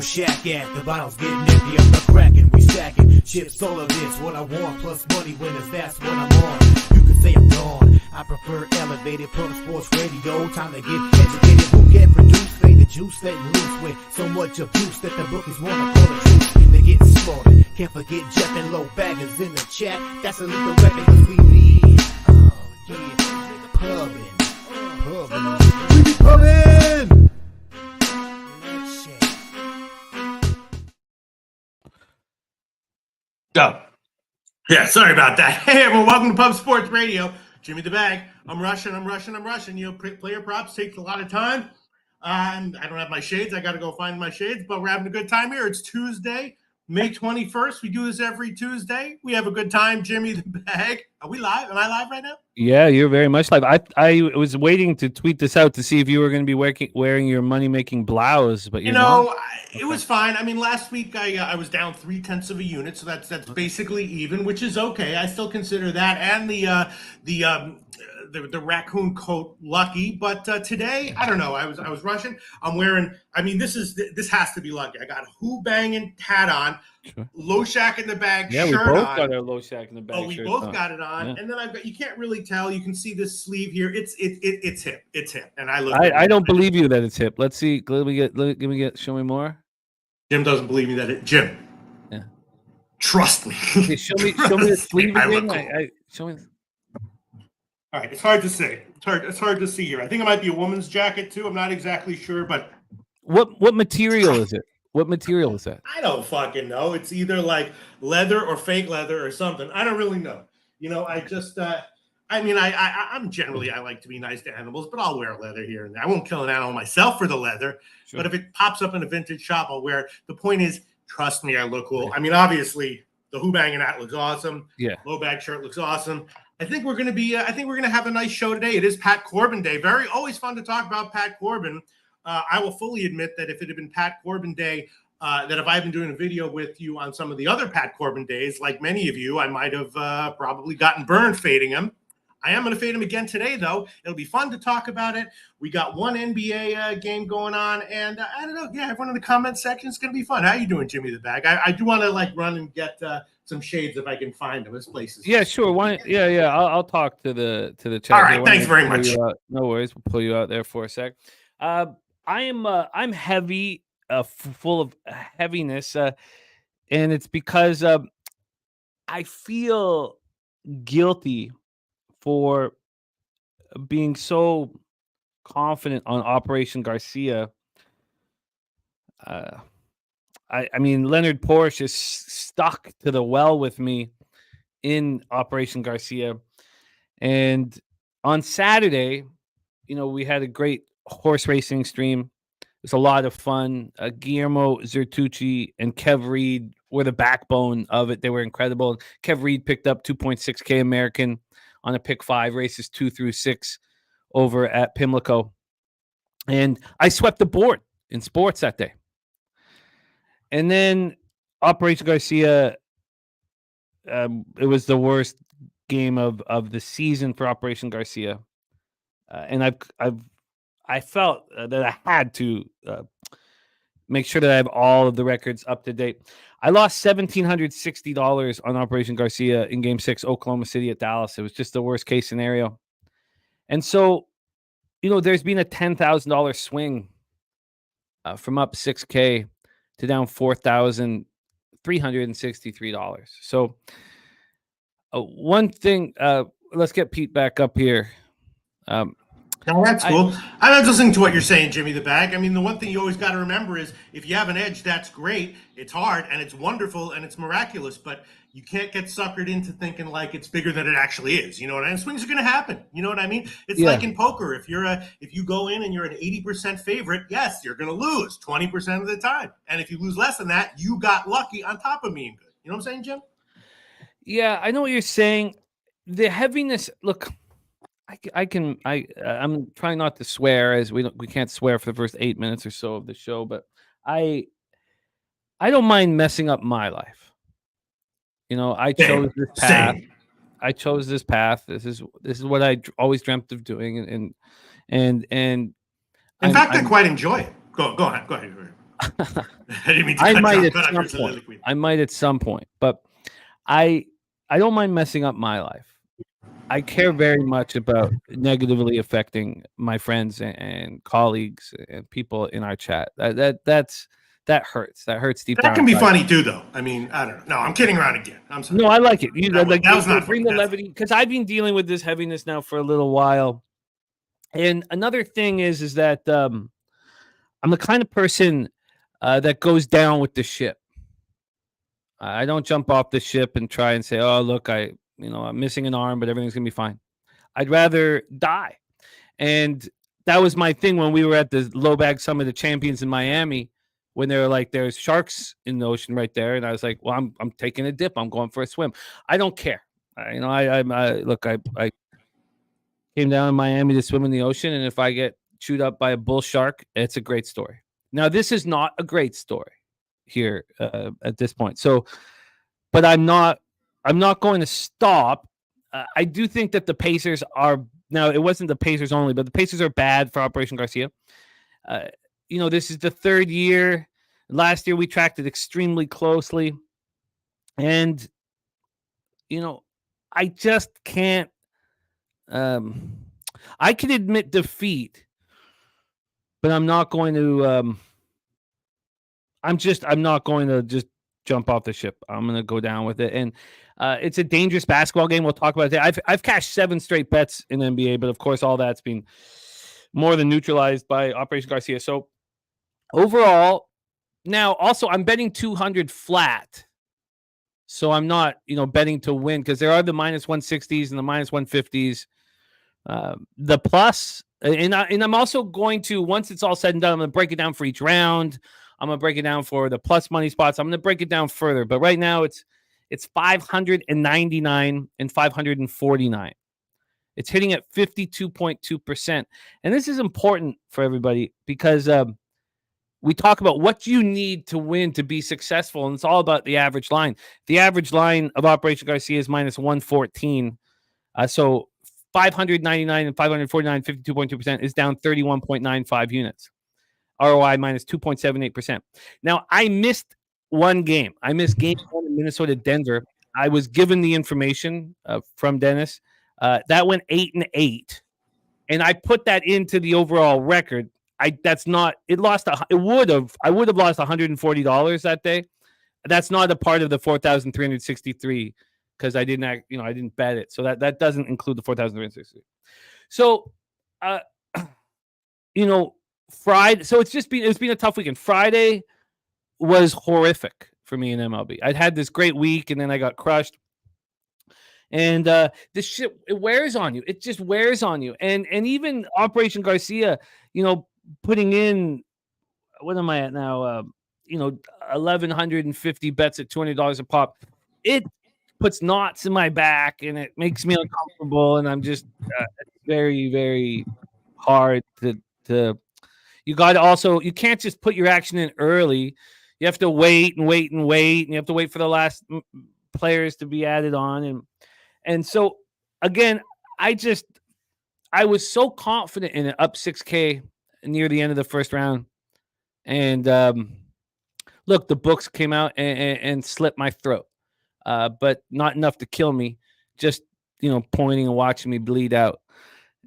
Loshak at? The bottles getting empty, I'm not cracking, we stacking. Chips, all of this, what I want, plus money winners, that's what I'm on. You could say I'm gone, I prefer elevated pump sports radio. Time to get educated, who get produced, fade the juice, letting loose with so much abuse that the bookies wanna call the truth. They get slaughtered, can't forget Jeff and low baggers in the chat. That's a lethal weapon, cause we be, pubbing. We be pubbing! Go. Yeah, sorry about that. Hey, everyone, welcome to Pub Sports Radio. Jimmy the Bag. I'm rushing. You know, player props takes a lot of time. And I don't have my shades. I got to go find my shades, but we're having a good time here. It's Tuesday, May 21st. We do this every Tuesday. We have a good time. Jimmy the Bag. Are we live? Am I live right now? Yeah, you're very much live. I was waiting to tweet this out to see if you were going to be wearing your money-making blouse, but it was fine. I mean, last week I was down 0.3 of a unit, so that's basically even, which is okay. I still consider that and the raccoon coat lucky, but today I don't know. I was rushing. I'm wearing. I mean, this has to be lucky. I got a who banging hat on, sure. Loshak in the bag. Yeah, shirt we both on. got our Loshak in the bag. Oh, we both got it on, yeah. And then I've got. You can't really tell. You can see this sleeve here. It's hip. It's hip, and I don't believe you that it's hip. Let's see. Let me get. Show me more. Jim doesn't believe me that it. Jim. Yeah. Trust me. Okay, show me the sleeve again. Show me. All right, it's hard to say. It's hard to see here. I think it might be a woman's jacket too. I'm not exactly sure, but what material is it? What material is that? I don't fucking know. It's either like leather or fake leather or something. I don't really know. You know, I just I'm generally I like to be nice to animals, but I'll wear leather here and there. I won't kill an animal myself for the leather, sure. But if it pops up in a vintage shop, I'll wear it. The point is, trust me, I look cool. I mean, obviously, the Who Banging hat looks awesome. Yeah. Low bag shirt looks awesome. I think we're going to have a nice show today. It is Pat Corbin Day. Always fun to talk about Pat Corbin. I will fully admit that if it had been Pat Corbin Day, that if I had been doing a video with you on some of the other Pat Corbin days, like many of you, I might have probably gotten burned fading him. I am going to fade him again today, though. It'll be fun to talk about it. We got one NBA game going on, and I don't know. Yeah, everyone in the comment section is going to be fun. How you doing, Jimmy the Bag? I do want to run and get some shades if I can find them. This place is sure. I'll talk to the chat. All right, thanks very much. No worries. We'll pull you out there for a sec. I'm heavy, full of heaviness, and it's because I feel guilty for being so confident on Operation Garcia. I mean, Leonard Porsche is stuck to the well with me in Operation Garcia. And on Saturday, you know, we had a great horse racing stream. It was a lot of fun. Guillermo Zertucci and Kev Reed were the backbone of it. They were incredible. Kev Reed picked up 2.6K American on a pick 5, races 2 through 6 over at Pimlico. And I swept the board in sports that day. And then Operation Garcia, it was the worst game of the season for Operation Garcia. And I felt that I had to make sure that I have all of the records up to date. I lost $1,760 on Operation Garcia in Game 6, Oklahoma City at Dallas. It was just the worst case scenario. And so, you know, there's been a $10,000 swing from up 6K to down $4,363. So one thing, let's get Pete back up here. No, that's cool. I'm listening to what you're saying, Jimmy the Bag. I mean, the one thing you always got to remember is if you have an edge, that's great. It's hard and it's wonderful and it's miraculous, but you can't get suckered into thinking like it's bigger than it actually is. You know what I mean? Swings are going to happen. You know what I mean? It's like in poker. If you go in and you're an 80% favorite, yes, you're going to lose 20% of the time. And if you lose less than that, you got lucky on top of being good. You know what I'm saying, Jim? Yeah, I know what you're saying. The heaviness, look, I'm trying not to swear, as we can't swear for the first 8 minutes or so of the show, but I don't mind messing up my life. You know, I chose this path. I chose this path. This is what I always dreamt of doing, and in fact, I quite enjoy it. Go ahead. I didn't mean to I cut might you at off. Cut off some your point. soliloquy. I might at some point, but I don't mind messing up my life. I care very much about negatively affecting my friends and colleagues and people in our chat. That hurts. That hurts deep down. That can be funny too, though. I mean, I don't know. No, I'm kidding around again. I'm sorry. No, I like it. That was not bring funny. the levity, because I've been dealing with this heaviness now for a little while. And another thing is that I'm the kind of person that goes down with the ship. I don't jump off the ship and try and say, "Oh, look, I'm missing an arm, but everything's gonna be fine." I'd rather die. And that was my thing when we were at the Low Bag Summit of Champions in Miami, when they were like, "There's sharks in the ocean right there," and I was like, "Well, I'm taking a dip. I'm going for a swim. I don't care." I came down in Miami to swim in the ocean, and if I get chewed up by a bull shark, it's a great story. Now, this is not a great story here at this point. So, but I'm not going to stop. I do think that the Pacers are now. It wasn't the Pacers only, but the Pacers are bad for Operation Garcia. This is the third year. Last year we tracked it extremely closely, and I just can't. I can admit defeat, but I'm not going to. I'm not going to just jump off the ship. I'm going to go down with it, and it's a dangerous basketball game. We'll talk about that. I've cashed 7 straight bets in the NBA, but of course, all that's been more than neutralized by Operation Garcia. So overall, now also I'm betting 200 flat. So I'm not, betting to win, because there are the minus 160s and the minus 150s. The plus, and I'm also going to, once it's all said and done, I'm going to break it down for each round. I'm going to break it down for the plus money spots. I'm going to break it down further. But right now it's 599 and 549. It's hitting at 52.2%. And this is important for everybody, because we talk about what you need to win to be successful, and it's all about the average line. The average line of Operation Garcia is minus 114. So 599 and 549, 52.2% is down 31.95 units. ROI minus 2.78%. Now, I missed one game. I missed game 1 in Minnesota, Denver. I was given the information from Dennis. That went 8-8. And I put that into the overall record. I would have lost $140 that day. That's not a part of the 4,363, because I didn't bet it. So that doesn't include the 4,363. So Friday. So it's been a tough weekend. Friday was horrific for me in MLB. I'd had this great week, and then I got crushed. And this shit, it wears on you. It just wears on you. And even Operation Garcia, putting in, what am I at now? 1,150 bets at $200 a pop. It puts knots in my back, and it makes me uncomfortable. And I'm just it's very, very hard to. You got to also, you can't just put your action in early. You have to wait and wait and wait, and you have to wait for the last players to be added on. And so again, I was so confident in it, up 6K near the end of the first round. And look, the books came out and slit my throat, but not enough to kill me. Just pointing and watching me bleed out,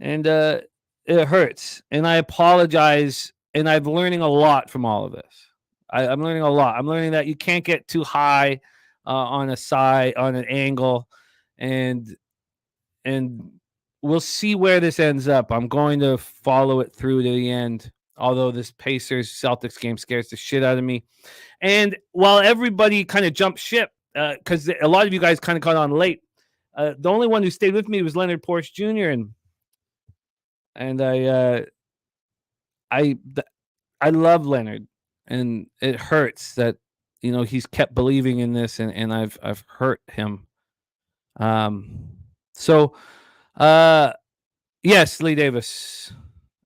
and it hurts. And I apologize. And I'm learning a lot from all of this. I'm learning a lot. I'm learning that you can't get too high on an angle, and we'll see where this ends up. I'm going to follow it through to the end, although this Pacers Celtics game scares the shit out of me. And while everybody kind of jumped ship, because a lot of you guys kind of caught on late, the only one who stayed with me was Leonard Porsche Jr. And I love Leonard, and it hurts that he's kept believing in this, and I've hurt him. So yes, Lee Davis,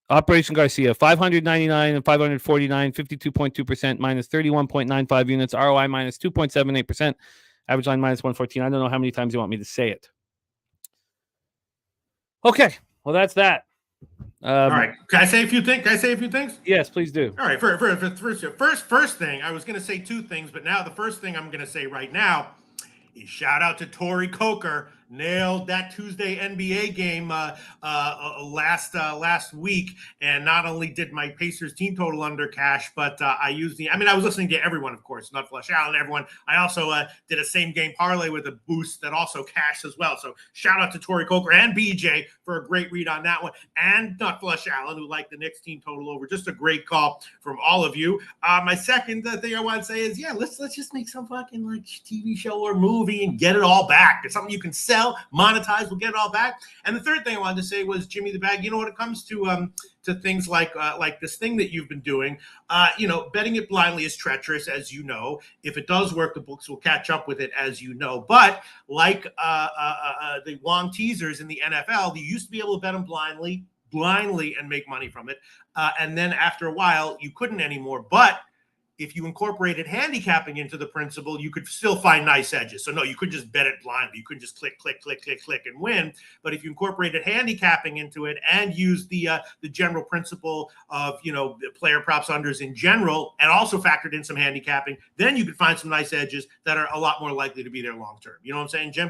Operation Garcia, 599 and 549, 52.2%, minus 31.95 units, ROI minus 2.78%, average line minus 114. I don't know how many times you want me to say it. Okay, well, that's that. All right. Can I say a few things? Yes, please do. All right. First thing, I was going to say two things, but now the first thing I'm going to say right now is shout out to Tori Coker. Nailed that Tuesday NBA game last week, and not only did my Pacers team total under cash, but I was listening to everyone, of course, not Flush Allen, everyone. I also did a same game parlay with a boost that also cashed as well. So shout out to Tori Coker and BJ for a great read on that one, and not Flush Allen, who liked the Knicks team total over. Just a great call from all of you. My second thing I want to say is, let's just make some fucking like TV show or movie and get it all back. It's something you can sell, monetize, we'll get it all back. And the third thing I wanted to say was, Jimmy the Bag, when it comes to things like this thing that you've been doing, betting it blindly is treacherous, as you know. If it does work, the books will catch up with it, as you know. But like the Wong teasers in the NFL, you used to be able to bet them blindly and make money from it. And then after a while, you couldn't anymore. But if you incorporated handicapping into the principle, you could still find nice edges. So no, you couldn't just bet it blindly. You couldn't just click and win. But if you incorporated handicapping into it and use the general principle of, player props unders in general, and also factored in some handicapping, then you could find some nice edges that are a lot more likely to be there long term. You know what I'm saying, Jim?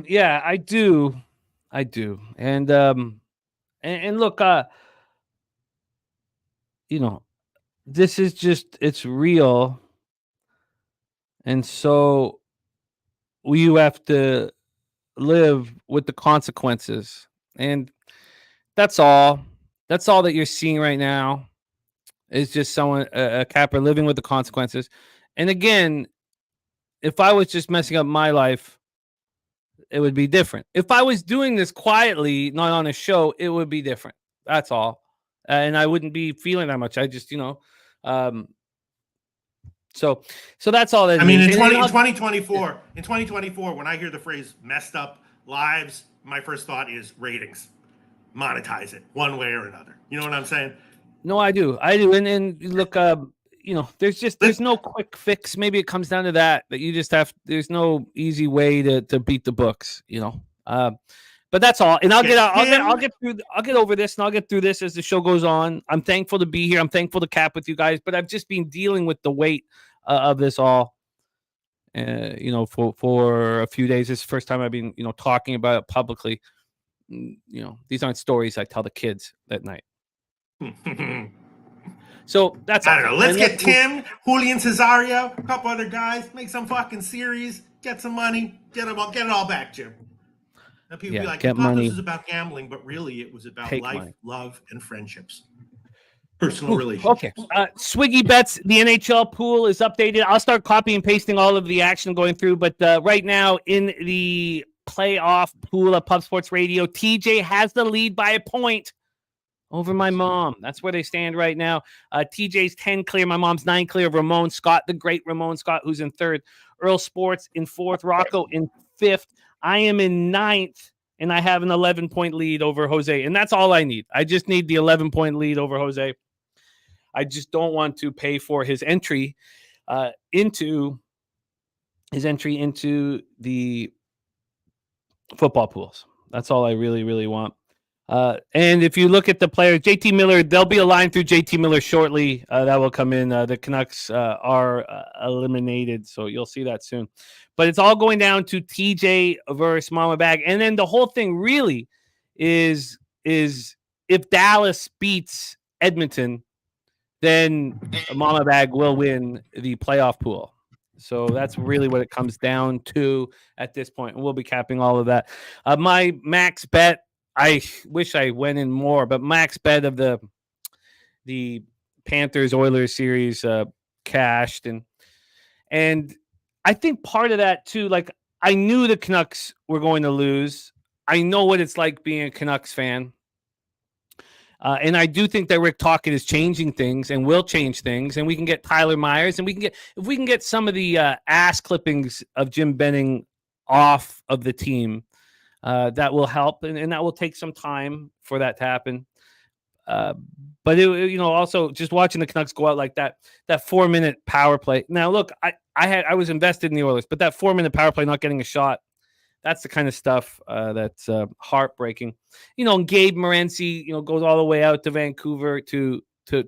Yeah, I do. And look, this is just, it's real. And so you have to live with the consequences. And that's all. That's all that you're seeing right now is just someone, a capper living with the consequences. And again, if I was just messing up my life, it would be different. If I was doing this quietly, not on a show, it would be different. That's all. And I wouldn't be feeling that much. I just, so that's all that I mean, is. in 2024, when I hear the phrase messed up lives, my first thought is ratings. Monetize it one way or another. You know what I'm saying? No, I do. And look, there's no quick fix. Maybe it comes down to that you just have, there's no easy way to beat the books, but that's all. And I'll get over this, and I'll get through this as the show goes on. I'm thankful to be here. I'm thankful to cap with you guys, but I've just been dealing with the weight of this all, for a few days. This is the first time I've been, talking about it publicly. These aren't stories I tell the kids at night. So that's, I don't know. Let's get Tim, Julian Cesario, a couple other guys, make some fucking series, get some money, get it all back, Jim. And people be like, get money. This is about gambling, but really it was about Take life, money. Love, and friendships. Personal relationships. Okay. Swiggy Bets, the NHL pool is updated. I'll start copying and pasting all of the action going through, but right now in the playoff pool of Pub Sports Radio, TJ has the lead by a point over my mom. That's where they stand right now. TJ's 10 clear. My mom's 9 clear of Ramon Scott, the great Ramon Scott, who's in third. Earl Sports in fourth. Rocco in fifth. I am in ninth, and I have an 11-point lead over Jose. And that's all I need. I just need the 11-point lead over Jose. I just don't want to pay for his entry into the football pools. That's all I really, really want. And if you look at the players, JT Miller, there'll be a line through JT Miller shortly that will come in. The Canucks are eliminated, so you'll see that soon. But it's all going down to TJ versus Mama Bag. And then the whole thing really is if Dallas beats Edmonton, then Mama Bag will win the playoff pool. So that's really what it comes down to at this point. And we'll be capping all of that. My max bet, I wish I went in more, but max bet of the Panthers Oilers series cashed, and I think part of that too, like I knew the Canucks were going to lose. I know what it's like being a Canucks fan. And I do think that Rick Tocchet is changing things and will change things. And we can get Tyler Myers, and if we can get some of the ass clippings of Jim Benning off of the team, that will help. And that will take some time for that to happen. But also just watching the Canucks go out like that 4-minute power play. Now, look, I was invested in the Oilers, but that 4-minute power play not getting a shot That's the kind of stuff that's heartbreaking. And Gabe Morency, goes all the way out to Vancouver to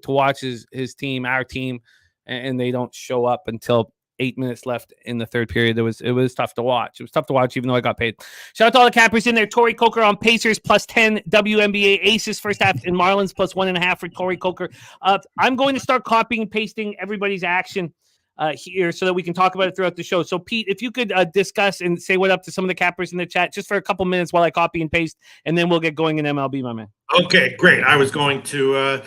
watch his team, our team, and they don't show up until 8 minutes left in the third period. It was tough to watch. It was tough to watch, even though I got paid. Shout out to all the cappers in there. Tory Coker on Pacers +10, WNBA Aces first half, and Marlins +1.5 for Tory Coker. I'm going to start copying and pasting everybody's action here so that we can talk about it throughout the show. So, Pete, if you could discuss and say what up to some of the cappers in the chat just for a couple minutes while I copy and paste, and then we'll get going in MLB, my man. Okay, great. I was going to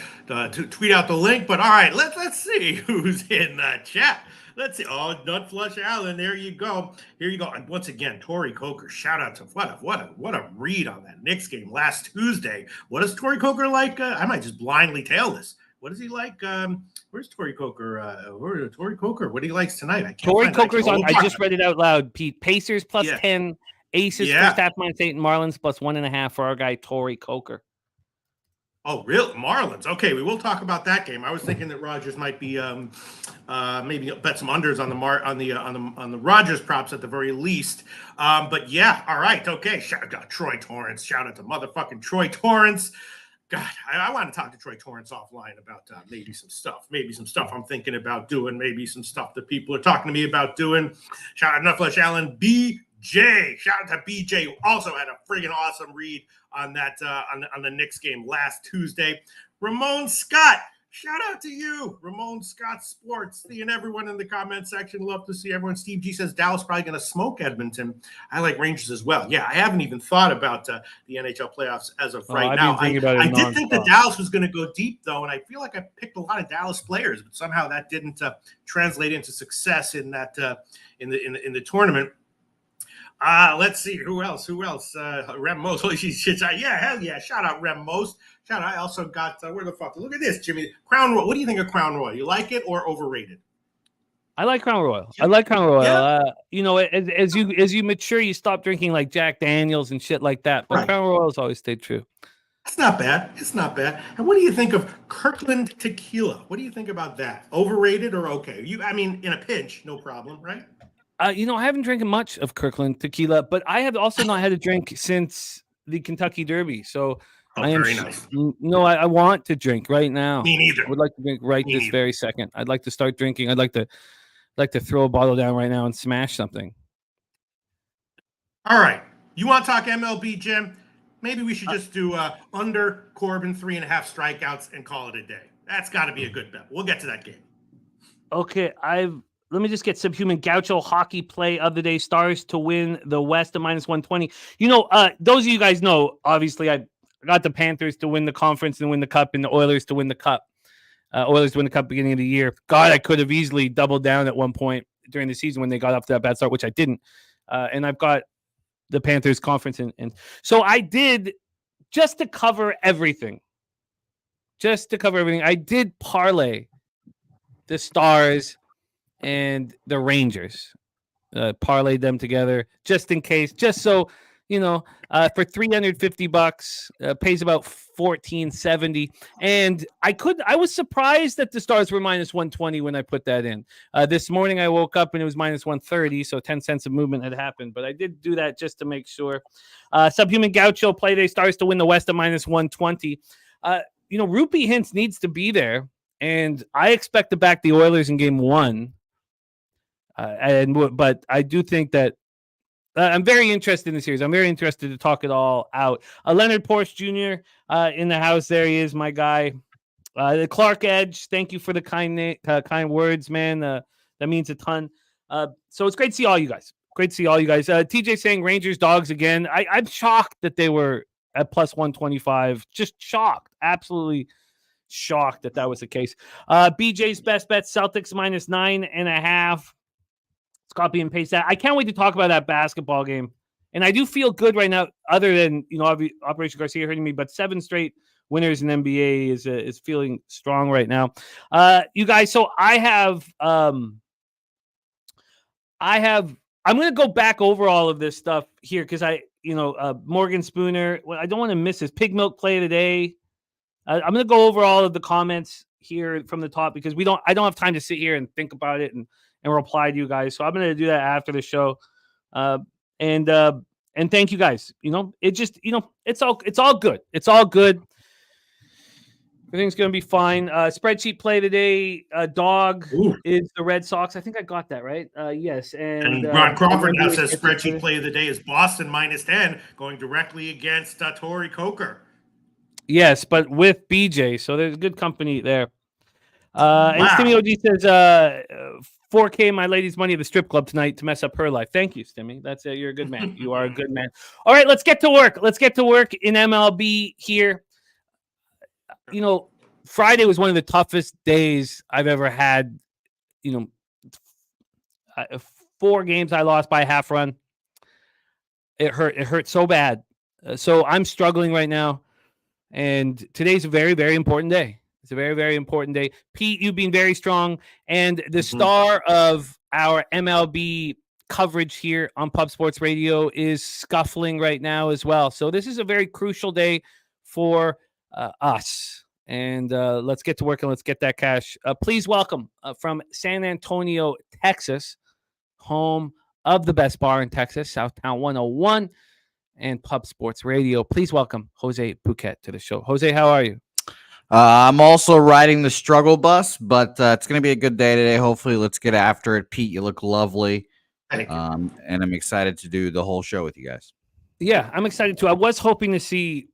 tweet out the link, but all right, let's see who's in the chat. Let's see. Oh, Nut Flush Allen. There you go. Here you go. And once again, Tory Coker. Shout out to what a read on that Knicks game last Tuesday. What is Tory Coker like? I might just blindly tail this. What is he like? Where's Tory Coker? Tory Coker. What he likes tonight? I can't. Tory Coker's on. I just read it out loud. Pete. Pacers +10, Aces first half -8, and Marlins +1.5 for our guy Tory Coker. Oh, real Marlins. Okay, we will talk about that game. I was thinking that Rogers might be maybe bet some unders on the Rogers props at the very least. But yeah, all right, okay. Shout out Troy Torrance. Shout out to motherfucking Troy Torrance. God, I want to talk to Troy Torrance offline about maybe some stuff I'm thinking about doing, maybe some stuff that people are talking to me about doing. Shout out to Nutflesh Allen, BJ. Shout out to BJ, who also had a friggin' awesome read on that on the Knicks game last Tuesday. Ramon Scott, shout out to you, Ramon Scott Sports. Seeing everyone in the comment section. Love to see everyone. Steve G says Dallas probably going to smoke Edmonton. I like Rangers as well. Yeah, I haven't even thought about the NHL playoffs as of right now. I did think that Dallas was going to go deep though, and I feel like I picked a lot of Dallas players, but somehow that didn't translate into success in that in the tournament. Let's see who else. Rem Most. Yeah, hell yeah. Shout out Rem Most. Shout out. I also got where the fuck? Look at this, Jimmy. Crown Royal. What do you think of Crown Royal? You like it or overrated? I like Crown Royal. Yeah. As you mature, you stop drinking like Jack Daniels and shit like that. But right. Crown Royal's always stayed true. It's not bad. And what do you think of Kirkland tequila? What do you think about that? Overrated or okay? In a pinch, no problem, right? I haven't drinking much of Kirkland tequila, but I have also not had a drink since the Kentucky Derby. So very nice. No, I want to drink right now. Me neither. I would like to drink this very second. I'd like to start drinking. I'd like to throw a bottle down right now and smash something. All right. You want to talk MLB, Jim? Maybe we should just do under Corbin 3.5 strikeouts and call it a day. That's got to be a good bet. We'll get to that game. Okay, let me just get Subhuman Gaucho hockey play of the day. Stars to win the West at -120. Those of you guys know, obviously, I got the Panthers to win the conference and win the cup, and the Oilers to win the cup. Oilers to win the cup beginning of the year. God, I could have easily doubled down at one point during the season when they got off to that bad start, which I didn't. And I've got the Panthers conference. And so I did, just to cover everything. I did parlay the Stars and the Rangers, parlayed them together just in case, just so for $350, pays about $14.70. And I was surprised that the Stars were -120 when I put that in. This morning I woke up and it was -130, so 10 cents of movement had happened. But I did do that just to make sure. Subhuman Gaucho play day Stars to win the West at -120. Rupee Hintz needs to be there, and I expect to back the Oilers in Game 1. But I do think that I'm very interested in the series. I'm very interested to talk it all out. Leonard Porsche Jr. In the house. There he is, my guy. The Clark Edge. Thank you for the kind words, man. That means a ton. So it's great to see all you guys. TJ saying Rangers dogs again. I'm shocked that they were at +125. Just shocked. Absolutely shocked that was the case. BJ's best bet, Celtics -9.5. Let's copy and paste that. I can't wait to talk about that basketball game. And I do feel good right now, other than, Operation Garcia hurting me, but 7 straight winners in NBA is feeling strong right now. You guys, so I'm going to go back over all of this stuff here because Morgan Spooner, I don't want to miss his Pig Milk play today. I'm going to go over all of the comments here from the top because I don't have time to sit here and think about it and reply to you guys. So I'm going to do that after the show. And thank you guys. It's all good. It's all good. Everything's going to be fine. Spreadsheet play today. Dog is the Red Sox. I think I got that right. Yes. And Ron Crawford now says spreadsheet play of the day is Boston -10, going directly against Torrey Coker. Yes, but with BJ. So there's good company there. And Stimmy OG says 4K my lady's money at the strip club tonight to mess up her life. Thank you, Stimmy. That's it. You're a good man. You are a good man. All right, let's get to work. Let's get to work in MLB here. Friday was one of the toughest days I've ever had. 4 games I lost by a half run. It hurt. It hurt so bad. So I'm struggling right now. And today's a very, very important day. It's a very, very important day. Pete, you've been very strong. And the star of our MLB coverage here on Pub Sports Radio is scuffling right now as well. So this is a very crucial day for us. And let's get to work and let's get that cash. Please welcome from San Antonio, Texas, home of the best bar in Texas, Southtown 101 and Pub Sports Radio. Please welcome Jose Bouquet to the show. Jose, how are you? I'm also riding the struggle bus, but it's going to be a good day today. Hopefully, let's get after it. Pete, you look lovely. Thank you. And I'm excited to do the whole show with you guys. Yeah, I'm excited too. I was hoping to see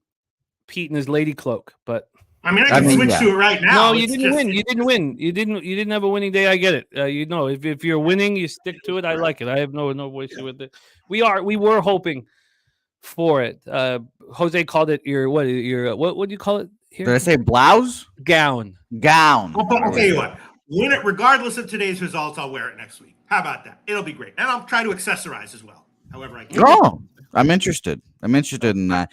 Pete in his lady cloak, but I can switch to it right now. No, you didn't win. You didn't win. You didn't have a winning day. I get it. If you're winning, you stick to it. I like it. I have no issue with it. We were hoping for it. Jose called it what do you call it here? Did I say blouse? Gown. I'll tell you what. Win it regardless of today's results. I'll wear it next week. How about that? It'll be great, and I'll try to accessorize as well. However I can. Oh, I'm interested. In that.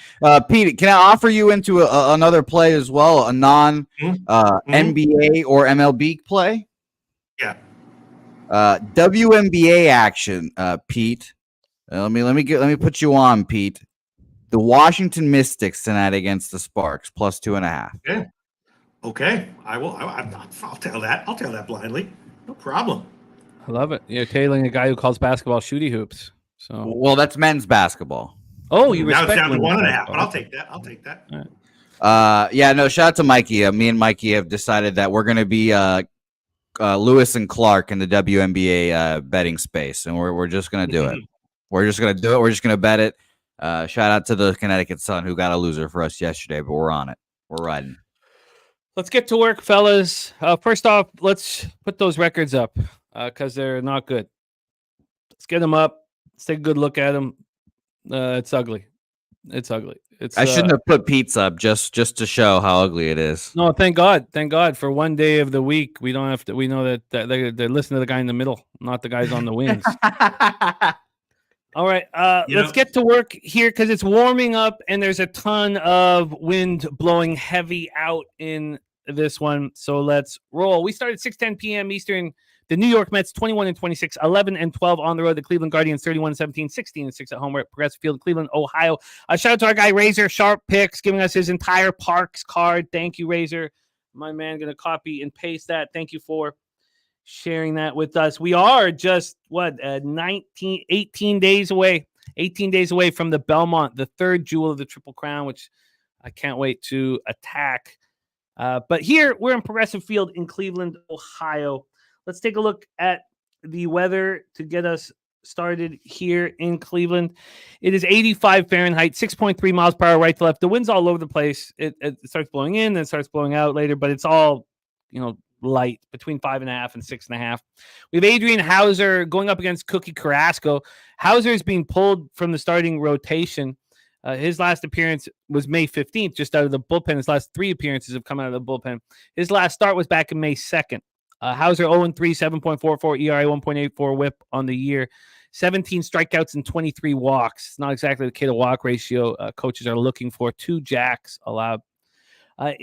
Pete, can I offer you into another play as well? A non NBA or MLB play? Yeah. WNBA action, Pete. Let me put you on, Pete. The Washington Mystics tonight against the Sparks, +2.5. Okay. I'll tell that. I'll tell that blindly. No problem. I love it. You're tailing a guy who calls basketball shooty hoops. So well, that's men's basketball. Oh, you respect now it's down to 1.5, basketball. but I'll take that. I'll take that. Right. Shout out to Mikey. Me and Mikey have decided that we're going to be Lewis and Clark in the WNBA betting space, and we're just going to do it. We're just going to do it. We're just going to bet it. Shout out to the Connecticut Sun who got a loser for us yesterday, but we're on it. We're riding. Let's get to work, fellas. First off, let's put those records up because they're not good. Let's get them up. Let's take a good look at them. It's ugly. It's ugly. I shouldn't have put Pete's up just to show how ugly it is. No, thank God. Thank God for one day of the week. We don't have to. We know that they're listening to the guy in the middle, not the guys on the wings. All right. Let's get to work here because it's warming up and there's a ton of wind blowing heavy out in this one. So let's roll. We started 6:10 p.m. Eastern. The New York Mets 21-26, 11-12 on the road. The Cleveland Guardians 31-17, 16-6 at home. We're at Progressive Field, Cleveland, Ohio. Shout out to our guy Razor Sharp Picks, giving us his entire Parks card. Thank you, Razor. My man, going to copy and paste that. Thank you for sharing that with us. We are just 18 days away. 18 days away from the Belmont, the third jewel of the Triple Crown, which I can't wait to attack. But here we're in Progressive Field in Cleveland, Ohio. Let's take a look at the weather to get us started here in Cleveland. It is 85 Fahrenheit, 6.3 miles per hour right to left. The wind's all over the place. It starts blowing in, then starts blowing out later, but it's all, light between 5.5 and 6.5. We have Adrian Hauser going up against Cookie Carrasco. Hauser is being pulled from the starting rotation. His last appearance was May 15th, just out of the bullpen. His last 3 appearances have come out of the bullpen. His last start was back in May 2nd. Hauser 0-3, 7.44 ERA, 1.84 whip on the year, 17 strikeouts and 23 walks. It's not exactly the K-to-walk ratio coaches are looking for. 2 jacks allowed. On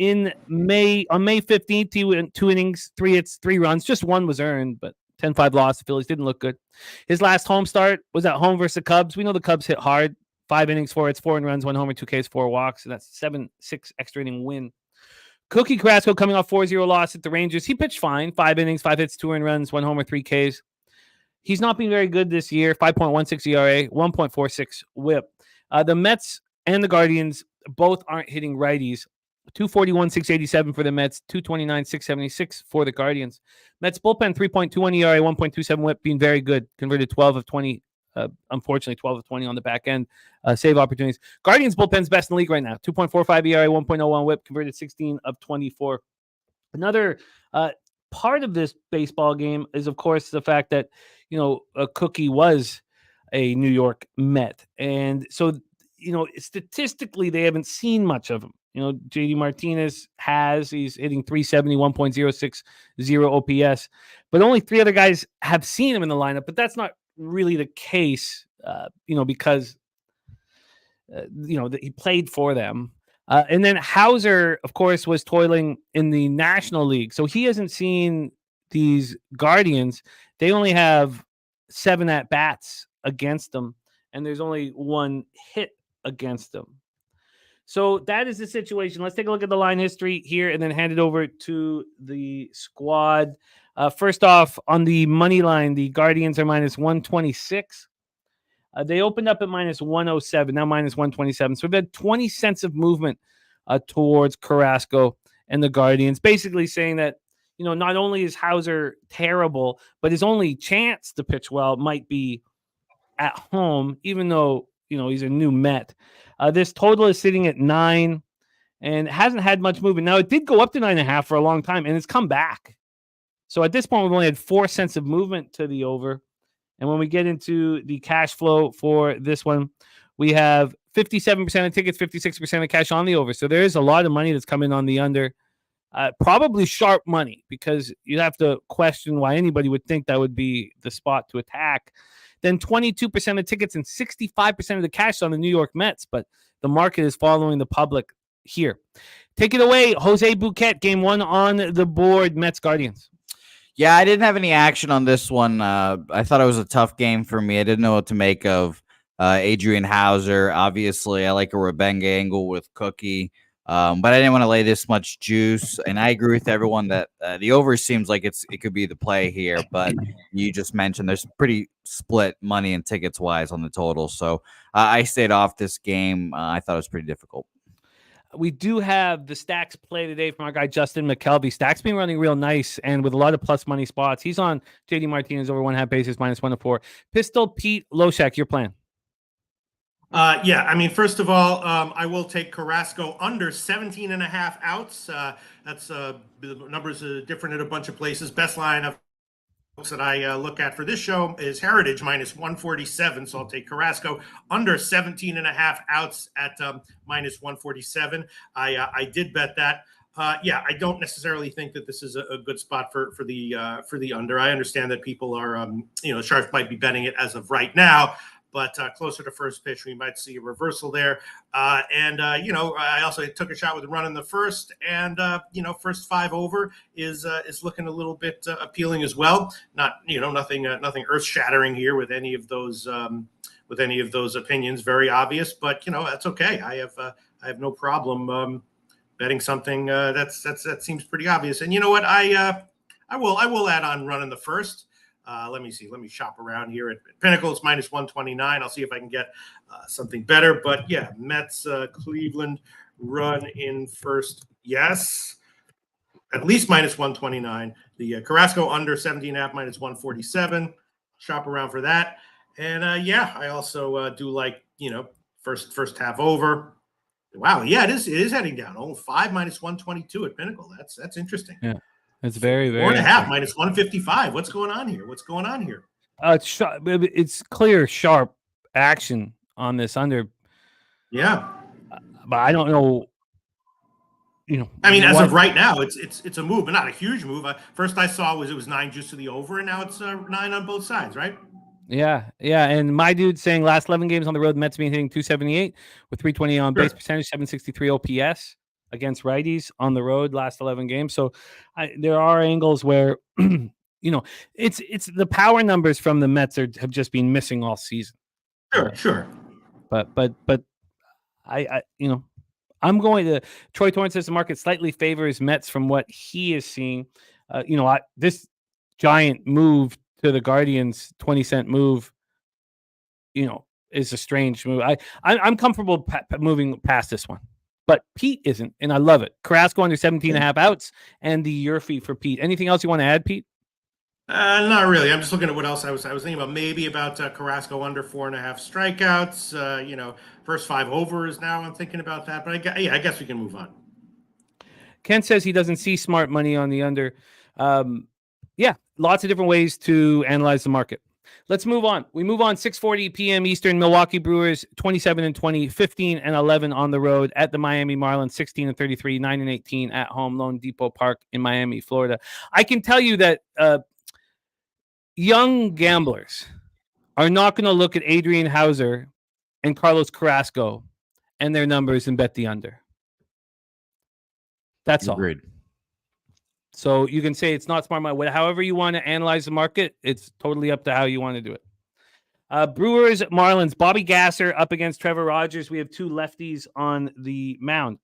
May 15th, he went 2 innings, 3 hits, 3 runs. Just 1 was earned, but 10-5 loss. The Phillies didn't look good. His last home start was at home versus the Cubs. We know the Cubs hit hard. 5 innings, 4 hits, 4 runs, 1 homer, 2 Ks, 4 walks. And that's 7-6 extra inning win. Cookie Carrasco coming off 4-0 loss at the Rangers. He pitched fine. 5 innings, 5 hits, 2 runs, 1 homer, 3 Ks. He's not been very good this year. 5.16 ERA, 1.46 whip. The Mets and the Guardians both aren't hitting righties. 241, 687 for the Mets, 229, 676 for the Guardians. Mets bullpen 3.21 ERA, 1.27 WHIP, being very good. Converted 12 of 20. Unfortunately, 12 of 20 on the back end. Save opportunities. Guardians bullpen's best in the league right now. 2.45 ERA, 1.01 WHIP, converted 16 of 24. Another part of this baseball game is, of course, the fact that, Cookie was a New York Met. And so, statistically, they haven't seen much of him. JD Martinez he's hitting 370, 1.060 OPS, but only 3 other guys have seen him in the lineup. But that's not really the case, because, he played for them. And then Hauser, of course, was toiling in the National League. So he hasn't seen these Guardians. They only have 7 at-bats against them, and there's only 1 hit against them. So that is the situation. Let's take a look at the line history here and then hand it over to the squad. First off, on the money line, the Guardians are minus 126. They opened up at minus 107, now minus 127. So we've had 20 cents of movement towards Carrasco and the Guardians, basically saying that, not only is Hauser terrible, but his only chance to pitch well might be at home, even though, he's a new Met. This total is sitting at 9 and hasn't had much movement. Now, it did go up to 9.5 for a long time, and it's come back. So at this point, we've only had 4 cents of movement to the over. And when we get into the cash flow for this one, we have 57% of tickets, 56% of cash on the over. So there is a lot of money that's coming on the under. Probably sharp money, because you'd have to question why anybody would think that would be the spot to attack. Then 22% of tickets and 65% of the cash on the New York Mets. But the market is following the public here. Take it away, Jose Bouquet, game 1 on the board, Mets Guardians. Yeah, I didn't have any action on this one. I thought it was a tough game for me. I didn't know what to make of Adrian Hauser. Obviously, I like a Rebenga angle with Cookie, but I didn't want to lay this much juice. And I agree with everyone that the over seems like it could be the play here. But you just mentioned there's pretty split money and tickets wise on the total. So I stayed off this game. I thought it was pretty difficult. We do have the Stacks play today from our guy Justin McKelvey. Stacks been running real nice and with a lot of plus money spots. He's on JD Martinez over 1.5 bases, minus 104. Pistol Pete Loshak, your plan? Yeah, I mean, first of all, I will take Carrasco under 17.5 outs. That's the numbers are different at a bunch of places. Best line of that I look at for this show is Heritage minus 147. So I'll take Carrasco under 17.5 outs at minus 147. I did bet that. Yeah, I don't necessarily think that this is a good spot for the under. I understand that people are, sharps might be betting it as of right now, but closer to first pitch, we might see a reversal there. I also took a shot with a run in the first, and first 5 over is looking a little bit appealing as well. Not nothing earth shattering here with any of those opinions. Very obvious, but that's okay. I have no problem betting something that seems pretty obvious. And you know what? I will add on run in the first. Let me see. Let me shop around here at Pinnacle. It's minus 129. I'll see if I can get something better. But yeah, Mets, Cleveland, run in first. Yes, at least minus 129. The Carrasco under 17.5 minus 147. Shop around for that. And I also do like first half over. Wow, yeah, it is heading down. 5 minus 122 at Pinnacle. That's interesting. Yeah. It's very, very 4.5 minus 155. What's going on here? It's clear, sharp action on this under. Yeah, but I don't know. I mean, as of right now, it's a move, but not a huge move. First I saw it was 9 just to the over, and now it's 9 on both sides, right? Yeah. And my dude saying last 11 games on the road, Mets been hitting 278 with 320 on base percentage, 763 OPS. Against righties on the road last 11 games. So there are angles where, it's the power numbers from the Mets have just been missing all season. Sure. But I'm going to Troy Torrance says the market slightly favors Mets from what he is seeing. This giant move to the Guardians, 20-cent move, is a strange move. I'm comfortable moving past this one, but Pete isn't, and I love it. Carrasco under 17.5 outs, and the your fee for Pete. Anything else you want to add, Pete? Not really. I'm just looking at what else I was thinking about. Maybe about Carrasco under 4.5 strikeouts. First 5 overs. Now I'm thinking about that, but I guess we can move on. Ken says he doesn't see smart money on the under. Yeah, lots of different ways to analyze the market. Let's move on. We move on 6:40 p.m. Eastern. Milwaukee Brewers 27-20, 15-11 on the road at the Miami Marlins, 16-33, 9-18 at home, loanDepot Park in Miami, Florida. I can tell you that young gamblers are not going to look at Adrian Hauser and Carlos Carrasco and their numbers and bet the under. That's Agreed. all. So you can say it's not smart money. However you want to analyze the market, it's totally up to how you want to do it. Brewers, Marlins, Bobby Gasser up against Trevor Rogers. We have 2 lefties on the mound.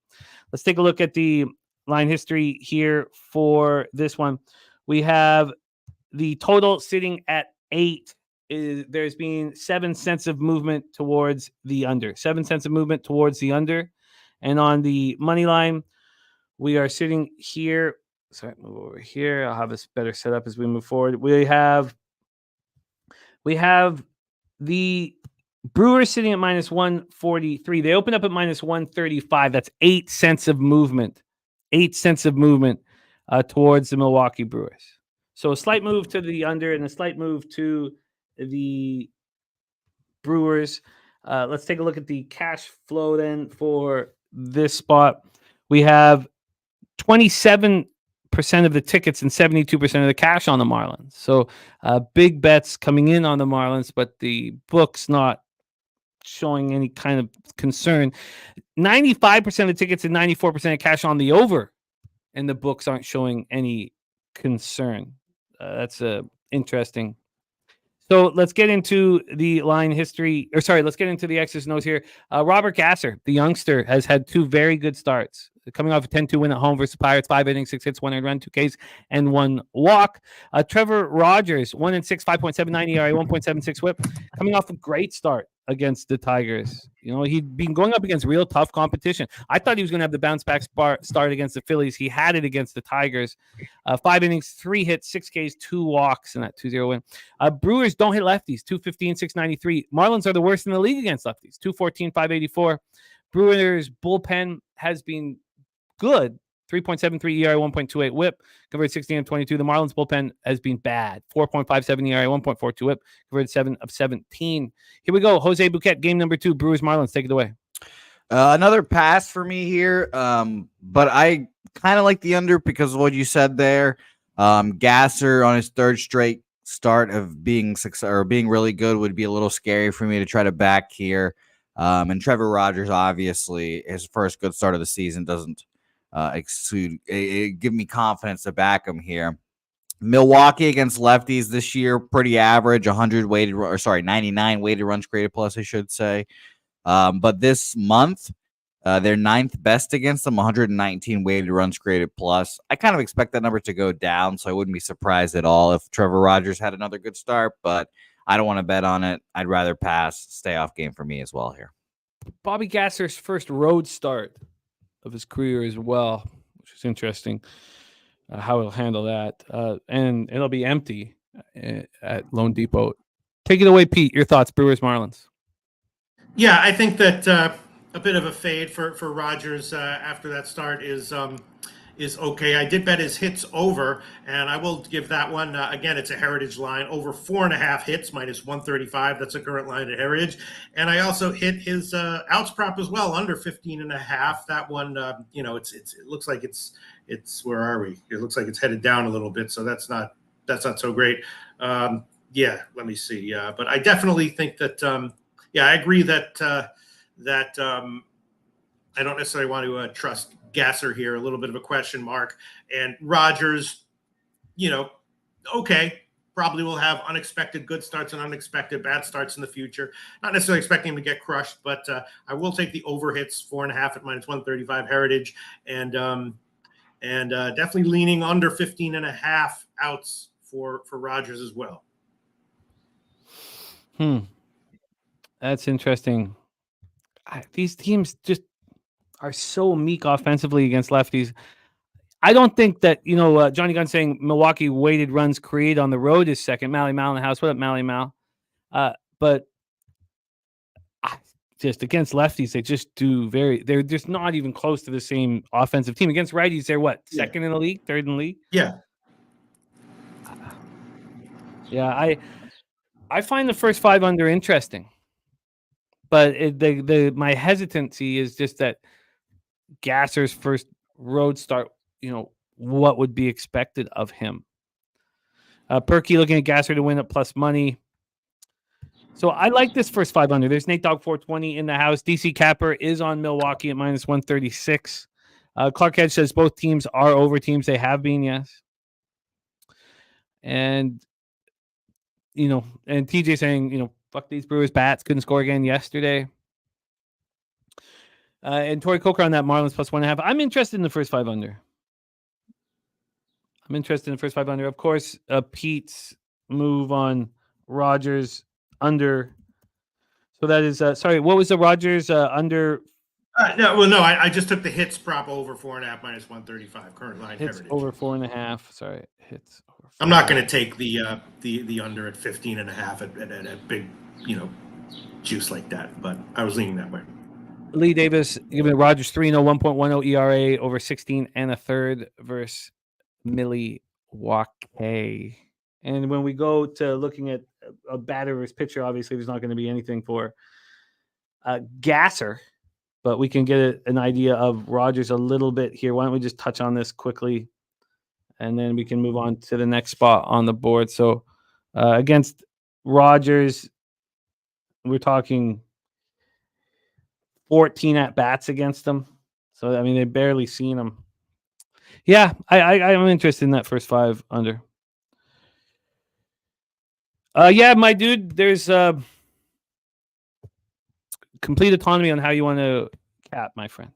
Let's take a look at the line history here for this one. We have the total sitting at 8. There's been 7 cents of movement towards the under. 7 cents of movement towards the under. And on the money line, we are sitting here. Sorry, move over here. I'll have this better set up as we move forward. We have the Brewers sitting at minus 143. They opened up at minus 135. That's 8 cents of movement. 8 cents of movement towards the Milwaukee Brewers. So a slight move to the under and a slight move to the Brewers. Let's take a look at the cash flow then for this spot. We have 27% of the tickets and 72% of the cash on the Marlins. So big bets coming in on the Marlins, but the book's not showing any kind of concern. 95% of the tickets and 94% of cash on the over, and the books aren't showing any concern. That's interesting. So let's get into the line history. Let's get into the X's and O's here. Robert Gasser, the youngster, has had 2 very good starts. Coming off a 10-2 win at home versus Pirates, 5 innings, 6 hits, 1 earned run, 2 Ks, and 1 walk. Trevor Rogers, 1-6, 5.79 ERA, 1.76 WHIP, coming off a great start against the Tigers. He'd been going up against real tough competition. I thought he was going to have the bounce back start against the Phillies. He had it against the Tigers. 5 innings, 3 hits, 6 Ks, 2 walks in that 2-0 win. Brewers don't hit lefties, 215, 693. Marlins are the worst in the league against lefties, 214, 584. Brewers bullpen has been good, 3.73 ERA, 1.28 WHIP, converted 16 of 22. The Marlins bullpen has been bad, 4.57 ERA, 1.42 WHIP, converted 7 of 17. Here we go. Jose Bouquet, game number 2, Brewers Marlins. Take it away. Another pass for me here, but I kind of like the under because of what you said there. Gasser on his 3rd straight start of being really good would be a little scary for me to try to back here. And Trevor Rogers, obviously, his first good start of the season doesn't give me confidence to back him here. Milwaukee against lefties this year, pretty average, 99 weighted runs created plus, I should say. But this month, they're 9th best against them, 119 weighted runs created plus. I kind of expect that number to go down, so I wouldn't be surprised at all if Trevor Rogers had another good start, but I don't want to bet on it. I'd rather pass. Stay off game for me as well here. Bobby Gasser's first road start of his career as well, which is interesting how he'll handle that. And it'll be empty at loanDepot. Take it away, Pete. Your thoughts, Brewers Marlins. Yeah, I think that a bit of a fade for Rogers after that start is okay. I did bet his hits over, and I will give that one. Again, it's a Heritage line, over 4.5 hits, minus 135. That's a current line at Heritage. And I also hit his outs prop as well, under 15.5. That one, it looks like it's where are we? It looks like it's headed down a little bit, so that's not so great. Yeah, let me see. But I definitely think that, I agree that I don't necessarily want to trust Gasser here, a little bit of a question mark. And Rogers, okay, probably will have unexpected good starts and unexpected bad starts in the future. Not necessarily expecting him to get crushed, but I will take the over hits, 4.5 at minus 135 Heritage, and definitely leaning under 15.5 outs for Rogers as well. That's interesting. These teams just are so meek offensively against lefties. I don't think that, Johnny Gunn saying Milwaukee weighted runs created on the road is second. Mally Mal in the house. What up, Mally Mal? But just against lefties, they just do they're just not even close to the same offensive team. Against righties, they're what? Second in the league? Third in the league? Yeah. Yeah, I find the first 5 under interesting. But my hesitancy is just that Gasser's first road start, what would be expected of him. Perky looking at Gasser to win at plus money. So I like this first 5 under. There's Nate Dogg 420 in the house. DC Capper is on Milwaukee at minus 136. Clark Edge says both teams are over teams. They have been, yes. And, and TJ saying, fuck these Brewers bats. Couldn't score again yesterday. And Tori Coker on that Marlins plus 1.5. I'm interested in the first 5 under. Of course, Pete's move on Rogers under. So that is, sorry, what was the Rogers under? I just took the hits prop over 4.5 minus 135. Current line hits heritage. Over 4.5. Sorry, hits over 4.5. I'm not going to take the under at 15.5 at big, juice like that, but I was leaning that way. Lee Davis giving Rogers 3-0, 1.10 ERA over 16 and a third versus Milwaukee. And when we go to looking at a batter versus pitcher, obviously there's not going to be anything for Gasser, but we can get an idea of Rogers a little bit here. Why don't we just touch on this quickly, and then we can move on to the next spot on the board. So against Rogers, we're talking 14 at bats against them. So, I mean, they've barely seen them. Yeah, I'm interested in that first 5 under. Yeah, my dude, there's complete autonomy on how you want to cap, my friend.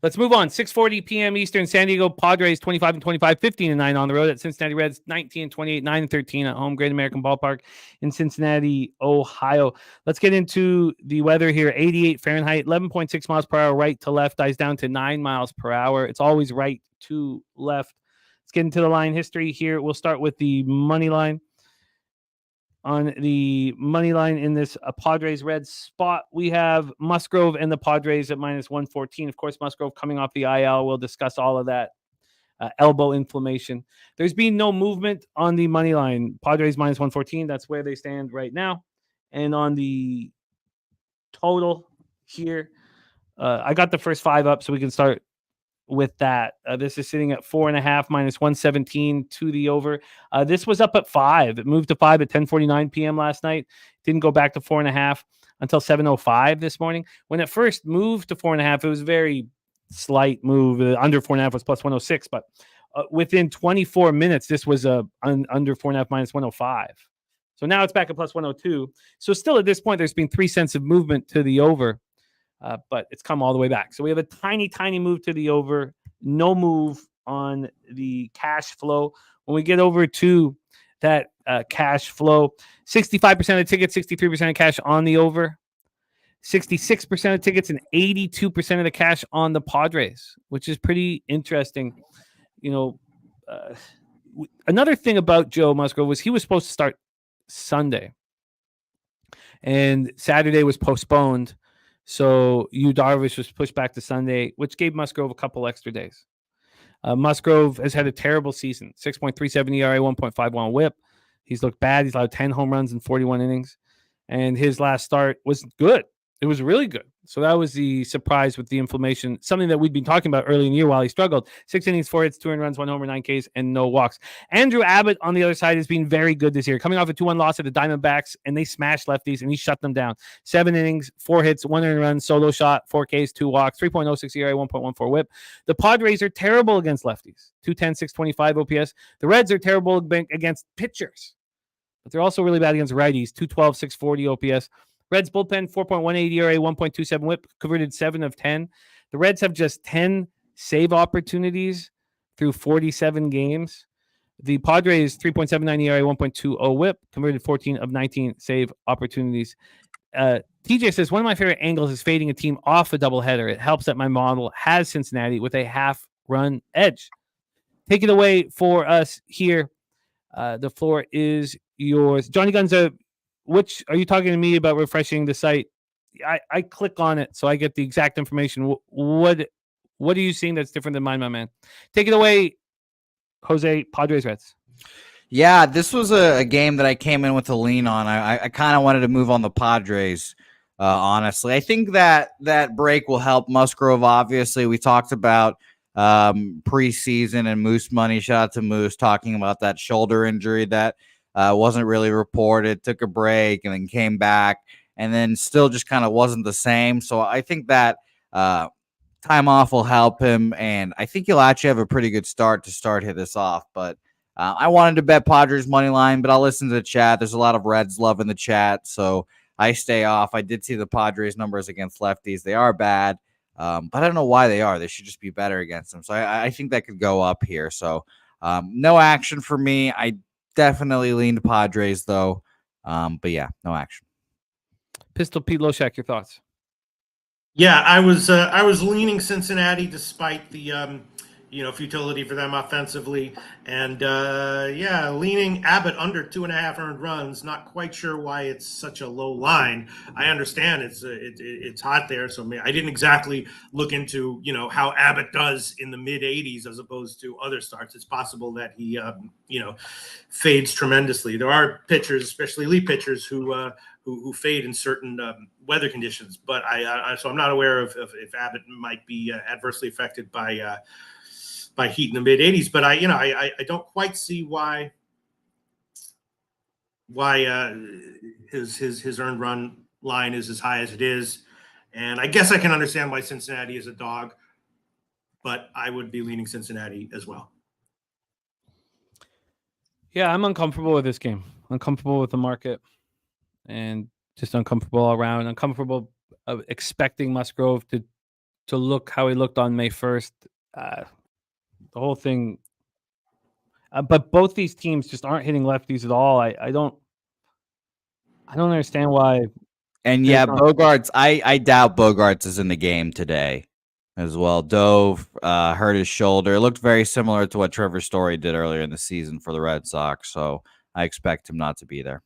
Let's move on. 6:40 p.m. Eastern. San Diego Padres 25-25, 15-9 on the road at Cincinnati Reds 19-28, 9-13 at home. Great American Ballpark in Cincinnati, Ohio. Let's get into the weather here. 88 Fahrenheit, 11.6 miles per hour, right to left, dies down to 9 miles per hour. It's always right to left. Let's get into the line history here. We'll start with the money line. On the money line in this Padres Reds spot, we have Musgrove and the Padres at minus 114. Of course, Musgrove coming off the IL. We'll discuss all of that. Elbow inflammation. There's been no movement on the money line. Padres minus 114. That's where they stand right now. And on the total here, I got the first 5 up, so we can start with that. This is sitting at 4.5 minus 117 to the over. This was up at 5. It moved to 5 at 10:49 p.m. last night. Didn't go back to 4.5 until 7:05 this morning. When it first moved to 4.5, it was a very slight move. Under 4.5 was plus 106, but within 24 minutes, this was under 4.5 minus 105. So now it's back at plus 102. So still at this point, there's been 3 cents of movement to the over. But it's come all the way back. So we have a tiny, tiny move to the over. No move on the cash flow. When we get over to that cash flow, 65% of tickets, 63% of cash on the over, 66% of tickets, and 82% of the cash on the Padres, which is pretty interesting. Another thing about Joe Musgrove was he was supposed to start Sunday, and Saturday was postponed. So Yu Darvish was pushed back to Sunday, which gave Musgrove a couple extra days. Musgrove has had a terrible season. 6.37 ERA, 1.51 whip. He's looked bad. He's allowed 10 home runs in 41 innings. And his last start was good. It was really good. So that was the surprise with the inflammation, something that we'd been talking about early in the year while he struggled. 6 innings, 4 hits, 2 earned runs, 1 homer, 9 Ks, and no walks. Andrew Abbott on the other side has been very good this year, coming off a 2-1 loss at the Diamondbacks, and they smashed lefties, and he shut them down. 7 innings, 4 hits, 1 earned run, solo shot, 4 Ks, 2 walks, 3.06 ERA, 1.14 whip. The Padres are terrible against lefties, 210, 625 OPS. The Reds are terrible against pitchers, but they're also really bad against righties, 212, 640 OPS. Reds bullpen, 4.18 ERA, 1.27 whip, converted 7 of 10. The Reds have just 10 save opportunities through 47 games. The Padres, 3.79 ERA, 1.20 whip, converted 14 of 19 save opportunities. TJ says, one of my favorite angles is fading a team off a doubleheader. It helps that my model has Cincinnati with a half-run edge. Take it away for us here. The floor is yours. Johnny Gunza, which are you talking to me about refreshing the site? I click on it so I get the exact information. What are you seeing that's different than mine, my man? Take it away, Jose. Padres Reds. Yeah, this was a game that I came in with a lean on. I kind of wanted to move on the Padres, honestly. I think that break will help Musgrove, obviously. We talked about preseason and Moose Money. Shout out to Moose talking about that shoulder injury that wasn't really reported, took a break, and then came back, and then still just kind of wasn't the same. So I think that time off will help him, and I think he'll actually have a pretty good start hit this off, but I wanted to bet Padres money line, but I'll listen to the chat. There's a lot of Reds love in the chat, so I stay off. I did see the Padres numbers against lefties. They are bad, but I don't know why they are. They should just be better against them. So I think that could go up here. So no action for me. I definitely lean to Padres, though. But yeah, no action. Pistol Pete Loshak, your thoughts? Yeah, I was leaning Cincinnati despite the futility for them offensively, and leaning Abbott under 2.5 earned runs. Not quite sure why it's such a low line. I understand it's hot there, so I didn't exactly look into how Abbott does in the mid 80s as opposed to other starts. It's possible that he fades tremendously. There are pitchers, especially elite pitchers, who fade in certain weather conditions, but so I'm not aware of if Abbott might be adversely affected by heat in the mid 80s, but I don't quite see why his earned run line is as high as it is, and I guess I can understand why Cincinnati is a dog, but I would be leaning Cincinnati as well. Yeah, I'm uncomfortable with this game. Uncomfortable with the market, and just uncomfortable all around. Uncomfortable of expecting Musgrove to look how he looked on May 1st. The whole thing, but both these teams just aren't hitting lefties at all. I don't understand why. And yeah, Bogarts, I doubt Bogarts is in the game today as well. Dove hurt his shoulder. It looked very similar to what Trevor Story did earlier in the season for the Red Sox, so I expect him not to be there.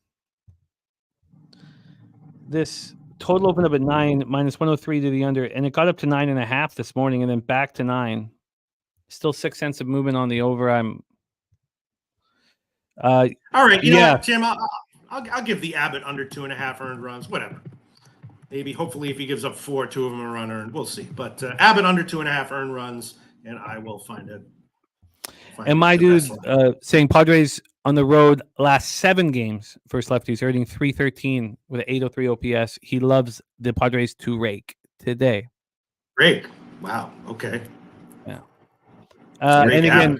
This total opened up at 9, minus 103 to the under, and it got up to 9.5 this morning, and then back to 9. Still 6 cents of movement on the over. I'm all right. You know what, Jim? I'll give the Abbott under 2.5 earned runs. Whatever. Maybe, hopefully, if he gives up 4, 2 of them are unearned. We'll see. But Abbott under 2.5 earned runs, and I will find it. And my dude saying Padres on the road last 7 games versus lefties, hitting .313 with an .803 OPS. He loves the Padres to rake today. Rake. Wow. Okay. Yeah. And again,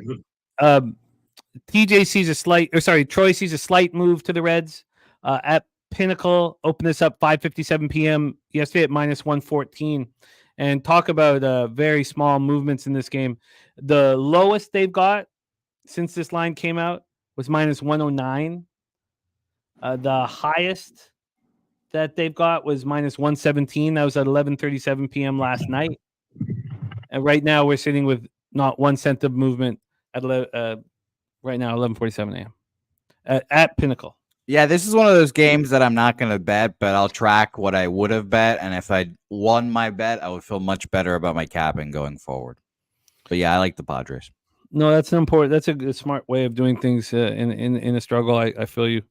Troy sees a slight move to the Reds at Pinnacle. Open this up 5:57 p.m. yesterday at minus 114, and talk about very small movements in this game. The lowest they've got since this line came out was minus 109. The highest that they've got was minus 117. That was at 11:37 p.m. last night, and right now we're sitting with not 1 cent of movement at right now 11:47 a.m. At Pinnacle. Yeah, this is one of those games that I'm not going to bet, but I'll track what I would have bet, and if I won my bet, I would feel much better about my capping going forward. But yeah, I like the Padres. No, that's a smart way of doing things in a struggle. I feel you.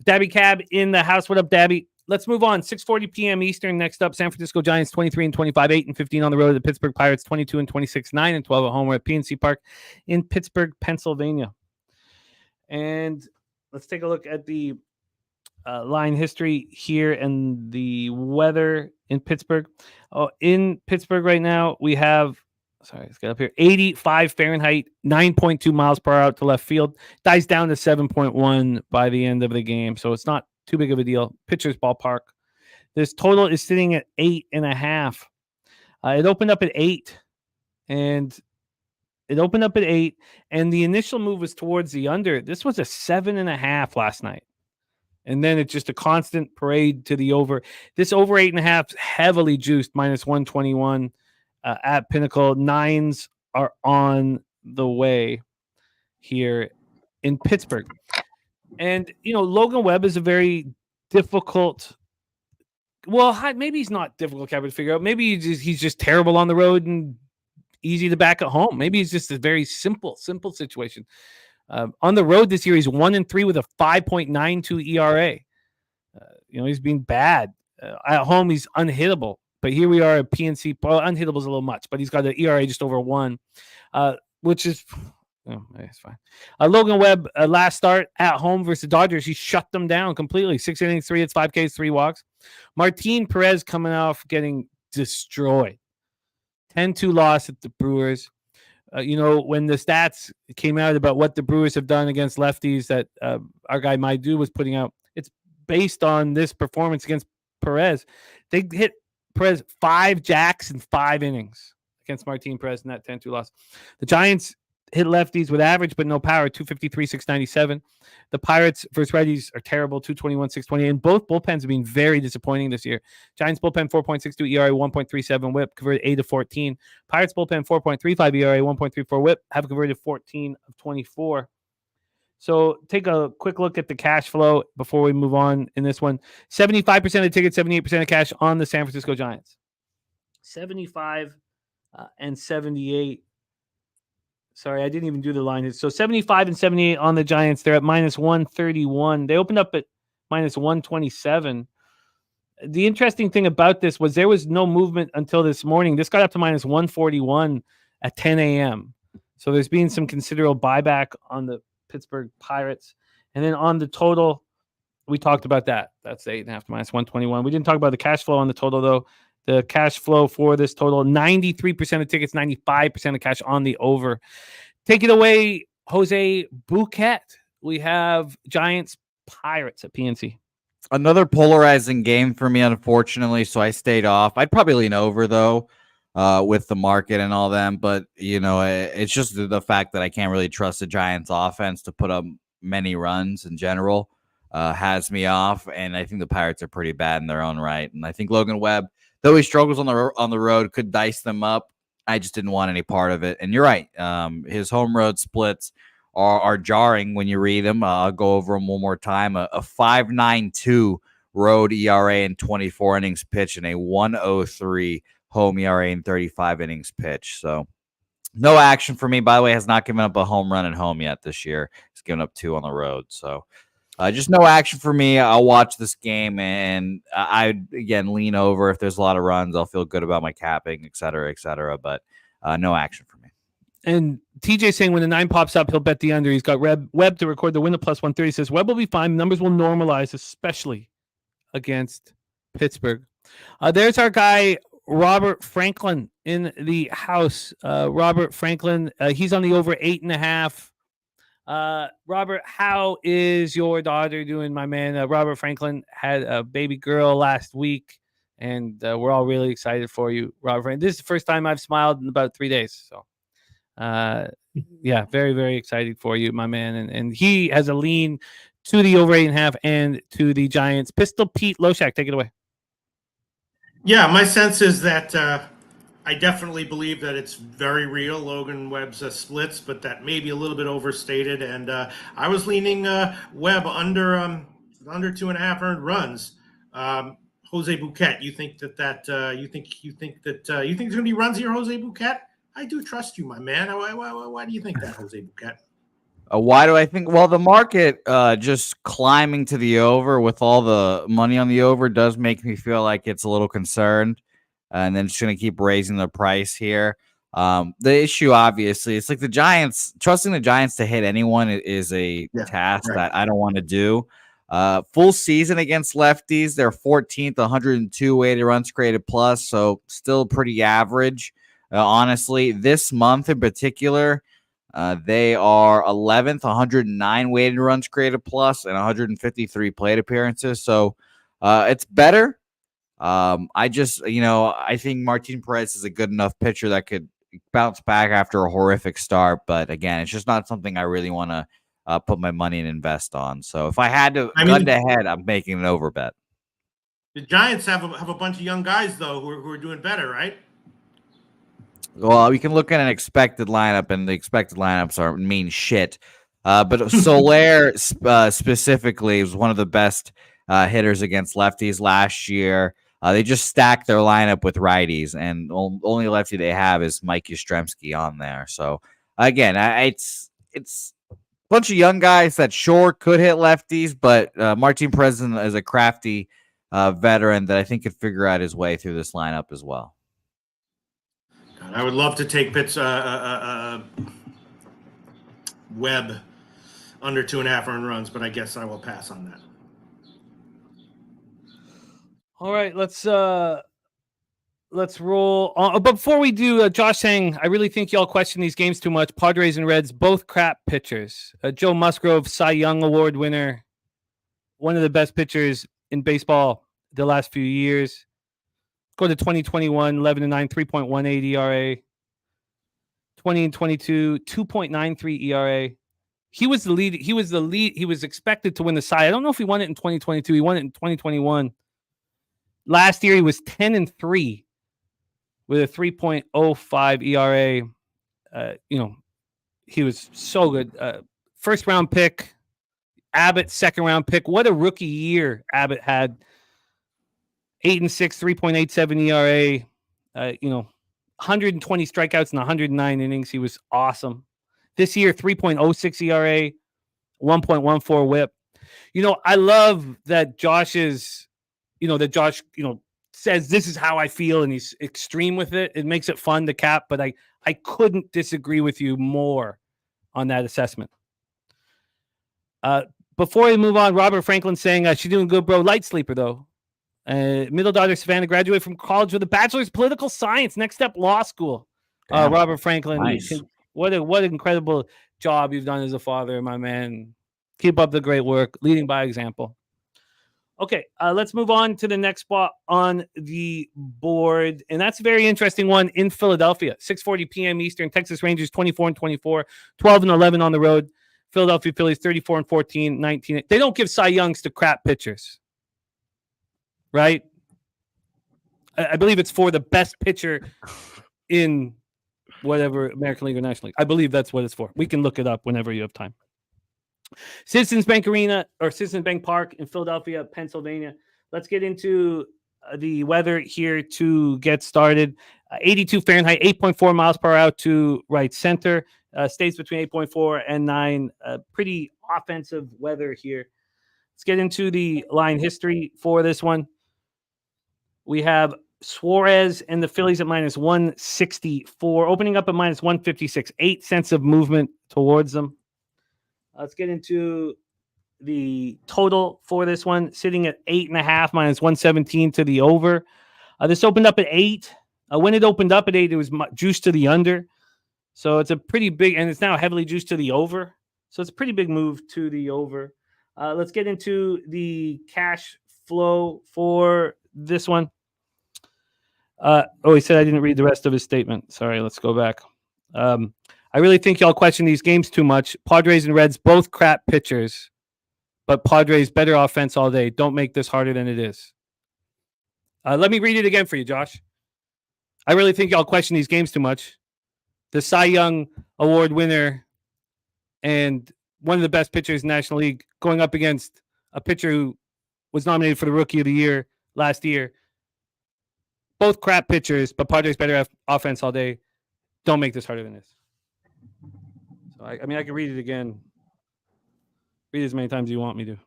Dabby Cab in the house. What up, Dabby? Let's move on. 6:40 p.m. Eastern. Next up, San Francisco Giants 23-25, 8-15 on the road. The Pittsburgh Pirates 22-26, 9-12 at home. We're at PNC Park in Pittsburgh, Pennsylvania. And let's take a look at the line history here and the weather in Pittsburgh. In Pittsburgh right now, we have, let's get up here, 85 Fahrenheit, 9.2 miles per hour to left field. Dies down to 7.1 by the end of the game, so it's not too big of a deal. Pitcher's ballpark. This total is sitting at 8.5. It opened up at 8, and the initial move was towards the under. This was a 7.5 last night. And then it's just a constant parade to the over. This over 8.5 heavily juiced, -121 at Pinnacle. Nines are on the way here in Pittsburgh. And, Logan Webb is a very difficult. Well, maybe he's not difficult to figure out. Maybe he's just terrible on the road and easy to back at home. Maybe it's just a very simple situation. On the road this year, he's 1-3 with a 5.92 ERA. He's been bad. At home, he's unhittable. But here we are at PNC. Well, unhittable is a little much, but he's got an ERA just over 1, which is it's fine. Logan Webb, last start at home versus the Dodgers, he shut them down completely. 6 innings, 3 hits, 5 Ks, 3 walks. Martin Perez coming off getting destroyed. 10-2 loss at the Brewers. When the stats came out about what the Brewers have done against lefties that our guy Maidu was putting out, it's based on this performance against Perez. They hit Perez 5 jacks in 5 innings against Martin Perez in that 10-2 loss. The Giants hit lefties with average but no power, 253, 697. The Pirates versus righties are terrible, 221, 628. And both bullpens have been very disappointing this year. Giants bullpen 4.62 ERA, 1.37 WHIP, converted 8 of 14. Pirates bullpen 4.35 ERA, 1.34 WHIP, have converted 14 of 24. So take a quick look at the cash flow before we move on in this one. 75% of tickets, 78% of cash on the San Francisco Giants. 75 and 78. Sorry, I didn't even do the line. So 75 and 78 on the Giants. They're at -131. They opened up at -127. The interesting thing about this was there was no movement until this morning. This got up to -141 at 10 a.m. So there's been some considerable buyback on the Pittsburgh Pirates. And then on the total, we talked about that. That's 8.5 -121. We didn't talk about the cash flow on the total, though. The cash flow for this total, 93% of tickets, 95% of cash on the over. Take it away, Jose Bouquet. We have Giants Pirates at PNC. Another polarizing game for me, unfortunately, so I stayed off. I'd probably lean over, though, with the market and all them. But, it's just the fact that I can't really trust the Giants offense to put up many runs in general has me off. And I think the Pirates are pretty bad in their own right. And I think Logan Webb, though he struggles on the road, could dice them up. I just didn't want any part of it. And you're right. His home road splits are jarring when you read them. I'll go over them one more time. A 5.92 road ERA in 24 innings pitched and a 1.03 home ERA in 35 innings pitched. So no action for me. By the way, has not given up a home run at home yet this year. He's given up 2 on the road. So just no action for me. I'll watch this game, and I again lean over. If there's a lot of runs, I'll feel good about my capping, et cetera, but no action for me. And TJ saying when the 9 pops up, he'll bet the under. He's got Webb to record the win at +130. Says Webb will be fine. Numbers will normalize, especially against Pittsburgh. There's our guy, Robert Franklin, in the house. Robert Franklin, he's on the over 8.5. Robert, how is your daughter doing, my man? Robert Franklin had a baby girl last week, and we're all really excited for you, Robert. This is the first time I've smiled in about 3 days. So, yeah, very, very excited for you, my man. And he has a lean to the over 8.5 and to the Giants. Pistol Pete Loshak, take it away. Yeah, my sense is that I definitely believe that it's very real, Logan Webb's splits, but that may be a little bit overstated. And I was leaning Webb under 2.5 earned runs. Jose Bouquet, you think that you think there's going to be runs here, Jose Bouquet? I do trust you, my man. Why do you think that, Jose Bouquet? Why do I think? Well, the market just climbing to the over with all the money on the over does make me feel like it's a little concerned. And then it's going to keep raising the price here. The issue, obviously, it's like the Giants, trusting the Giants to hit anyone is a task that I don't want to do. Full season against lefties, they're 14th, 102 weighted runs created plus, so still pretty average. Honestly, this month in particular, they are 11th, 109 weighted runs created plus, and 153 plate appearances. So it's better. I think Martin Perez is a good enough pitcher that could bounce back after a horrific start. But again, it's just not something I really want to put my money and invest on. So if I had to I gun mean, to head, I'm making an over bet. the Giants have a bunch of young guys though who are doing better, right? Well, we can look at an expected lineup, and the expected lineups mean shit. But Soler specifically was one of the best hitters against lefties last year. They just stacked their lineup with righties, and only lefty they have is Mike Yastrzemski on there. So again, it's a bunch of young guys that sure could hit lefties, but Martin Perez is a crafty veteran that I think could figure out his way through this lineup as well. God, I would love to take Pitt's Webb under 2.5 earned runs, but I guess I will pass on that. All right, let's roll on. But before we do, Josh saying, I really think y'all question these games too much. Padres and Reds, both crap pitchers. Joe Musgrove, Cy Young Award winner, one of the best pitchers in baseball the last few years. Go to 2021, 11-9, 3.18 ERA. 20 and 22, 2.93 ERA. He was the lead. He was expected to win the Cy. I don't know if he won it in 2022. He won it in 2021. Last year, he was 10-3 with a 3.05 ERA. He was so good. First round pick, Abbott, second round pick. What a rookie year Abbott had. 8-6, 3.87 ERA. 120 strikeouts in 109 innings. He was awesome. This year, 3.06 ERA, 1.14 WHIP. I love that Josh says this is how I feel, and he's extreme with it. It makes it fun to cap, but I couldn't disagree with you more on that assessment. Before we move on, Robert Franklin saying she's doing good, bro. Light sleeper though. Middle daughter Savannah graduated from college with a bachelor's of political science. Next step, law school. Robert Franklin, nice. What an incredible job you've done as a father, my man. Keep up the great work, leading by example. Okay, let's move on to the next spot on the board, and that's a very interesting one in Philadelphia. 6:40 p.m. Eastern. Texas Rangers 24-24, 12-11 on the road. Philadelphia Phillies 34-14, 19. They don't give Cy Youngs to crap pitchers, right? I believe it's for the best pitcher in whatever American League or National League. I believe that's what it's for. We can look it up whenever you have time. Citizens Bank Arena or Citizens Bank Park in Philadelphia, Pennsylvania. Let's get into the weather here to get started. 82 Fahrenheit, 8.4 miles per hour to right center. Stays between 8.4 and 9. Pretty offensive weather here. Let's get into the line history for this one. We have Suarez and the Phillies at minus 164, opening up at minus 156. 8 cents of movement towards them. Let's get into the total for this one, sitting at 8.5 minus 117 to the over. This opened up at 8. When it opened up at 8, it was juiced to the under. So it's a pretty big, and it's now heavily juiced to the over. So it's a pretty big move to the over. Let's get into the cash flow for this one. He said I didn't read the rest of his statement. Sorry, let's go back. I really think y'all question these games too much. Padres and Reds, both crap pitchers, but Padres better offense all day. Don't make this harder than it is. Let me read it again for you, Josh. I really think y'all question these games too much. The Cy Young Award winner and one of the best pitchers in the National League going up against a pitcher who was nominated for the Rookie of the Year last year. Both crap pitchers, but Padres better offense all day. Don't make this harder than this. So, I can read it again. Read it as many times as you want me to.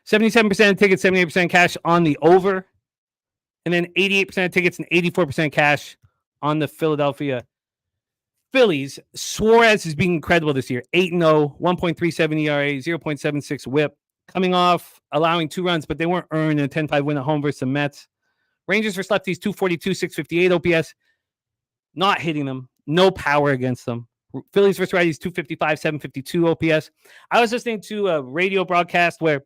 77% of tickets, 78% cash on the over. And then 88% of tickets and 84% cash on the Philadelphia Phillies. Suarez is being incredible this year. 8-0, 1.37 ERA, 0.76 WHIP. Coming off allowing 2 runs, but they weren't earned in a 10-5 win at home versus the Mets. Rangers versus lefties, 242, 658 OPS. Not hitting them. No power against them. Phillies versus righties, 255, 752 OPS. I was listening to a radio broadcast where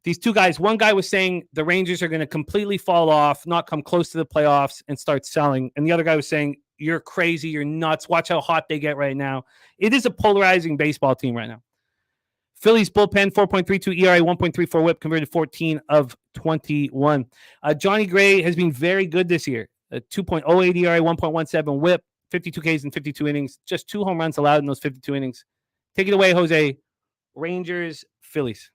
these two guys, one guy was saying the Rangers are going to completely fall off, not come close to the playoffs, and start selling. And the other guy was saying, you're crazy, you're nuts. Watch how hot they get right now. It is a polarizing baseball team right now. Phillies bullpen 4.32 ERA, 1.34 WHIP, converted 14 of 21. Johnny Gray has been very good this year. 2.08 ERA, 1.17 WHIP, 52 Ks in 52 innings. Just 2 home runs allowed in those 52 innings. Take it away, Jose. Rangers, Phillies.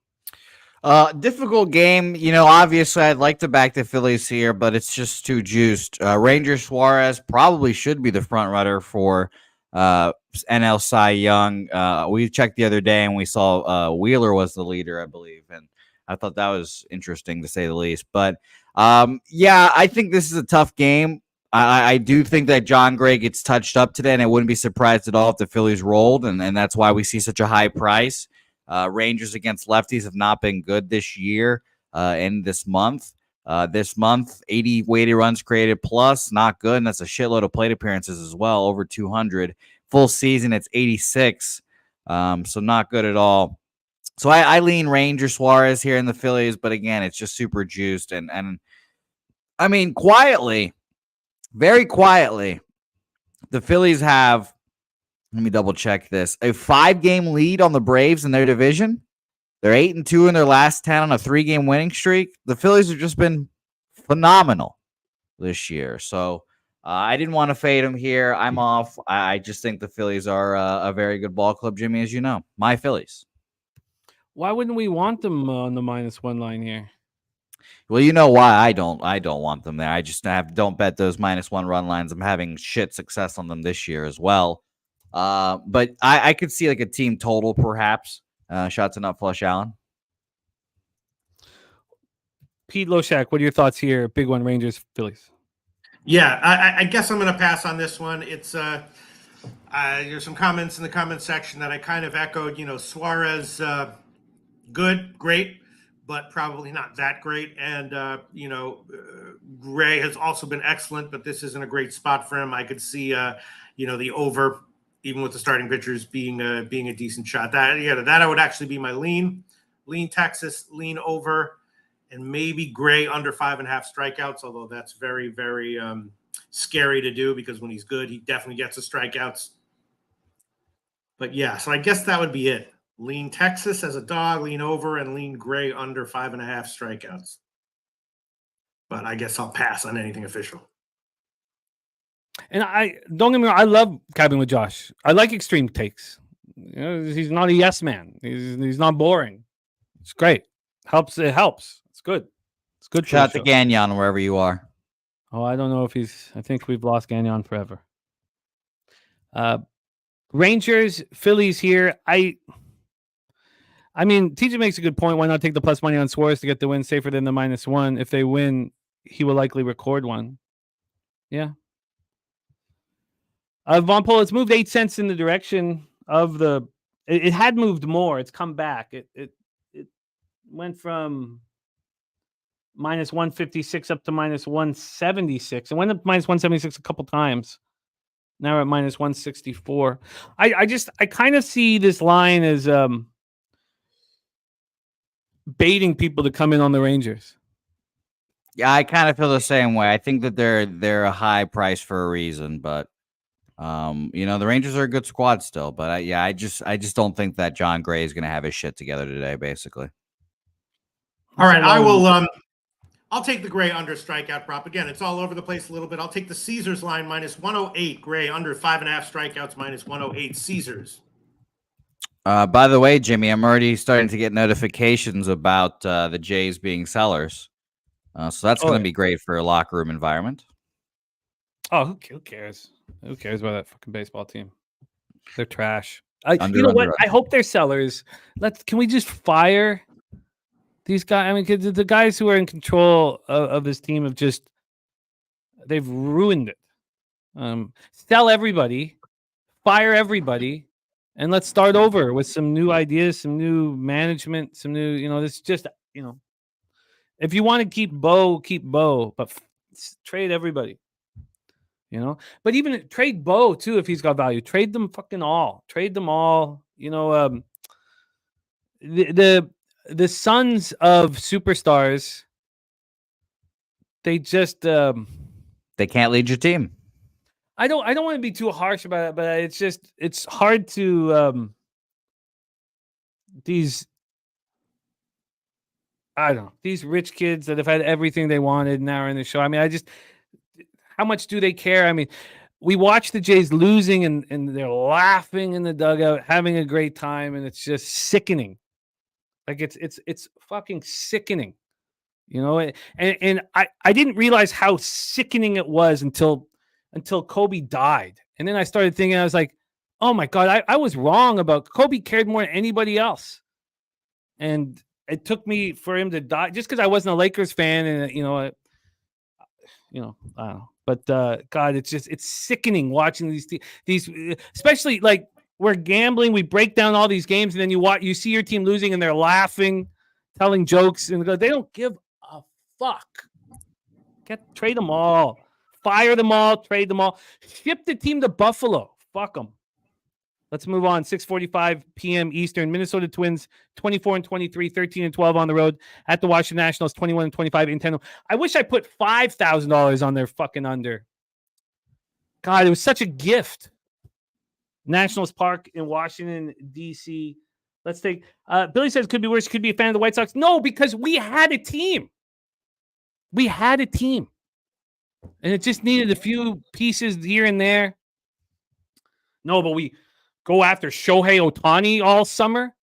Difficult game. Obviously I'd like to back the Phillies here, but it's just too juiced. Ranger Suarez probably should be the front runner for NL Cy Young. We checked the other day and we saw Wheeler was the leader, I believe, and I thought that was interesting to say the least. But I think this is a tough game. I do think that John Gray gets touched up today, and I wouldn't be surprised at all if the Phillies rolled, and that's why we see such a high price. Rangers against lefties have not been good this year and this month. 80 weighted runs created plus, not good, and that's a shitload of plate appearances as well, over 200. Full season, it's 86, so not good at all. So I lean Ranger Suarez here in the Phillies, but again, it's just super juiced. And I mean, quietly, very quietly, the Phillies have, let me double check this, a 5-game lead on the Braves in their division. They're 8-2 in their last 10 on a 3-game winning streak. The Phillies have just been phenomenal this year. So I didn't want to fade them here. I'm off. I just think the Phillies are a very good ball club, Jimmy, as you know. My Phillies. Why wouldn't we want them on the -1 line here? Well, you know why I don't want them there. I just don't bet those -1 run lines. I'm having shit success on them this year as well. But I could see like a team total, perhaps. Shots to not flush Allen. Pete Loshak, what are your thoughts here? Big one, Rangers, Phillies. Yeah, I guess I'm going to pass on this one. It's there's some comments in the comment section that I kind of echoed. Suarez, good, great, but probably not that great. And Gray has also been excellent, but this isn't a great spot for him. I could see the over, even with the starting pitchers being a decent shot. That I would actually be my lean Texas, lean over, and maybe Gray under 5.5 strikeouts. Although that's very, very scary to do because when he's good, he definitely gets the strikeouts. But yeah, so I guess that would be it. Lean Texas as a dog, lean over, and lean Gray under 5.5 strikeouts. But I guess I'll pass on anything official. And I don't get me wrong, I love Cabin with Josh. I like extreme takes. He's not a yes man. He's not boring. It's great. It helps. It's good. It's good. Shout out to Gagnon wherever you are. Oh, I don't know if I think we've lost Gagnon forever. Rangers, Phillies here. I mean, TJ makes a good point. Why not take the plus money on Suarez to get the win safer than the -1? If they win, he will likely record one. Yeah. Von Pol, it's moved 8 cents in the direction of the. It had moved more. It's come back. It went from -156 up to -176. It went up -176 a couple times. Now we're at -164. I kind of see this line as baiting people to come in on the Rangers. Yeah, I kind of feel the same way. I think that they're a high price for a reason, but the Rangers are a good squad still. But I just don't think that John Gray is going to have his shit together today. Basically. All right, I will. I'll take the Gray under strikeout prop. Again, it's all over the place a little bit. I'll take the Caesars line -108. Gray under 5.5 strikeouts -108. Caesars. By the way, Jimmy, I'm already starting to get notifications about the Jays being sellers. So that's going to be great for a locker room environment. Oh, who cares? Who cares about that fucking baseball team? They're trash. You know what? I hope they're sellers. Can we just fire these guys? I mean, the guys who are in control of this team they've ruined it. Sell everybody, fire everybody, and let's start over with some new ideas, some new management, some new, this just, if you want to keep Bo, but trade everybody. But even trade Bo too if he's got value. Trade them fucking all. Trade them all. The sons of superstars. They just they can't lead your team. I don't want to be too harsh about it, but it's hard to these, I don't know, these rich kids that have had everything they wanted now are in the show. I mean, how much do they care? I mean, we watch the Jays losing and they're laughing in the dugout, having a great time, and it's just sickening. Like it's fucking sickening, you know. And I didn't realize how sickening it was until Kobe died, and then I started thinking, I was like, oh my God, I was wrong about Kobe. Cared more than anybody else, and it took me for him to die just because I wasn't a Lakers fan, and I don't know. But God, it's sickening watching these, especially like we're gambling. We break down all these games, and then you see your team losing, and they're laughing, telling jokes, and they don't give a fuck. Trade them all, fire them all, trade them all, ship the team to Buffalo. Fuck them. Let's move on. 6:45 p.m. Eastern. Minnesota Twins 24-23, 13-12 on the road at the Washington Nationals 21-25 in 10. I wish I put $5,000 on their fucking under. God, it was such a gift. Nationals Park in Washington, D.C. Let's take Billy says could be worse. Could be a fan of the White Sox. No, because we had a team. We had a team. And it just needed a few pieces here and there. No, but we go after Shohei Ohtani all summer.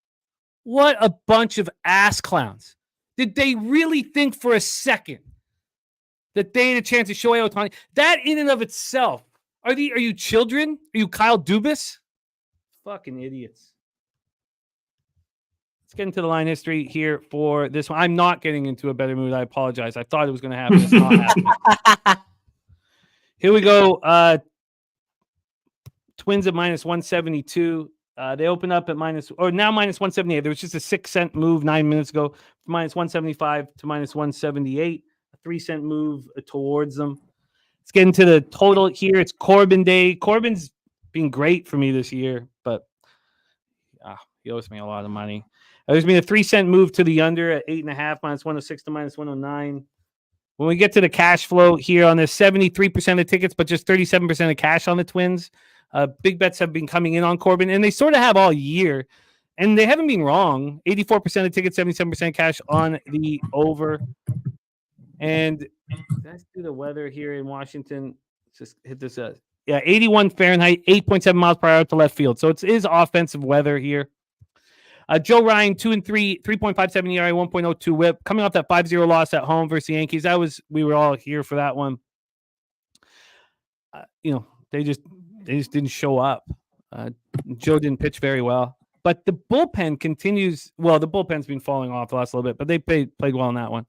What a bunch of ass clowns. Did they really think for a second that they had a chance to Shohei Ohtani? That in and of itself. Are you children? Are you Kyle Dubas? Fucking idiots. Let's get into the line history here for this one. I'm not getting into a better mood. I apologize. I thought it was going to happen. It's not happening. Here we go. Twins at minus 172. They open up at now minus 178. There was just a 6-cent move 9 minutes ago from minus 175 to minus 178. A 3-cent move towards them. Let's get into the total here. It's Corbin Day. Corbin's been great for me this year, but he owes me a lot of money. There's been a 3-cent move to the under at 8.5, minus 106 to minus 109. When we get to the cash flow here on this, 73% of tickets, but just 37% of cash on the Twins. Big bets have been coming in on Corbin, and they sort of have all year, and they haven't been wrong. 84% of tickets, 77% cash on the over. And let's do the weather here in Washington. Let's just hit this. 81 Fahrenheit, 8.7 miles per hour to left field. So it is offensive weather here. Joe Ryan, 2-3, 3.57 ERA, 1.02 WHIP, coming off that 5-0 loss at home versus the Yankees. We were all here for that one. They just didn't show up. Joe didn't pitch very well, but the bullpen continues. Well, the bullpen's been falling off the last little bit, but they played well in that one.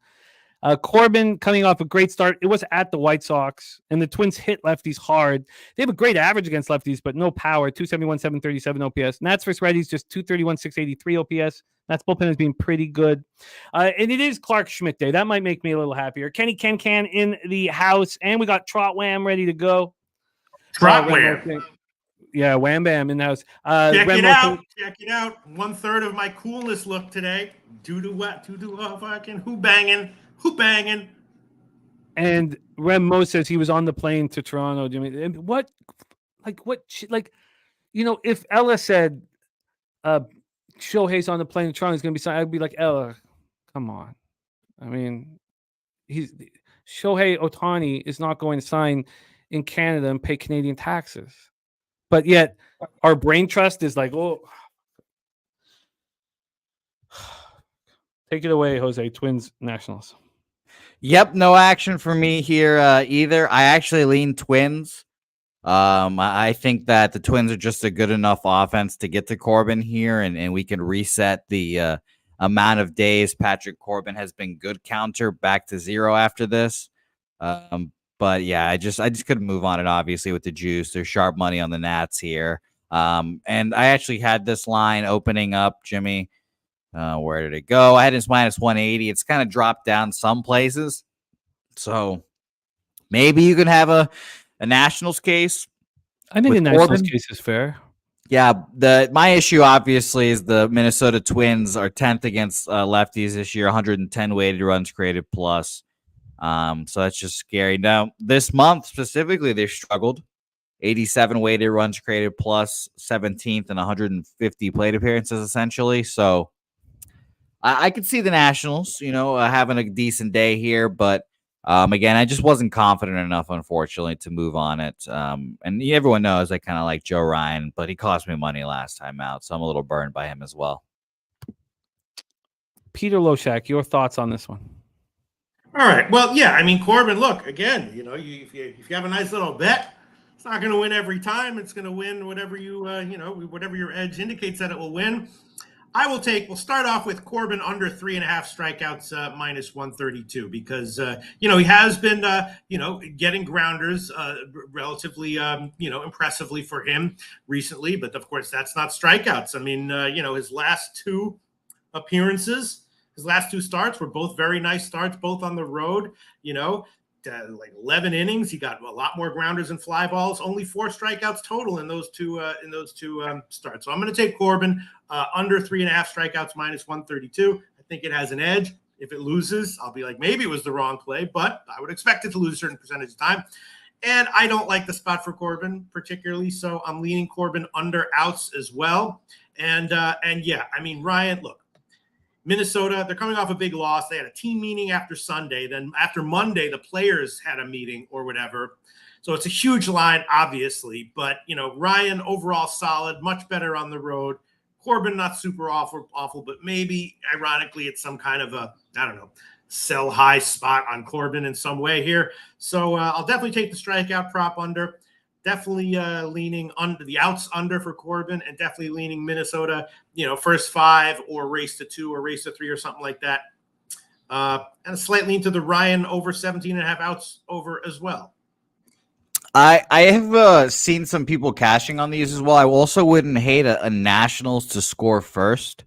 Corbin coming off a great start. It was at the White Sox, and the Twins hit lefties hard. They have a great average against lefties, but no power. 271, 737 OPS. Nats versus righties, just 231, 683 OPS. Nats bullpen has been pretty good. And it is Clark Schmidt Day. That might make me a little happier. Kenny Can in the house, and we got Trot Wham ready to go. Trot Wham. Yeah, Wham Bam in the house. Check it out. 1/3 of my coolness look today. Due to what? Fucking who banging? And Rem Mo says he was on the plane to Toronto, Jimmy. If Ella said Shohei's on the plane to Toronto, he's going to be signed, I'd be like, Ella, come on. I mean, Shohei Ohtani is not going to sign in Canada and pay Canadian taxes. But yet our brain trust is like, oh. Take it away, Jose. Twins, Nationals. Yep, no action for me here either. I actually lean Twins. I think that the Twins are just a good enough offense to get to Corbin here, and we can reset the amount of days Patrick Corbin has been good counter back to 0 after this. But yeah, I just couldn't move on it, obviously, with the juice. There's sharp money on the Nats here. And I actually had this line opening up, Jimmy. Where did it go? I had it minus 180. It's kind of dropped down some places. So maybe you can have a Nationals case. I think a Nationals case is fair. Yeah, my issue obviously is the Minnesota Twins are 10th against lefties this year, 110 weighted runs created plus. So that's just scary. Now, this month specifically, they've struggled. 87 weighted runs created plus, 17th and 150 plate appearances essentially. So I could see the Nationals, having a decent day here, but again, I just wasn't confident enough, unfortunately, to move on it. And everyone knows I kind of like Joe Ryan, but he cost me money last time out, so I'm a little burned by him as well. Peter Loshak, your thoughts on this one? All right. Well, yeah. I mean, Corbin. Look again. If you have a nice little bet, it's not going to win every time. It's going to win whatever whatever your edge indicates that it will win. We'll start off with Corbin under 3.5 strikeouts, minus 132, because he has been getting grounders relatively impressively for him recently, but of course that's not strikeouts. I mean, his last two appearances, his last two starts were both very nice starts, both on the road. Like 11 innings, he got a lot more grounders and fly balls. Only 4 strikeouts total in those two starts. So I'm going to take Corbin under 3.5 strikeouts, minus 132. I think it has an edge. If it loses, I'll be like, maybe it was the wrong play, but I would expect it to lose a certain percentage of time. And I don't like the spot for Corbin particularly, so I'm leaning Corbin under outs as well. And yeah, I mean, Ryan, look. Minnesota, they're coming off a big loss. They had a team meeting after Sunday. Then after Monday, the players had a meeting or whatever. So it's a huge line, obviously. But, Ryan overall solid, much better on the road. Corbin, not super awful, but maybe, ironically, it's some kind of sell high spot on Corbin in some way here. So I'll definitely take the strikeout prop under. Definitely leaning under the outs under for Corbin, and definitely leaning Minnesota, first 5 or race to 2 or race to 3 or something like that. And a slight lean to the Ryan over 17.5 outs over as well. I have seen some people cashing on these as well. I also wouldn't hate a Nationals to score first.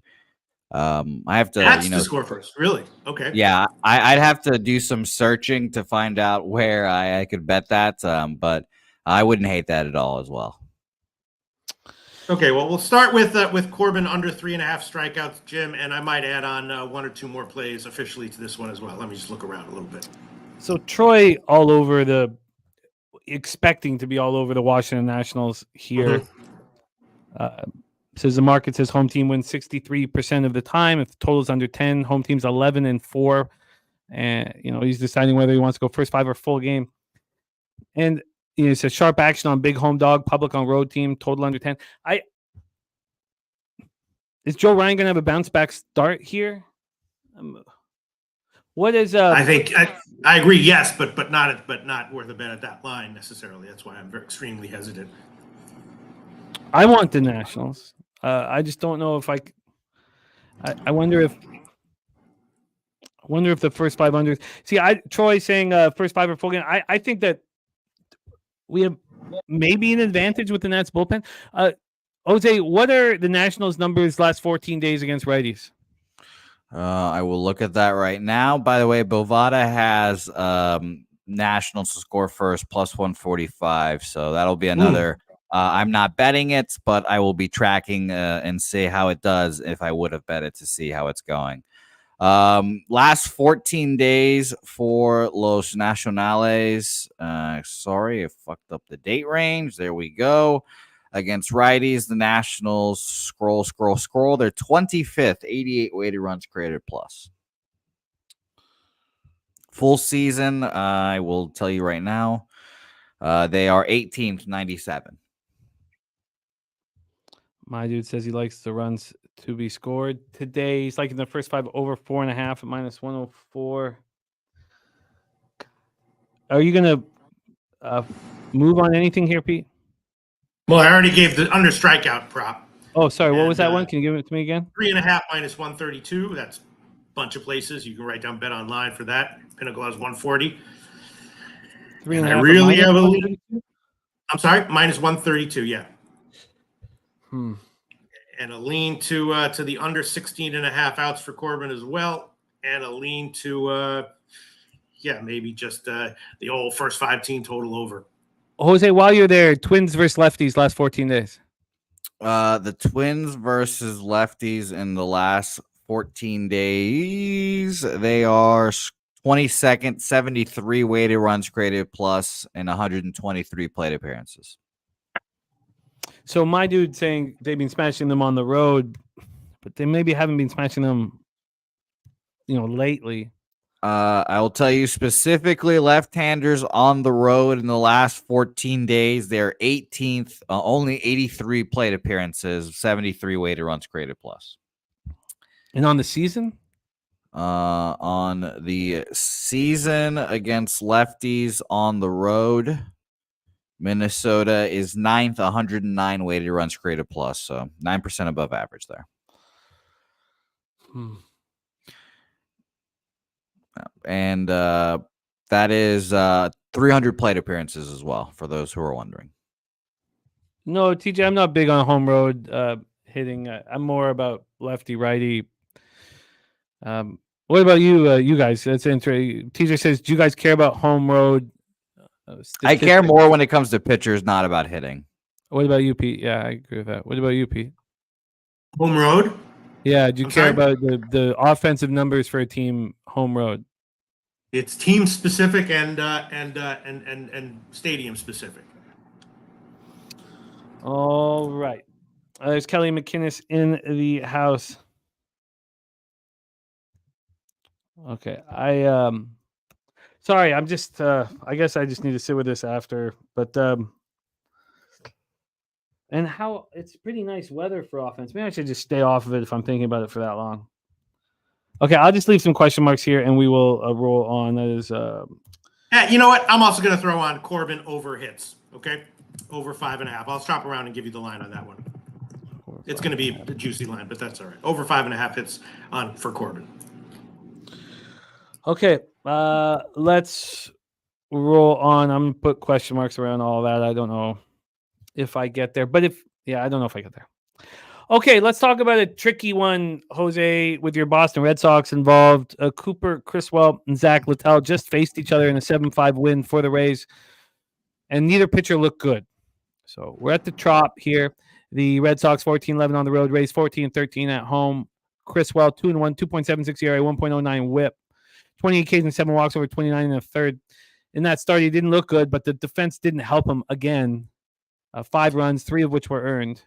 I have to. That's to score first, really? Okay. Yeah, I'd have to do some searching to find out where I could bet that. But I wouldn't hate that at all as well. Okay, well, we'll start with Corbin under 3.5 strikeouts, Jim, and I might add on 1 or 2 more plays officially to this one as well. Let me just look around a little bit. So Troy expecting to be all over the Washington Nationals here. Says the market says home team wins 63% of the time. If the total's under 10, home team's 11-4. And, he's deciding whether he wants to go first 5 or full game. And it says sharp action on big home dog, public on road team, total under 10. Is Joe Ryan going to have a bounce back start here? What is I think I agree. Yes, but not worth a bet at that line necessarily. That's why I'm extremely hesitant. I want the Nationals. I just don't know if I wonder if the first 5 unders. See, Troy saying first 5 or full game. I think that we have maybe an advantage with the Nats bullpen. Jose, what are the Nationals' numbers last 14 days against righties? I will look at that right now. By the way, Bovada has Nationals to score first plus 145. So that'll be another. I'm not betting it, but I will be tracking and see how it does if I would have bet it to see how it's going. Last 14 days for Los Nacionales. Sorry, I fucked up the date range. There we go. Against righties, the Nationals scroll. They're 25th, 88 weighted runs created plus. Full season, I will tell you right now, they are 18th, 97. My dude says he likes the runs to be scored today. He's liking the first 5 over 4.5 at minus 104. Are you going to move on anything here, Pete? Well, I already gave the under strikeout prop. Oh, sorry. What was that one? Can you give it to me again? 3.5 minus 132. That's a bunch of places. You can write down Bet Online for that. Pinnacle has 140. 3.5. I really have a lean. I'm sorry, minus 132. Yeah. And a lean to the under 16.5 outs for Corbin as well, and a lean to maybe just the old first 5 team total over. Jose, while you're there, Twins versus lefties last 14 days. The Twins versus lefties in the last 14 days, they are 22nd, 73 weighted runs created plus, and 123 plate appearances. So my dude saying they've been smashing them on the road, but they maybe haven't been smashing them lately. I will tell you specifically left-handers on the road in the last 14 days. They're 18th, only 83 plate appearances, 73 weighted runs created plus. And on the season? On the season against lefties on the road, Minnesota is 9th, 109 weighted runs created plus, so 9% above average there. And that is 300 plate appearances as well, for those who are wondering. No, TJ, I'm not big on home road hitting. I'm more about lefty righty. What about you, you guys? That's interesting. TJ says, do you guys care about home road? I care more when it comes to pitchers, not about hitting. What about you, Pete? Yeah, I agree with that. What about you, Pete? Home road? Yeah, do you care about the offensive numbers for a team home road? It's team specific and stadium specific. All right. There's Kelly McInnes in the house. Okay. Sorry, I'm just I guess I just need to sit with this after, but and how it's pretty nice weather for offense. Maybe I should just stay off of it if I'm thinking about it for that long. Okay, I'll just leave some question marks here and we will roll on. That is You know what? I'm also going to throw on Corbin over hits. Okay, over 5.5. I'll shop around and give you the line on that one. It's going to be a juicy line, but that's all right. Over 5.5 hits on for Corbin. Okay, let's roll on. I'm gonna put question marks around all that. I don't know if I get there, but I don't know if I get there. Okay, let's talk about a tricky one, Jose, with your Boston Red Sox involved. Cooper Criswell and Zach Littell just faced each other in a 7-5 win for the Rays, and neither pitcher looked good. So we're at the Trop here. The Red Sox 14-11 on the road, Rays 14-13 at home. Criswell 2-1, 2.76 ERA, 1.09 WHIP, 28 Ks and 7 walks over 29 in the third. In that start, he didn't look good, but the defense didn't help him again. 5 runs, 3 of which were earned.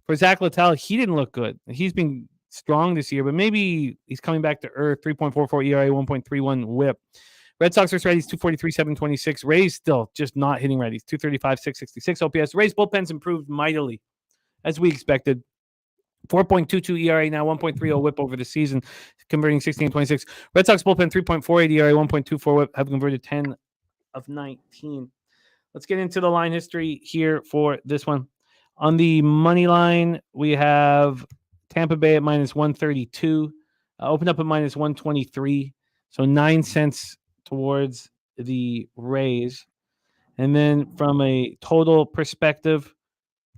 For Zach Littell, he didn't look good. He's been strong this year, but maybe he's coming back to earth. 3.44 ERA, 1.31 WHIP. Red Sox versus Righties, 243, 726. Rays still just not hitting righties. 235, 666 OPS. Rays bullpens improved mightily, as we expected. 4.22 ERA now, 1.30 WHIP over the season, converting 16-26. Red Sox bullpen 3.48 ERA, 1.24 WHIP, have converted 10 of 19. Let's get into the line history here for this one. On the money line, we have Tampa Bay at minus 132, opened up at minus 123, so 9 cents towards the Rays. And then from a total perspective,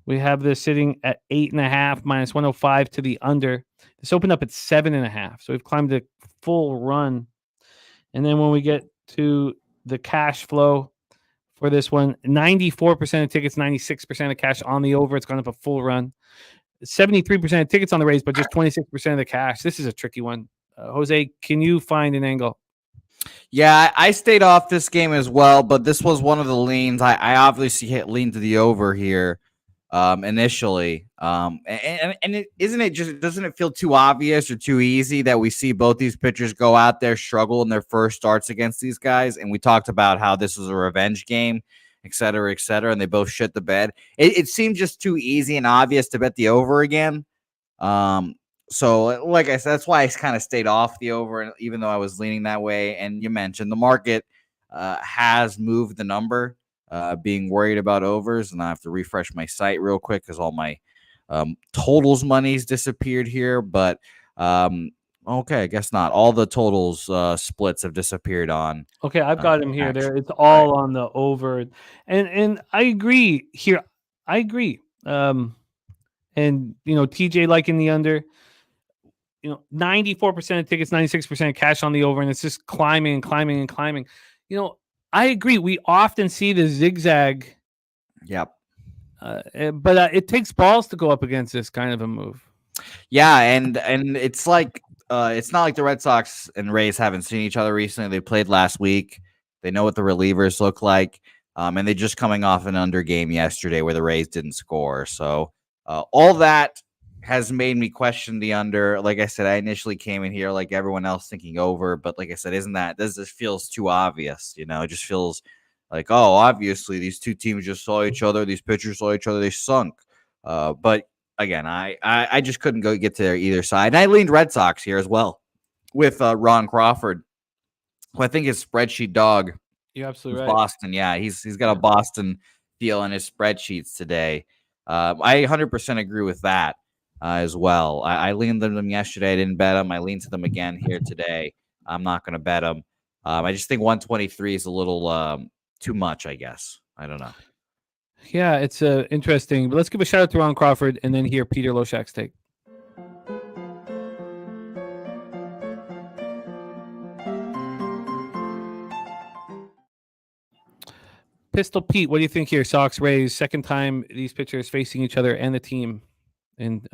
we have this sitting at 8.5, minus 105 to the under. This opened up at 7.5, so we've climbed a full run. And then when we get to the cash flow for this one, 94% of tickets, 96% of cash on the over. It's gone up a full run. 73% of tickets on the Rays, but just 26% of the cash. This is a tricky one. Jose, can you find an angle? Yeah, I stayed off this game as well, but this was one of the leans. I obviously leaned to the over here initially. Doesn't it feel too obvious or too easy that we see both these pitchers go out there, struggle in their first starts against these guys? And we talked about how this was a revenge game, et cetera, and they both shit the bed. It seemed just too easy and obvious to bet the over again. So like I said, that's why I kind of stayed off the over, even though I was leaning that way. And you mentioned the market has moved the number, being worried about overs, and I have to refresh my site real quick because all my totals money's disappeared here. But okay, I guess not. All the totals splits have disappeared on. Okay, I've got him here. There, it's all on the over, and I agree here. I agree. And TJ liking the under. 94% of tickets, 96% of cash on the over, and it's just climbing and climbing and climbing. I agree. We often see the zigzag. Yep. But it takes balls to go up against this kind of a move. Yeah, and it's like it's not like the Red Sox and Rays haven't seen each other recently. They played last week. They know what the relievers look like, and they're just coming off an under game yesterday where the Rays didn't score. So all that has made me question the under. Like I said, I initially came in here like everyone else thinking over, but like I said, this just feels too obvious, you know? It just feels like, oh, obviously these two teams just saw each other, these pitchers saw each other, they sunk. But again, I just couldn't get to either side. And I leaned Red Sox here as well with Ron Crawford, who I think is spreadsheet dog. You're absolutely right. Boston, yeah, he's got a Boston feel in his spreadsheets today. I 100% agree with that as well. I leaned them yesterday. I didn't bet them. I leaned to them again here today. I'm not going to bet them. I just think 123 is a little too much, I guess. I don't know. Yeah, it's interesting. But let's give a shout out to Ron Crawford and then hear Peter Loshak's take. Pistol Pete, what do you think here? Sox Rays, second time these pitchers facing each other and the team. And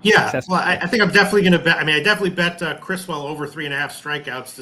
yeah, well, I think I'm definitely going to bet. I mean, I definitely bet Criswell over 3.5 strikeouts,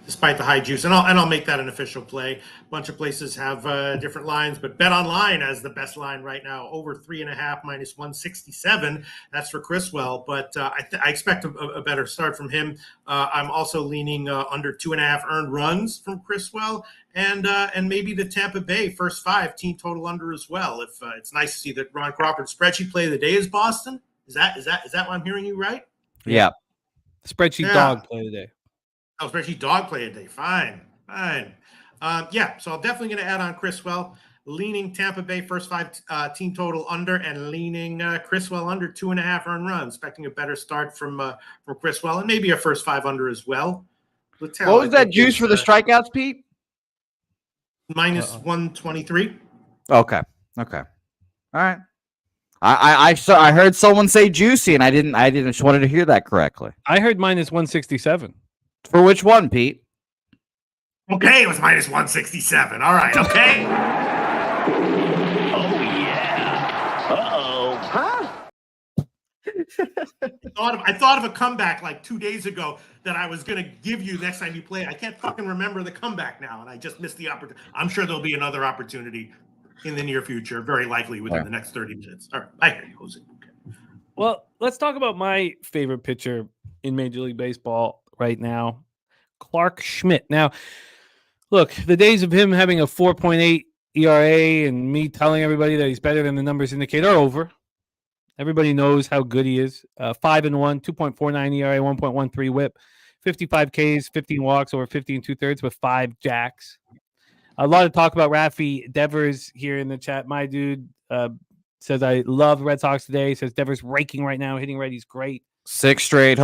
despite the high juice, and I'll make that an official play. A bunch of places have different lines, but Bet Online has the best line right now, over 3.5 minus 167. That's for Criswell, but I expect a better start from him. I'm also leaning under 2.5 earned runs from Criswell, and maybe the Tampa Bay first 5 team total under as well. If it's nice to see that Ron Crawford's spreadsheet play of the day is Boston. Is that what I'm hearing you right? Yeah, spreadsheet dog play of the day. Oh, spreadsheet dog play a day. Fine. Yeah, so I'm definitely going to add on Criswell, leaning Tampa Bay first 5 team total under, and leaning Criswell under 2.5 earned runs. Expecting a better start from Criswell, and maybe a first 5 under as well. What was that juice for the strikeouts, Pete? Minus 123. Okay. All right. I heard someone say juicy, and I didn't. Just wanted to hear that correctly. I heard minus 167. For which one, Pete? Okay, it was minus 167. All right, okay. Oh, yeah. Uh-oh. Huh? I thought of a comeback like 2 days ago that I was going to give you next time you play. I can't fucking remember the comeback now, and I just missed the opportunity. I'm sure there'll be another opportunity in the near future, very likely within the next 30 minutes. All right, I hear you, Jose. Okay. Well, let's talk about my favorite pitcher in Major League Baseball right now, Clark Schmidt. Now, look, the days of him having a 4.8 ERA and me telling everybody that he's better than the numbers indicate are over. Everybody knows how good he is. 5-1, 2.49 ERA, 1.13 WHIP, 55 Ks, 15 walks, over 15 2/3 with 5 jacks. A lot of talk about Rafi Devers here in the chat. My dude says, I love Red Sox today. Says Devers raking right now, hitting right. He's great. 6 straight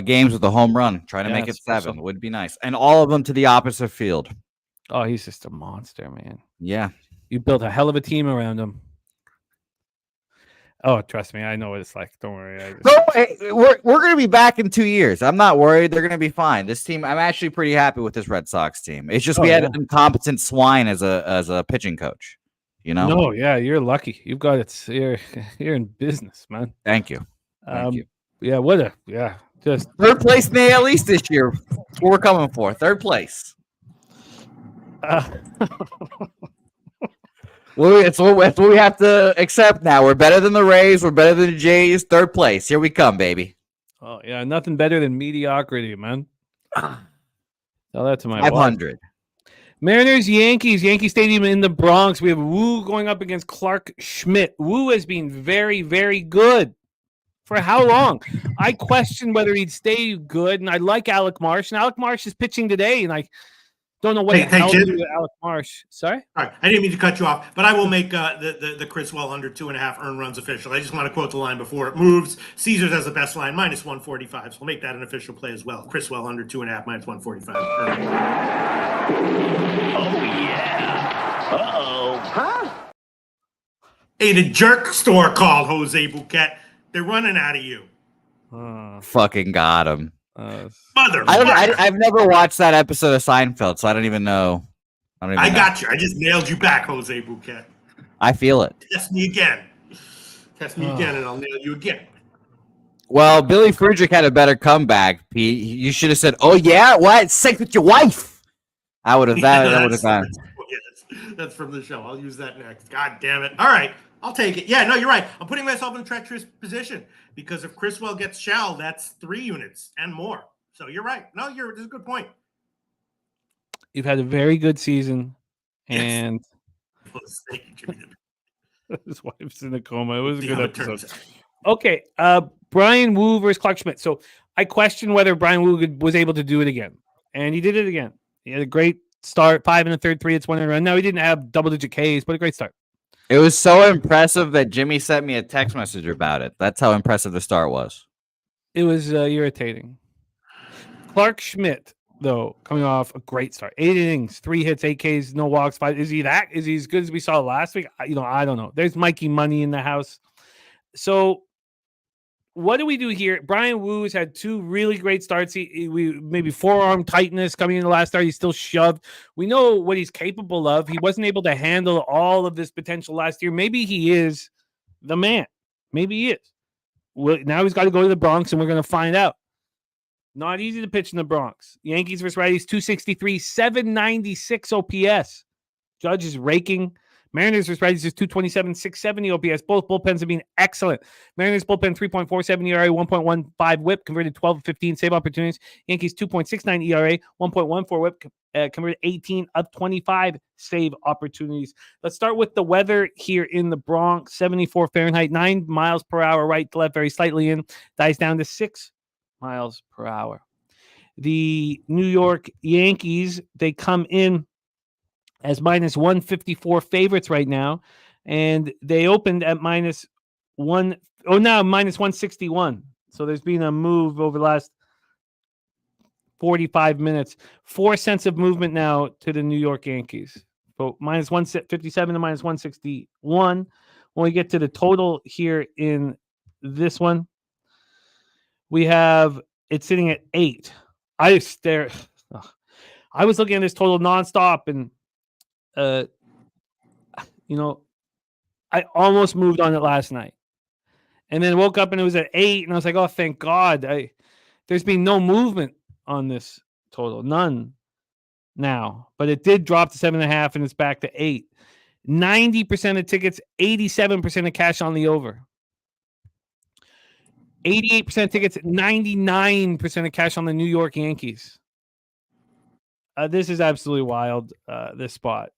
games with a home run. Trying to make it 7 would be nice. And all of them to the opposite field. Oh, he's just a monster, man. Yeah. You built a hell of a team around him. Oh, trust me. I know what it's like. Don't worry. We're going to be back in 2 years. I'm not worried. They're going to be fine. This team, I'm actually pretty happy with this Red Sox team. It's just we had an incompetent swine as a pitching coach. You know? No, yeah, you're lucky. You've got it. You're in business, man. Thank you. Thank you. Yeah, just third place in the AL East this year. That's what we're coming for. Third place. Well, it's what we have to accept now. We're better than the Rays. We're better than the Jays. Third place. Here we come, baby. Oh yeah, nothing better than mediocrity, man. Tell that to my 500. wife. Mariners, Yankees, Yankee Stadium in the Bronx. We have Wu going up against Clark Schmidt. Wu has been very, very good. For how long? I question whether he'd stay good, and I like Alec Marsh. And Alec Marsh is pitching today, and I don't know what the hell to do with Alec Marsh. Sorry? All right. I didn't mean to cut you off, but I will make the Criswell under 2.5 earned runs official. I just want to quote the line before it moves. Caesars has the best line, minus 145. So we'll make that an official play as well. Criswell under 2.5, minus 145. Oh, yeah. Uh-oh. Huh? Hey, the jerk store called, Jose Bouquet. They're running out of you. Fucking got him. Mother. I've never watched that episode of Seinfeld, so I don't even know. I got you. I just nailed you back, Jose Bouquet. I feel it. Test me again. Test me again, and I'll nail you again. Well, Billy Friedrich had a better comeback, Pete. You should have said, "Oh yeah, what? Sex with your wife." I would have. That would have gone. That's from the show. I'll use that next. God damn it! All right. I'll take it. Yeah, no, you're right. I'm putting myself in a treacherous position because if Criswell gets shelled, that's 3 units and more. So you're right. No, this is a good point. You've had a very good season, Yes. and his wife's in a coma. It was a good episode. Okay, Brian Wu versus Clark Schmidt. So I question whether Brian Wu was able to do it again, and he did it again. He had a great start, 5 in the third, 3 hits, 1 run. No, he didn't have double-digit Ks, but a great start. It was so impressive that Jimmy sent me a text message about it. That's how impressive the start was. It was irritating. Clark Schmidt, though, coming off a great start. 8 innings, 3 hits, 8 Ks, no walks. 5. Is he as good as we saw last week? I don't know. There's Mikey Money in the house. So what do we do here? Brian Wu has had 2 really great starts. We maybe forearm tightness coming in the last start. He's still shoved. We know what he's capable of. He wasn't able to handle all of this potential last year. Maybe he is the man. Maybe he is. Well, now he's got to go to the Bronx, and we're going to find out. Not easy to pitch in the Bronx. Yankees versus righties, 263, 796 OPS. Judge is raking. Mariners versus righties is 227, 670 OPS. Both bullpens have been excellent. Mariners bullpen 3.47 ERA, 1.15 whip, converted 12 of 15 save opportunities. Yankees 2.69 ERA, 1.14 whip, converted 18 of 25 save opportunities. Let's start with the weather here in the Bronx. 74 Fahrenheit, 9 miles per hour, right to left, very slightly in. Dies down to 6 miles per hour. The New York Yankees, they come in as minus 154 favorites right now, and they opened at minus 161. So there's been a move over the last 45 minutes. 4 cents of movement now to the New York Yankees. So minus 157 to minus 161. When we get to the total here in this one, we have it sitting at 8. I was looking at this total nonstop, and I almost moved on it last night, and then woke up and it was at 8, and I was like, oh, thank God. There's been no movement on this total, none now, but it did drop to 7.5, and it's back to 8. 90% of tickets, 87% of cash on the over. 88% tickets, 99% of cash on the New York Yankees. This is absolutely wild, this spot.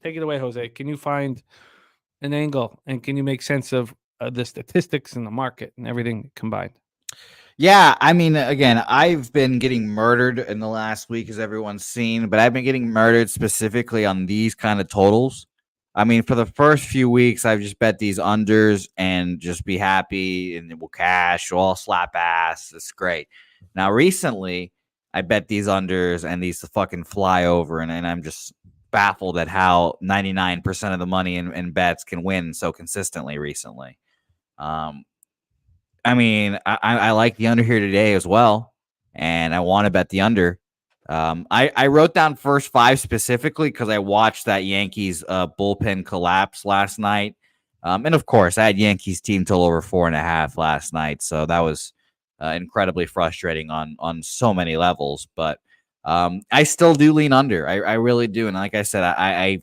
Take it away, Jose. Can you find an angle, and can you make sense of the statistics and the market and everything combined? Yeah, I mean, again, I've been getting murdered in the last week, as everyone's seen, but I've been getting murdered specifically on these kind of totals. I mean, for the first few weeks, I've just bet these unders and just be happy, and we'll cash, we'll all slap ass. It's great. Now, recently, I bet these unders and these fucking fly over, and I'm just baffled at how 99% of the money in bets can win so consistently recently. I mean, I like the under here today as well, and I want to bet the under. I wrote down first 5 specifically because I watched that Yankees bullpen collapse last night. And of course, I had Yankees team total over 4.5 last night. So that was incredibly frustrating on so many levels. But I still do lean under. I really do. And like I said, I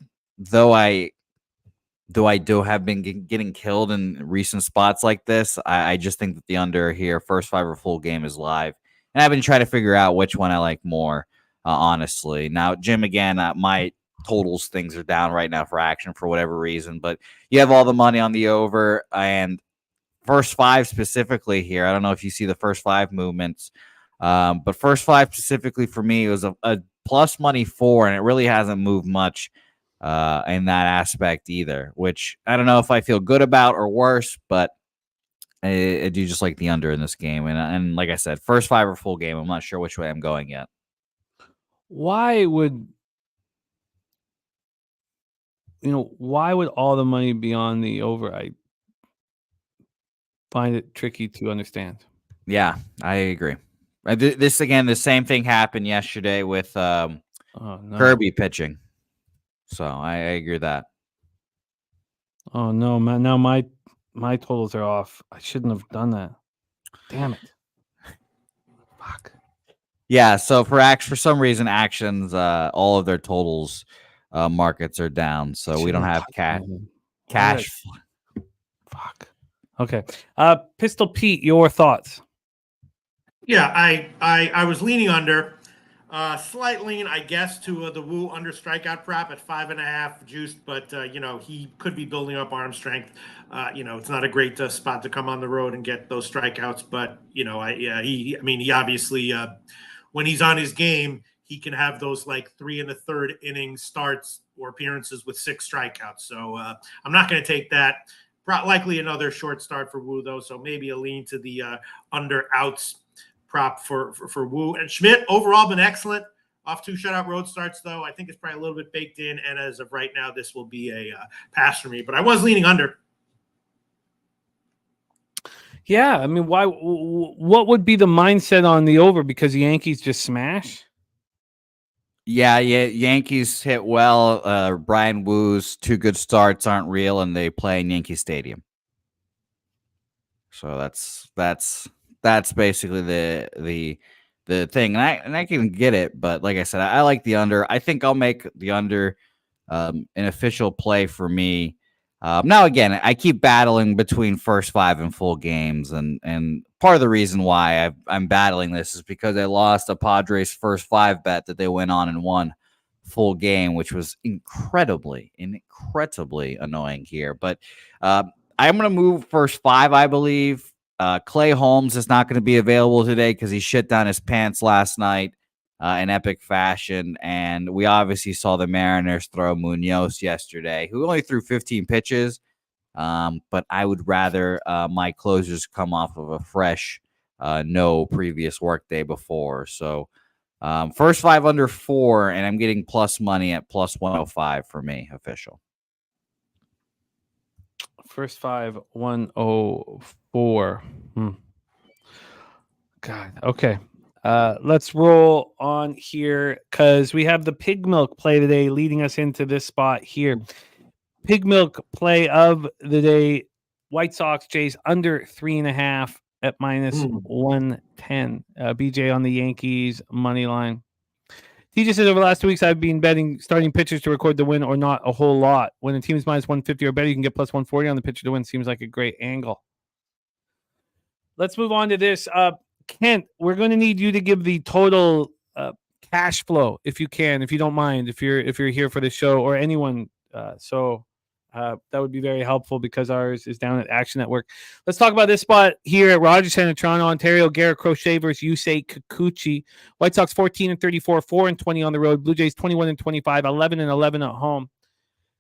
do have been getting killed in recent spots like this. I just think that the under here, first 5 or full game, is live. And I've been trying to figure out which one I like more, honestly. Now, Jim, again, my totals things are down right now for action for whatever reason. But you have all the money on the over. And first 5 specifically here, I don't know if you see the first 5 movements. But first 5 specifically for me was a plus money 4, and it really hasn't moved much in that aspect either, which I don't know if I feel good about or worse, but I do just like the under in this game. And like I said, first 5 or full game, I'm not sure which way I'm going yet. Why would all the money be on the over? I find it tricky to understand. Yeah, I agree. This again, the same thing happened yesterday with Kirby pitching. So I agree with that. Oh no, man! Now my totals are off. I shouldn't have done that. Damn it! Fuck. Yeah. So for some reason, actions, all of their totals markets are down, so we don't have cash. Fuck. Okay. Pistol Pete, your thoughts? Yeah, I was leaning under. Slight lean, I guess, to the Woo under strikeout prop at 5.5 juiced, but he could be building up arm strength. It's not a great spot to come on the road and get those strikeouts, but he obviously when he's on his game, he can have those like 3 1/3 inning starts or appearances with 6 strikeouts. So I'm not going to take that. Likely another short start for Woo though, so maybe a lean to the under outs prop for Woo. And Schmidt overall been excellent. Off 2 shutout road starts, though. I think it's probably a little bit baked in. And as of right now, this will be a pass for me. But I was leaning under. Yeah, I mean, why? What would be the mindset on the over? Because the Yankees just smash? Yeah. Yankees hit well. Brian Woo's 2 good starts aren't real, and they play in Yankee Stadium. So that's basically the thing, and I can get it, but like I said, I like the under. I think I'll make the under an official play for me. Now again, I keep battling between first 5 and full games, and part of the reason why I'm battling this is because I lost a Padres first 5 bet that they went on and won full game, which was incredibly annoying here. But I'm going to move first 5, I believe. Clay Holmes is not going to be available today because he shit down his pants last night in epic fashion. And we obviously saw the Mariners throw Munoz yesterday, who only threw 15 pitches. But I would rather my closers come off of a fresh, no previous workday before. So first 5 under 4, and I'm getting plus money at plus 105 for me, official. First 5, 104. God. Okay. Let's roll on here because we have the pig milk play today leading us into this spot here. Pig milk play of the day. White Sox Jays under 3.5 at minus 110. BJ on the Yankees money line. TJ says over the last 2 weeks, I've been betting starting pitchers to record the win or not a whole lot. When a team is minus 150 or better, you can get plus 140 on the pitcher to win. Seems like a great angle. Let's move on to this. Kent, we're going to need you to give the total cash flow if you can, if you don't mind, if you're here for the show or anyone. That would be very helpful because ours is down at Action Network. Let's talk about this spot here at Rogers Center, Toronto, Ontario. Garrett Crochet versus Yusei Kikuchi. White Sox 14-34, 4-20 on the road. Blue Jays 21-25, 11-11 at home.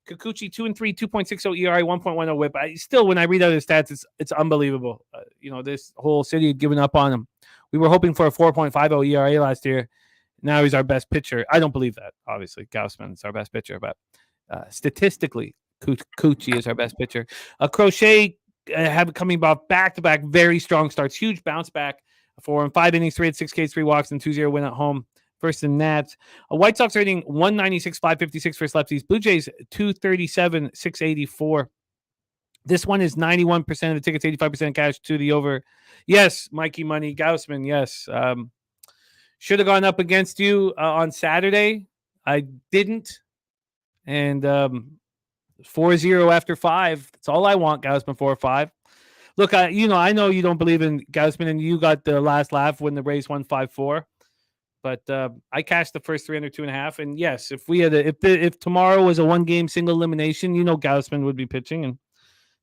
Kikuchi 2-3, 2.60 ERA, 1.10 WHIP. Still, when I read out his stats, it's unbelievable. This whole city had given up on him. We were hoping for a 4.50 ERA last year. Now he's our best pitcher. I don't believe that. Obviously, Gausman is our best pitcher, but statistically, Kikuchi is our best pitcher. Crochet have coming off back-to-back very strong starts. Huge bounce back for him. 5 innings, 3 hits, 6 Ks, 3 walks, and 2-0 win at home. First in Nats. White Sox rating 196, 556 for lefties. Blue Jays 237, 684. This one is 91% of the tickets, 85% cash to the over. Yes, Mikey Money, Gausman, yes. Should have gone up against you on Saturday. I didn't. And 4-0 after 5. That's all I want, Gausman 4-5. Look, I know you don't believe in Gausman, and you got the last laugh when the Rays won 5-4. But I cashed the first 3 under 2.5. And yes, if we had if tomorrow was a 1-game single elimination, Gausman would be pitching, and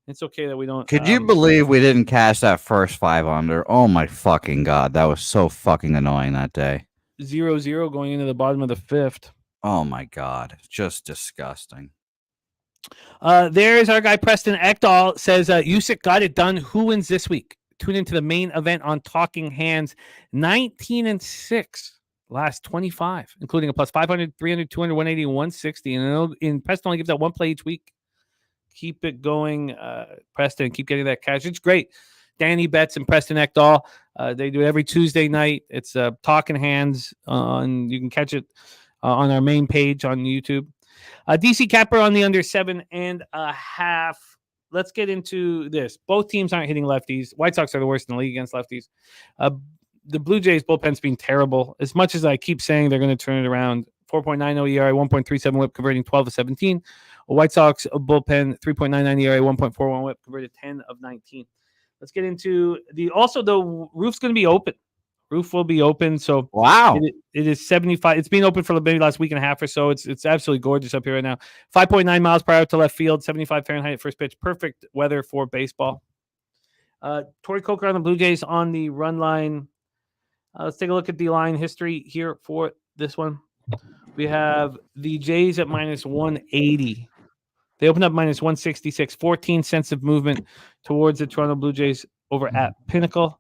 it's okay that we don't. Could you believe we didn't cash that first 5 under? Oh my fucking god, that was so fucking annoying that day. 0-0 going into the bottom of the 5th. Oh my god, just disgusting. There's our guy Preston Ekdahl says Usyk got it done. Who wins this week? Tune into the main event on Talking Hands. 19-6. Last 25, including a plus 500, 300, 200, 180, 160. And Preston only gives out 1 play each week. Keep it going, Preston. Keep getting that cash. It's great. Danny Betts and Preston Ekdahl. They do it every Tuesday night. It's Talking Hands. And you can catch it on our main page on YouTube. DC Capper on the under 7.5. Let's get into this. Both teams aren't hitting lefties. White Sox are the worst in the league against lefties. The Blue Jays bullpen's been terrible. As much as I keep saying they're going to turn it around, 4.90 ERA, 1.37 whip, converting 12 of 17. A White Sox bullpen, 3.99 ERA, 1.41 whip, converted 10 of 19. Let's get into the roof's going to be open. Roof will be open. So Wow. it is 75. It's been open for maybe last week and a half or so. It's absolutely gorgeous up here right now. 5.9 miles per hour to left field, 75 Fahrenheit at first pitch. Perfect weather for baseball. Torrey Coker on the Blue Jays on the run line. Let's take a look at the line history here for this one. We have the Jays at minus 180. They opened up minus 166, 14 cents of movement towards the Toronto Blue Jays over at Pinnacle.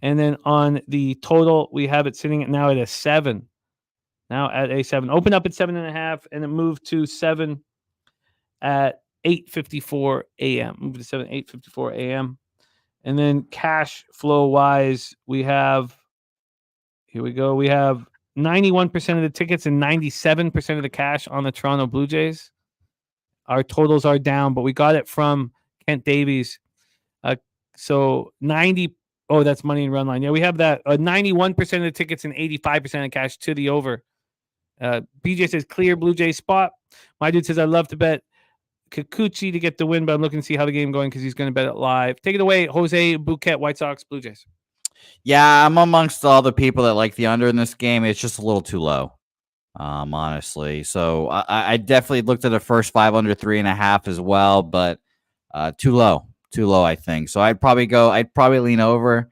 And then on the total, we have it sitting now at a 7. Now at a 7. Opened up at 7.5, and it moved to 7 at 8:54 a.m. Moved to 7 at 8:54 a.m. And then cash flow wise, we have, here we go. We have 91% of the tickets and 97% of the cash on the Toronto Blue Jays. Our totals are down, but we got it from Kent Davies. So 90. Oh, that's money and run line. Yeah, we have that. 91% of the tickets and 85% of cash to the over. BJ says clear Blue Jay spot. My dude says I love to bet Kikuchi to get the win, but I'm looking to see how the game going because he's going to bet it live. Take it away, Jose Bouquet, White Sox, Blue Jays. Yeah, I'm amongst all the people that like the under in this game. It's just a little too low, honestly. So I definitely looked at the first 5 under 3.5 as well, but too low. Too low, I think. So I'd probably lean over,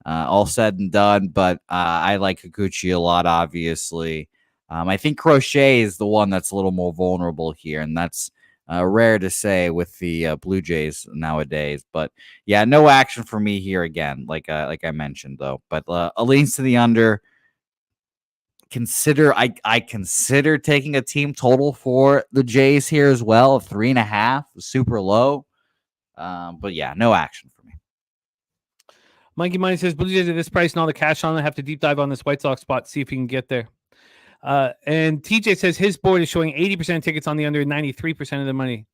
all said and done, but I like Kikuchi a lot, obviously. I think Crochet is the one that's a little more vulnerable here, and that's rare to say with the Blue Jays nowadays. But yeah, no action for me here again, like I mentioned, though. But a leans to the under. I consider taking a team total for the Jays here as well of 3.5, super low. But yeah, no action for me. Mikey Money says Blue Jays at this price and all the cash on it. Have to deep dive on this White Sox spot, see if he can get there. And TJ says his board is showing 80% tickets on the under, 93% of the money.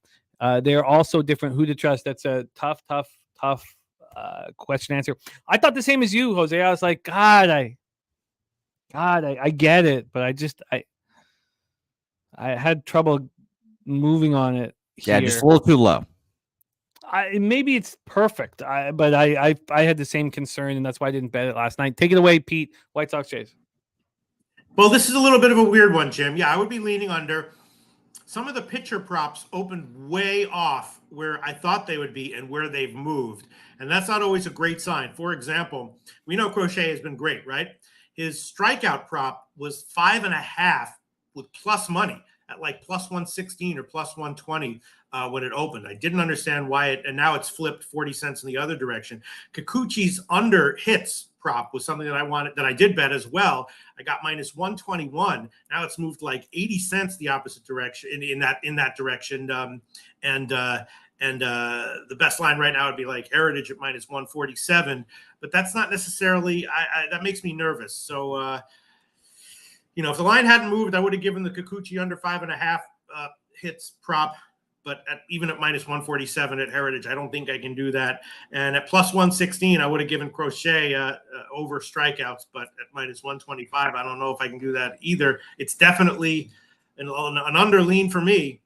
They're also different. Who to trust? That's a tough question answer. I thought the same as you, Jose. I was like, I get it, but I had trouble moving on it. Yeah, just a little too low. Maybe it's perfect, but I had the same concern, and that's why I didn't bet it last night. Take it away, Pete. White Sox Jays. Well, this is a little bit of a weird one, Jim. Yeah, I would be leaning under. Some of the pitcher props opened way off where I thought they would be and where they've moved, and that's not always a great sign. For example, we know Crochet has been great, right? His strikeout prop was 5.5 with plus money at like plus 116 or plus 120 when it opened. I didn't understand why and now it's flipped 40 cents in the other direction. Kikuchi's under hits prop was something that I did bet as well. I got minus 121. Now it's moved like 80 cents the opposite direction in that direction. And the best line right now would be like Heritage at minus 147, but that's not necessarily, that makes me nervous. So, if the line hadn't moved, I would have given the Kikuchi under 5.5 hits prop, but even at minus 147 at Heritage, I don't think I can do that. And at plus 116, I would have given Crochet over strikeouts, but at minus 125, I don't know if I can do that either. It's definitely an under lean for me.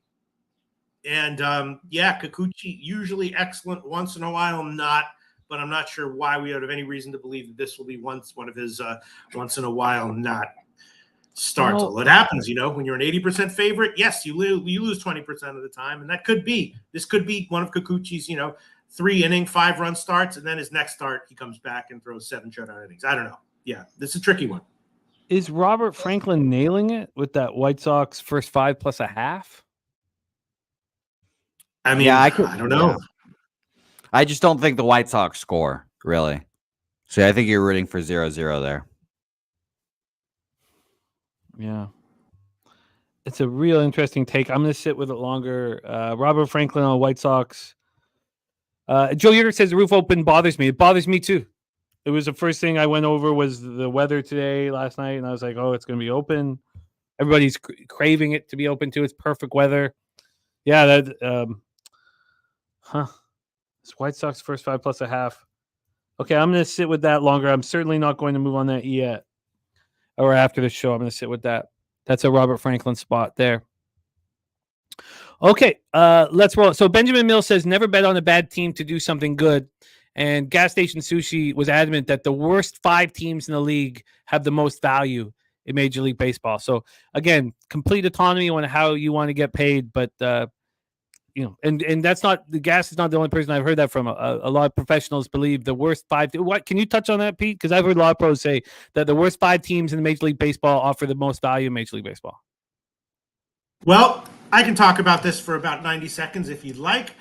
And Kikuchi usually excellent, once in a while not, but I'm not sure why we would have any reason to believe that this will be one of his once in a while not starts. Well, it happens, when you're an 80% favorite, yes, you lose 20% of the time, and this could be one of Kikuchi's 3-inning 5-run starts, and then his next start he comes back and throws 7 shutout innings. I don't know. Yeah, this is a tricky one. Is Robert Franklin nailing it with that White Sox first 5 plus a half? I mean, I don't know. Yeah. I just don't think the White Sox score, really. So I think you're rooting for 0-0 there. Yeah. It's a real interesting take. I'm going to sit with it longer. Robert Franklin on White Sox. Joe Yerger says the roof open bothers me. It bothers me too. It was the first thing I went over was the weather today, last night, and I was like, oh, it's going to be open. Everybody's craving it to be open too. It's perfect weather. Yeah, It's White Sox first 5 plus a half. Okay, I'm going to sit with that longer. I'm certainly not going to move on that yet. Or after the show, I'm going to sit with that. That's a Robert Franklin spot there. Okay, let's roll. So Benjamin Mills says, never bet on a bad team to do something good. And Gas Station Sushi was adamant that the worst 5 teams in the league have the most value in Major League Baseball. So again, complete autonomy on how you want to get paid, but and that's not, the Gas is not the only person I've heard that from. A lot of professionals believe the worst 5. What can you touch on that, Pete? Because I've heard a lot of pros say that the worst 5 teams in the Major League Baseball offer the most value in Major League Baseball. Well, I can talk about this for about 90 seconds if you'd like.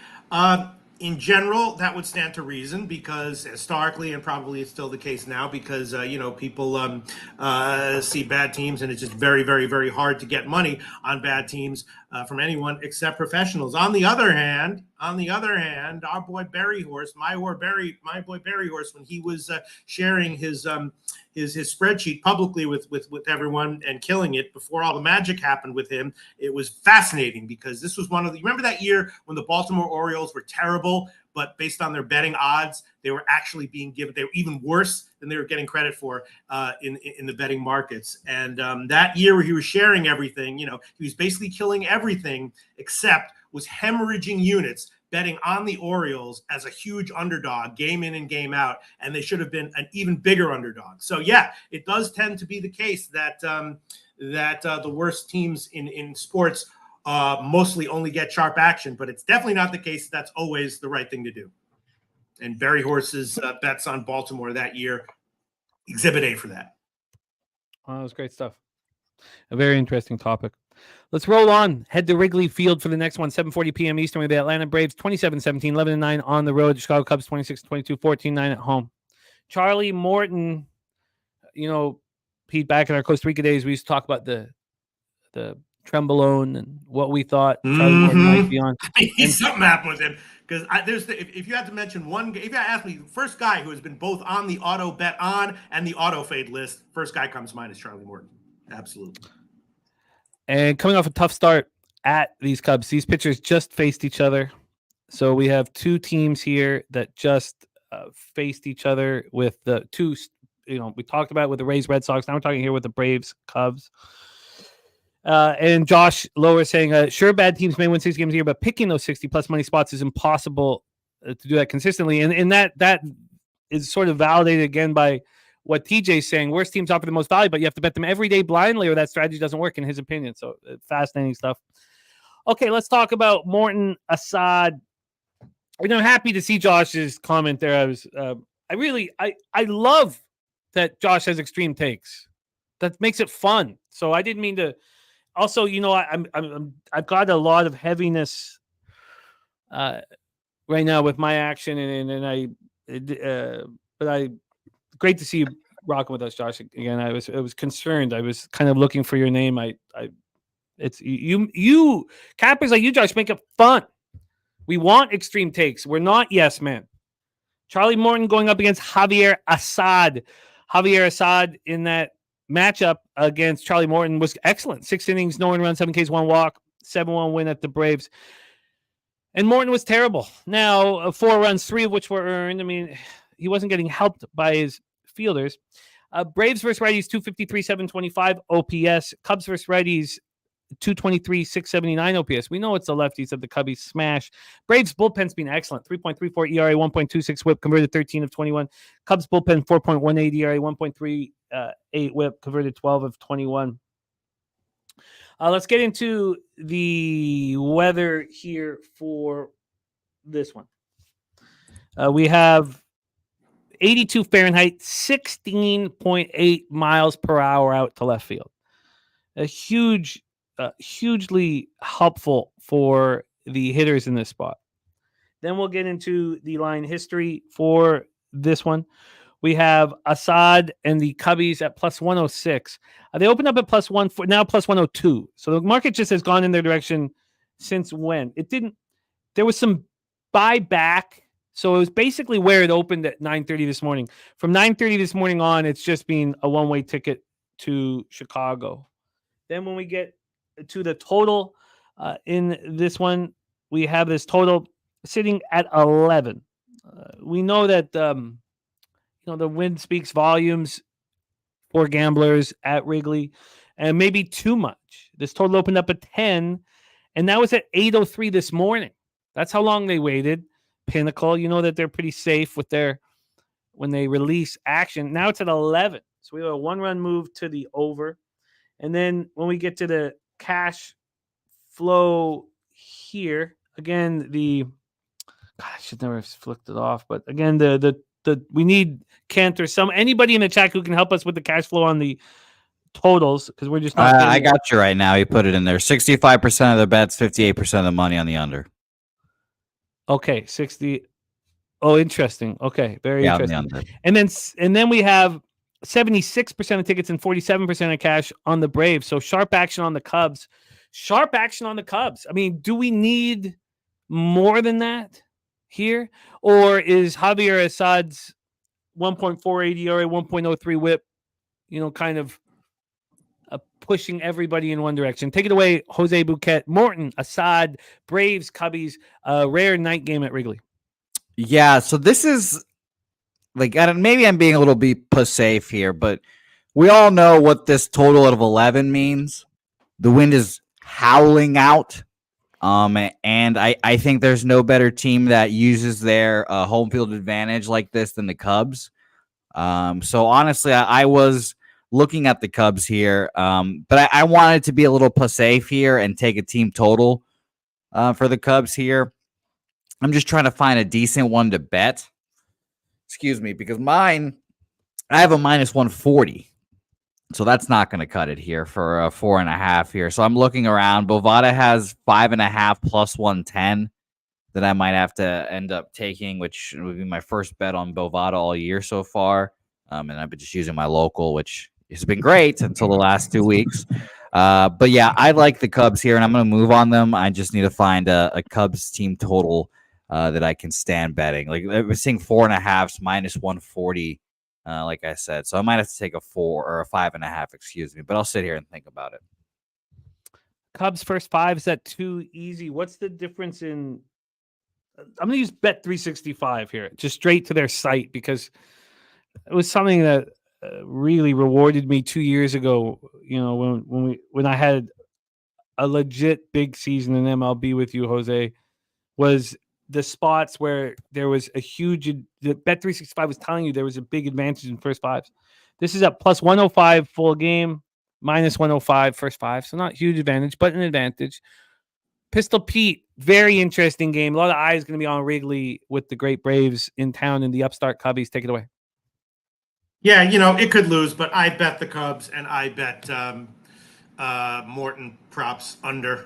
In general, that would stand to reason because historically, and probably it's still the case now, because people see bad teams, and it's just very, very, very hard to get money on bad teams from anyone except professionals. On the other hand, our boy Barry Horse, my boy Barry Horse, when he was sharing his spreadsheet publicly with everyone and killing it before all the magic happened with him, it was fascinating because this was you remember that year when the Baltimore Orioles were terrible, but based on their betting odds, they were actually being given, they were even worse than they were getting credit for in the betting markets. And that year where he was sharing everything, he was basically killing everything except was hemorrhaging units, betting on the Orioles as a huge underdog game in and game out, and they should have been an even bigger underdog. So yeah, it does tend to be the case that the worst teams in sports mostly only get sharp action, but it's definitely not the case that's always the right thing to do. And Barry Horse's bets on Baltimore that year, exhibit A for that. That was great stuff. A very interesting topic. Let's roll on. Head to Wrigley Field for the next one, 7:40 p.m. Eastern with the Atlanta Braves, 27-17, 11-9 on the road. The Chicago Cubs, 26-22, 14-9 at home. Charlie Morton, Pete, back in our Costa Rica days, we used to talk about the Trembolone and what we thought Charlie Morton might be on. Something happened with him. Because if you had to mention one, if you had to ask me, the first guy who has been both on the auto bet on and the auto fade list, first guy comes to mind is Charlie Morton. Absolutely. And coming off a tough start at these Cubs, these pitchers just faced each other. So we have 2 teams here that just faced each other with the 2, we talked about it with the Rays, Red Sox. Now we're talking here with the Braves, Cubs. And Josh Lower saying, sure, bad teams may win 6 games a year, but picking those 60-plus money spots is impossible to do that consistently. And that is sort of validated again by what TJ's saying. Worst teams offer the most value, but you have to bet them every day blindly, or that strategy doesn't work, in his opinion. So fascinating stuff. Okay, let's talk about Morton Assad. I'm happy to see Josh's comment there. I love that Josh has extreme takes. That makes it fun. So I didn't mean to. Also, I've got a lot of heaviness right now with my action, but great to see you rocking with us, Josh. Again, I was concerned. I was kind of looking for your name. It's you cappers like you, Josh, make it fun. We want extreme takes. We're not yes men. Charlie Morton going up against Javier Assad. Javier Assad in that matchup against Charlie Morton was excellent. 6 innings, no earned runs, 7 Ks, 1 walk, 7-1 win at the Braves. And Morton was terrible. Now, 4 runs, 3 of which were earned. I mean, he wasn't getting helped by his fielders. Braves versus righties, 253, 725 OPS. Cubs versus righties, 223, 679 OPS. We know it's the lefties that the Cubbies smash. Braves bullpen's been excellent. 3.34 ERA, 1.26 whip, converted 13 of 21. Cubs bullpen, 4.18 ERA, 1.38 whip, converted 12 of 21. Let's get into the weather here for this one. We have 82 Fahrenheit, 16.8 miles per hour out to left field. A hugely helpful for the hitters in this spot. Then we'll get into the line history for this one. We have Assad and the Cubbies at plus 106. They opened up at plus 1, now plus 102. So the market just has gone in their direction since when? It didn't. There was some buyback. So it was basically where it opened at 9:30 this morning. From 9:30 this morning on, it's just been a one-way ticket to Chicago. Then when we get to the total in this one, we have this total sitting at 11. We know that the win speaks volumes for gamblers at Wrigley, and maybe too much. This total opened up at 10, and that was at 8:03 this morning. That's how long they waited. Pinnacle, you know that they're pretty safe with their when they release action. Now it's at 11. So we have a 1-run move to the over. And then when we get to the cash flow here, again, I should never have flicked it off, but again, we need Cantor. Anybody in the chat who can help us with the cash flow on the totals, because we're just not. I got you right now. He put it in there. 65% of the bets, 58% of the money on the under. Okay, 60. Oh, interesting. Okay, very interesting. On the under. And then we have 76% of tickets and 47% of cash on the Braves. So sharp action on the Cubs. Sharp action on the Cubs. I mean, do we need more than that here? Or is Javier Assad's 1.48 ERA, 1.03 whip, kind of pushing everybody in one direction? Take it away, Jose Bouquet. Morton, Assad, Braves, Cubbies, a rare night game at Wrigley. Yeah, so this is maybe I'm being a little bit safe here, but we all know what this total of 11 means. The wind is howling out. And I think there's no better team that uses their home field advantage like this than the Cubs. So honestly, I was looking at the Cubs here, but I wanted to be a little safe here and take a team total for the Cubs here. I'm just trying to find a decent one to bet. Excuse me, because I have a minus 140. So that's not going to cut it here for a 4.5 here. So I'm looking around. Bovada has 5.5 plus 110 that I might have to end up taking, which would be my first bet on Bovada all year so far. And I've been just using my local, which has been great until the last 2 weeks. But yeah, I like the Cubs here, and I'm going to move on them. I just need to find a Cubs team total that I can stand betting. Like we're seeing 4.5 minus 140. Like I said, so I might have to take a 4 or a 5.5, excuse me, but I'll sit here and think about it. Cubs first 5, is that too easy? What's the difference in? I'm going to use Bet 365 here, just straight to their site, because it was something that really rewarded me 2 years ago. When I had a legit big season in MLB with you, Jose, was the spots where there was a huge, the Bet365 was telling you there was a big advantage in first 5s. This is at plus 105 full game, minus 105 first 5. So not huge advantage, but an advantage. Pistol Pete, very interesting game. A lot of eyes going to be on Wrigley with the great Braves in town and the upstart Cubbies. Take it away. Yeah, it could lose, but I bet the Cubs and I bet Morton props under.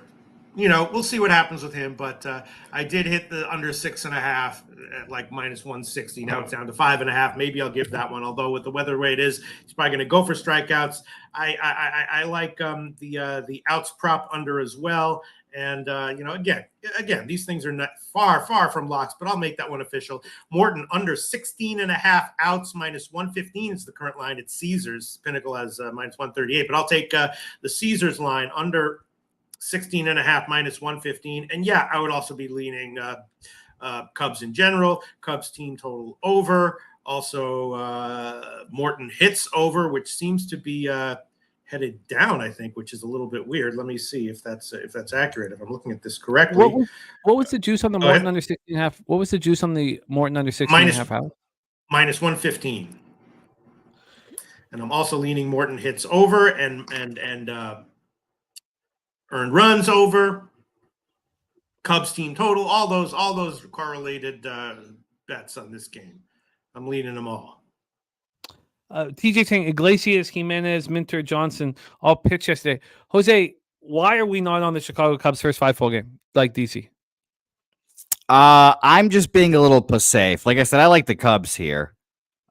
We'll see what happens with him, but I did hit the under 6.5 at like minus 160. Now it's down to 5.5. Maybe I'll give that one. Although with the weather the way it is, he's probably going to go for strikeouts. I like the outs prop under as well. And again, these things are not far from locks, but I'll make that one official. Morton under 16.5 outs, minus 115 is the current line at Caesars. Pinnacle has minus 138, but I'll take the Caesars line under 16.5 minus 115. And yeah, I would also be leaning Cubs in general, Cubs team total over. Also, Morton hits over, which seems to be headed down, I think, which is a little bit weird. Let me see if that's accurate, if I'm looking at this correctly. What was the juice on the Morton under 16.5? What was the juice on the Morton under 16.5? Minus 115. And I'm also leaning Morton hits over and earned runs over, Cubs team total, all those correlated bets on this game. I'm leaning them all. TJ saying Iglesias, Jimenez, Minter, Johnson all pitched yesterday. Jose, why are we not on the Chicago Cubs first 5 full game like DC? I'm just being a little safe. Like I said, I like the Cubs here.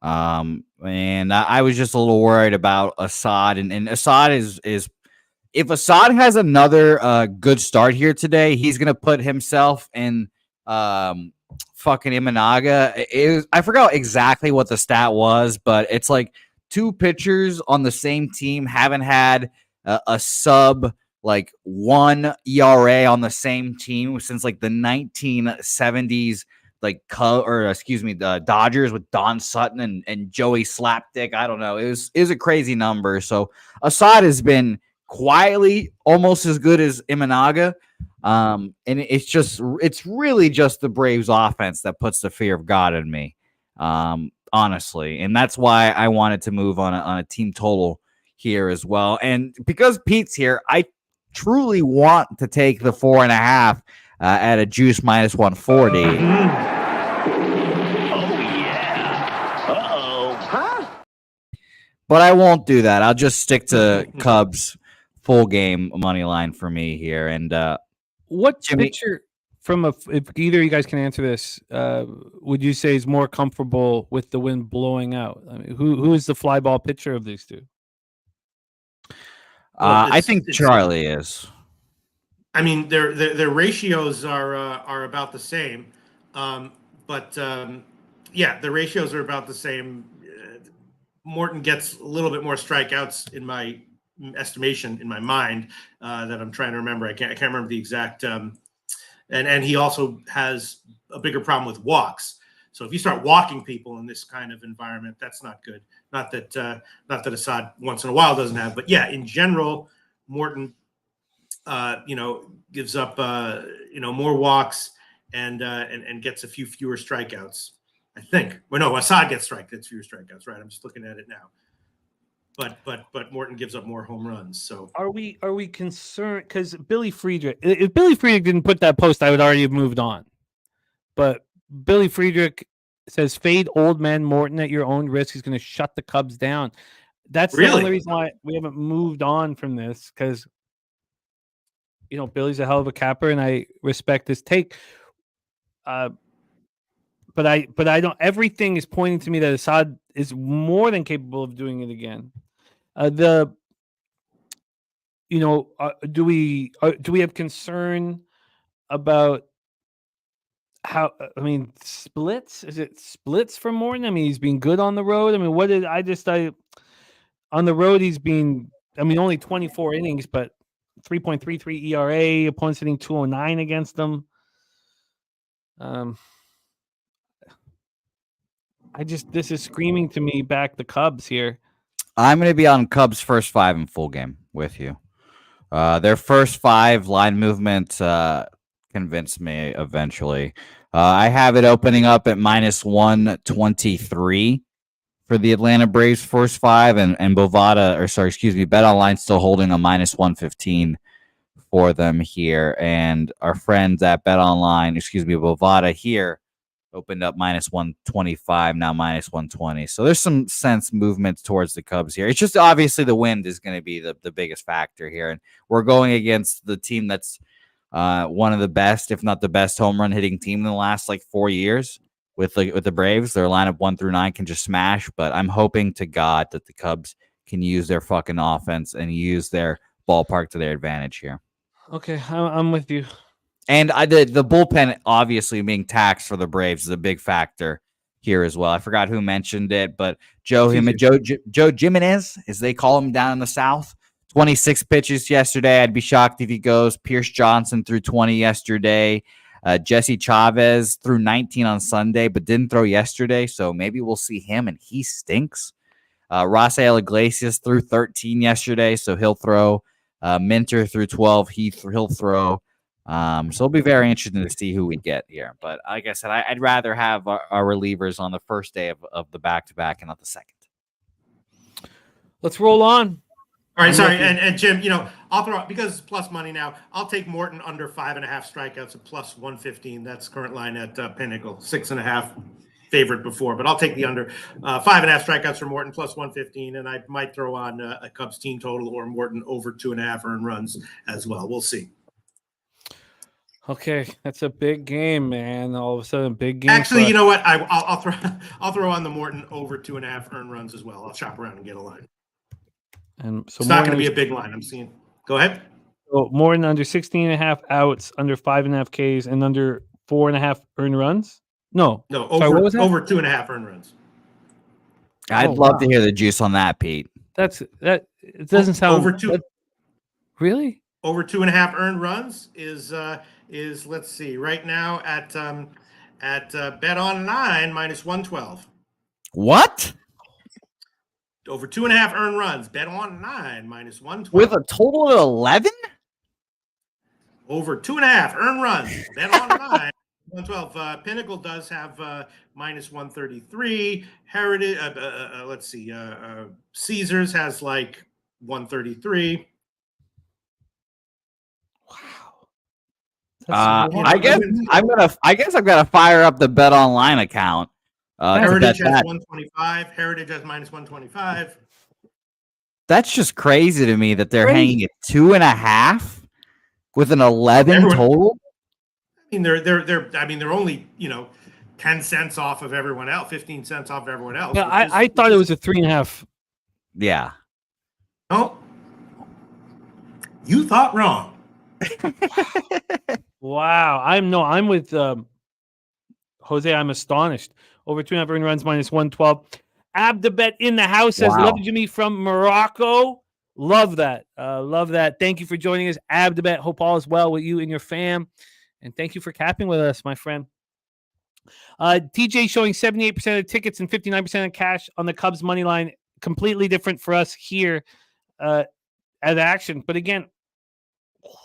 And I was just a little worried about Assad, and Assad is if Assad has another good start here today, he's gonna put himself in fucking Imanaga. I forgot exactly what the stat was, but it's like 2 pitchers on the same team haven't had a sub like 1 ERA on the same team since like the 1970s. Like the Dodgers with Don Sutton and Joey Slapdick. I don't know. It was a crazy number. So Assad has been quietly almost as good as Imanaga. And it's really just the Braves offense that puts the fear of God in me. Honestly. And that's why I wanted to move on a team total here as well. And because Pete's here, I truly want to take the 4.5 at a juice minus 140. Oh, yeah. Uh-oh. Huh? But I won't do that. I'll just stick to Cubs full game money line for me here. And What Jimmy- pitcher from if either of you guys can answer this, would you say is more comfortable with the wind blowing out? I mean, who is the fly ball pitcher of these two? I think Charlie is. I mean, their ratios are about the same, but yeah, the ratios are about the same. Morton gets a little bit more strikeouts in my estimation, in my mind, that I'm trying to remember. I can't remember the exact. And he also has a bigger problem with walks. So if you start walking people in this kind of environment, that's not good. Not that Assad once in a while doesn't have, but yeah, in general, Morton, gives up, more walks and gets a few fewer strikeouts. I think. Well, no, Assad gets fewer strikeouts, right? I'm just looking at it now. But Morton gives up more home runs. So Are we concerned? Because Billy Friedrich, if Billy Friedrich didn't put that post, I would already have moved on. But Billy Friedrich says, "Fade old man Morton at your own risk. He's going to shut the Cubs down." That's the only reason why we haven't moved on from this, because Billy's a hell of a capper, and I respect his take. But I don't. Everything is pointing to me that Assad is more than capable of doing it again. Do we have concern about how? I mean, splits? Is it splits for Morton? I mean, he's been good on the road. I mean, on the road he's been. I mean, only 24 innings, but 3.33 ERA. Opponents hitting 209 against them. This is screaming to me back the Cubs here. I'm going to be on Cubs first 5 in full game with you. Their first 5 line movement convinced me eventually. I have it opening up at minus 123 for the Atlanta Braves first 5, and Bet Online still holding a minus 115 for them here. And our friends at Bet Online, Bovada here, opened up minus 125, now minus 120. So there's some sense movement towards the Cubs here. It's just obviously the wind is going to be the biggest factor here. And we're going against the team that's one of the best, if not the best, home run hitting team in the last 4 years with the Braves. Their lineup 1 through 9 can just smash, but I'm hoping to God that the Cubs can use their fucking offense and use their ballpark to their advantage here. Okay, I'm with you. And the bullpen obviously being taxed for the Braves is a big factor here as well. I forgot who mentioned it, but Joe Jimenez, as they call him down in the South, 26 pitches yesterday. I'd be shocked if he goes. Pierce Johnson threw 20 yesterday. Jesse Chavez threw 19 on Sunday, but didn't throw yesterday, so maybe we'll see him, and he stinks. Rafael Iglesias threw 13 yesterday, so he'll throw. Minter threw 12. He'll throw. So it'll be very interesting to see who we get here. But like I said, I'd rather have our relievers on the first day of the back-to-back and not the second. Let's roll on. All right, sorry, and Jim, I'll throw out, because it's plus money now, I'll take Morton under 5.5 strikeouts at plus 115. That's current line at Pinnacle. 6.5 favorite before, but I'll take the under 5.5 strikeouts for Morton plus 115, and I might throw on a Cubs team total or Morton over 2.5 earned runs as well. We'll see. Okay, that's a big game, man. All of a sudden, big game. Actually, you know what? I'll throw on the Morton over 2.5 earned runs as well. I'll shop around and get a line. And so it's not going to be a big line. I'm seeing. Go ahead. So Morton under 16.5 outs, under 5.5 Ks, and under 4.5 earned runs. No, over 2.5 earned runs. I'd love to hear the juice on that, Pete. It doesn't sound over 2. Really? Over 2.5 earned runs is let's see, right now at Bet Online minus 112. What? Over 2.5 earned runs. Bet on 9 minus 112. With a total of 11? Over 2.5 earned runs. Bet on 9. 112. Pinnacle does have minus 133. Heritage, let's see. Caesars has like 133. Wow. I guess I'm gonna fire up the Bet Online account. Heritage has 125. Heritage has minus 125. That's just crazy to me that they're hanging at 2.5 with an 11 total. I mean, they're only 10 cents off of everyone else, 15 cents off of everyone else. Yeah, I thought it was a 3.5. Yeah. No, you thought wrong. Wow. I'm with Jose. I'm astonished. Over 2.5 earned runs minus 112. Abdabet in the house says, Wow. love Jimmy from Morocco. Love that. Love that. Thank you for joining us, Abdabet. Hope all is well with you and your fam. And thank you for capping with us, my friend. TJ showing 78% of tickets and 59% of cash on the Cubs money line. Completely different for us here at Action. But again,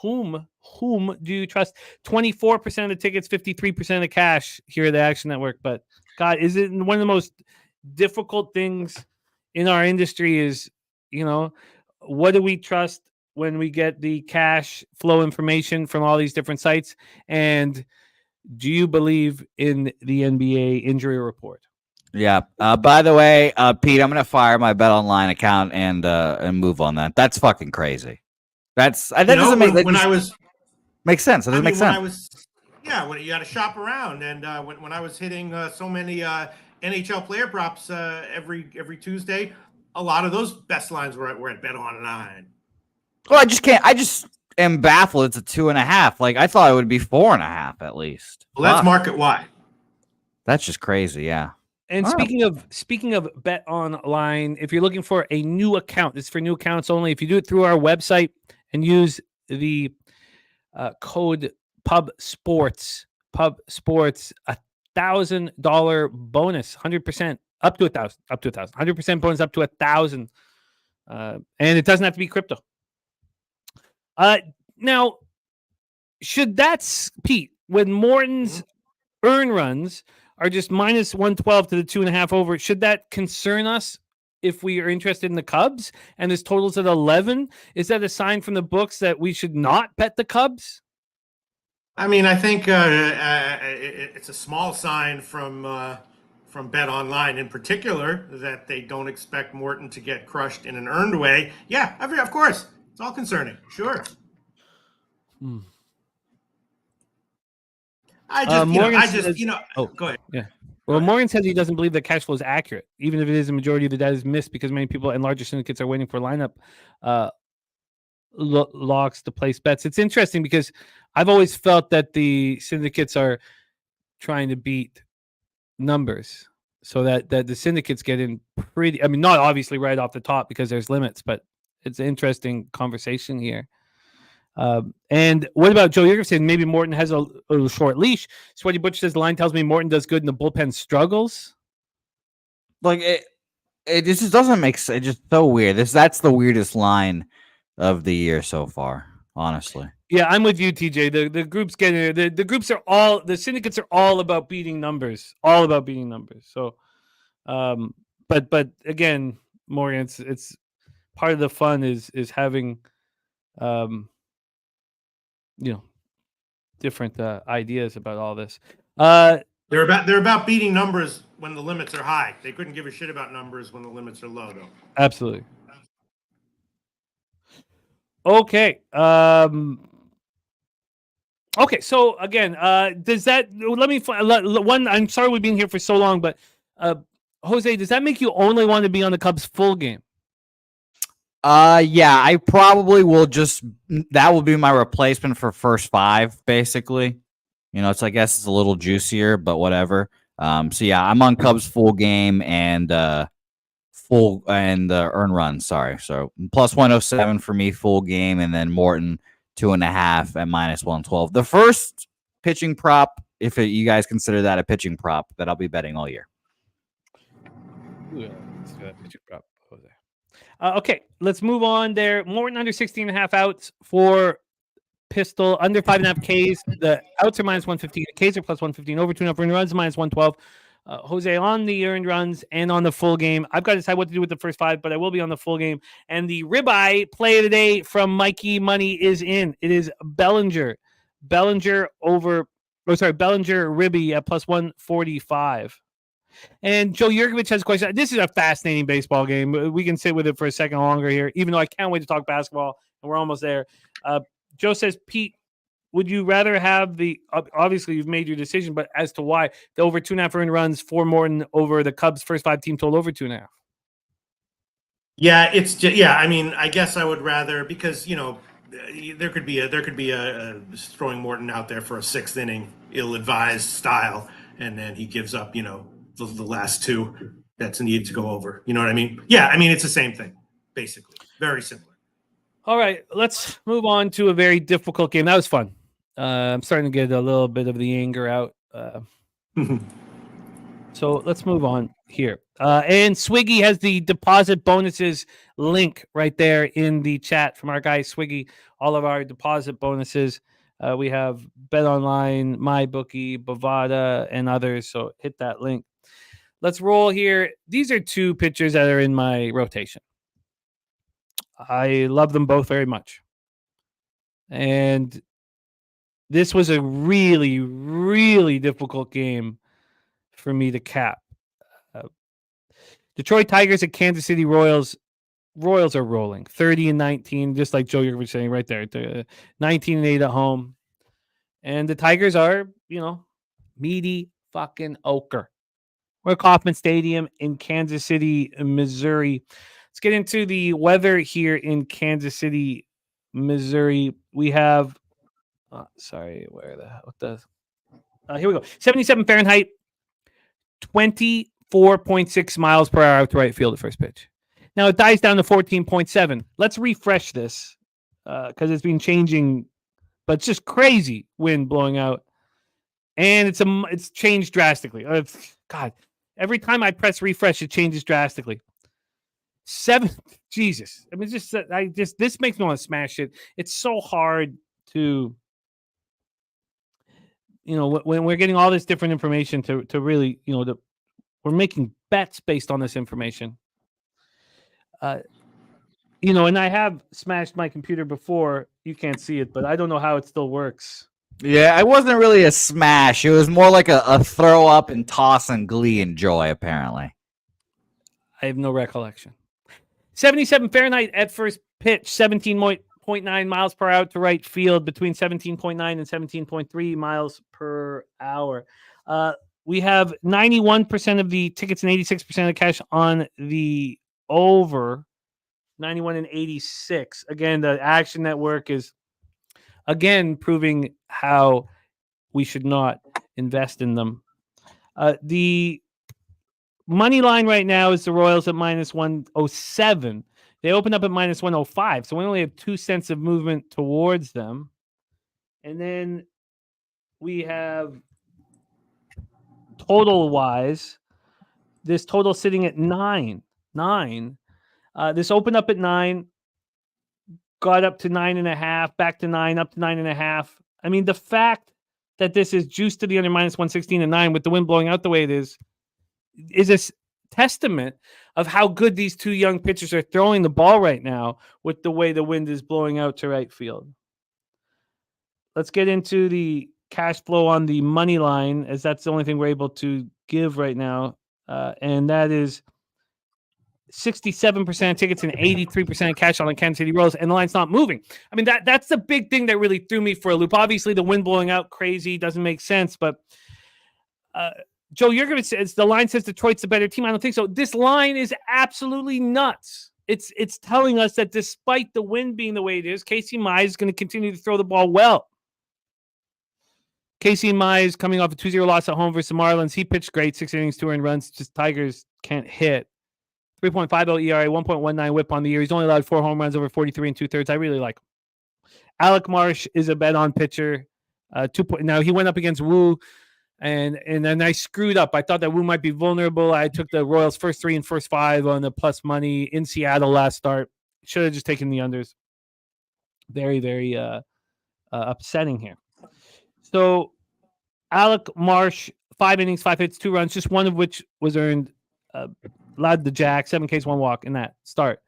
whom do you trust? 24% of the tickets, 53% of the cash here at the Action Network. But God, is it one of the most difficult things in our industry is, what do we trust when we get the cash flow information from all these different sites? And do you believe in the NBA injury report? Yeah. By the way, Pete, I'm gonna fire my Bet Online account and move on that. That's fucking crazy. That doesn't make makes sense. It doesn't make sense. When you got to shop around, and when I was hitting so many NHL player props every Tuesday, a lot of those best lines were at Bet Online. Well, I just can't. I just am baffled. It's a 2.5. Like I thought it would be 4.5 at least. Well, that's market wide. That's just crazy. Yeah. And speaking of Bet Online, if you're looking for a new account, this is for new accounts only. If you do it through our website and use the code Pub Sports, $1,000 bonus, 100% up to 1,000, 100% bonus up to 1,000, and it doesn't have to be crypto. Now, should that's Pete when Morton's earn runs are just minus 112 to the 2.5 over? Should that concern us if we are interested in the Cubs and this totals at 11? Is that a sign from the books that we should not bet the Cubs? I mean, I think it's a small sign from Bet Online in particular that they don't expect Morton to get crushed in an earned way. Yeah, of course. It's all concerning. Sure. Go ahead. Yeah. Well, Morgan says he doesn't believe that cash flow is accurate, even if it is a majority of the data is missed because many people and larger syndicates are waiting for lineup locks to place bets. It's interesting because I've always felt that the syndicates are trying to beat numbers so that the syndicates get in pretty. I mean, not obviously right off the top because there's limits, but it's an interesting conversation here. And what about Joe Yerger saying maybe Morton has a short leash? Sweaty Butch says the line tells me Morton does good and the bullpen struggles. Like it just doesn't make sense. It's just so weird. That's the weirdest line of the year so far, honestly. Yeah, I'm with you, TJ. The groups the groups are all the syndicates are all about beating numbers, So, but again, Morgan, it's part of the fun is having, different ideas about all this. They're about beating numbers when the limits are high. They couldn't give a shit about numbers when the limits are low, though. Absolutely. Okay. Okay. So again, does that one? I'm sorry we've been here for so long, but Jose, does that make you only want to be on the Cubs full game? Yeah, I probably will that will be my replacement for first 5, basically. I guess it's a little juicier, but whatever. So yeah, I'm on Cubs full game and full and earn run. Sorry. So plus 107 for me full game, and then Morton 2.5 at minus 112. The first pitching prop, if you guys consider that a pitching prop, that I'll be betting all year. Ooh, pitching prop. Jose. Okay, let's move on there. Morton under 16.5 outs for Pistol, under 5.5 Ks. The outs are minus 115. The Ks are plus 115. Over 2.5 earned runs, minus 112. Jose, on the earned runs and on the full game. I've got to decide what to do with the first 5, but I will be on the full game. And the ribeye play of the day from Mikey Money is in. It is Bellinger. Bellinger ribby at plus 145. And Joe Yurkovich has a question. This is a fascinating baseball game. We can sit with it for a second longer here, even though I can't wait to talk basketball, and we're almost there. Joe says, Pete, would you rather have obviously you've made your decision, but as to why, the over 2.5 earned runs for Morton over the Cubs' first 5 team total over 2.5? Yeah, it's just, I mean, I guess I would rather, because, there could be a throwing Morton out there for a 6th inning, ill-advised style, and then he gives up, the last 2 that's needed to go over. You know what I mean? Yeah, I mean, it's the same thing, basically. Very similar. All right, let's move on to a very difficult game. That was fun. I'm starting to get a little bit of the anger out. So let's move on here. And Swiggy has the deposit bonuses link right there in the chat from our guy Swiggy. All of our deposit bonuses. We have BetOnline, MyBookie, Bovada, and others. So hit that link. Let's roll here. These are 2 pitchers that are in my rotation. I love them both very much. And this was a really, really difficult game for me to cap. Detroit Tigers at Kansas City Royals. Royals are rolling 30-19, just like Joe Yurkovich was saying right there. 19-8 at home. And the Tigers are, meaty fucking ochre. We're at Kauffman Stadium in Kansas City, Missouri. Let's get into the weather here in Kansas City, Missouri. We have, here we go. 77 Fahrenheit, 24.6 miles per hour out to right field at first pitch. Now it dies down to 14.7. Let's refresh this because it's been changing, but it's just crazy wind blowing out, and it's changed drastically. God, every time I press refresh, it changes drastically. Jesus. I mean, this makes me want to smash it. It's so hard to, when we're getting all this different information to really, we're making bets based on this information. And I have smashed my computer before. You can't see it, but I don't know how it still works. Yeah, it wasn't really a smash. It was more like a throw up and toss and glee and joy, apparently. I have no recollection. 77 Fahrenheit at first pitch, 17.9 miles per hour to right field, between 17.9 and 17.3 miles per hour. We have 91% of the tickets and 86% of the cash on the over, 91 and 86. Again, the Action Network is, again, proving how we should not invest in them. The money line right now is the Royals at minus 107. They opened up at minus 105, so we only have 2 cents of movement towards them. And then we have total-wise, this total sitting at 9. This opened up at 9, got up to 9.5, back to 9, up to 9.5. I mean, the fact that this is juiced to the under minus 116 and 9 with the wind blowing out the way it is a testament of how good these 2 young pitchers are throwing the ball right now with the way the wind is blowing out to right field. Let's get into the cash flow on the money line, as that's the only thing we're able to give right now. And that is 67% tickets and 83% cash on the Kansas City Royals, and the line's not moving. I mean, that's the big thing that really threw me for a loop. Obviously, the wind blowing out crazy doesn't make sense, but Joe Yurkovich says the line says Detroit's the better team. I don't think so. This line is absolutely nuts. It's telling us that despite the wind being the way it is, Casey Mize is going to continue to throw the ball well. Casey Mize coming off a 2-0 loss at home versus the Marlins. He pitched great, 6 innings, 2 earned runs. Just Tigers can't hit. 3.50 ERA, 1.19 whip on the year. He's only allowed 4 home runs over 43 2/3. I really like him. Alec Marsh is a bet-on pitcher. Now, he went up against Wu. And then I screwed up. I thought that Wu might be vulnerable. I took the Royals first 3 and first 5 on the plus money in Seattle last start. Should have just taken the unders. Very, very upsetting here. So Alec Marsh, 5 innings, 5 hits, 2 runs, just one of which was earned. Allowed the jack, 7 Ks, 1 walk in that start.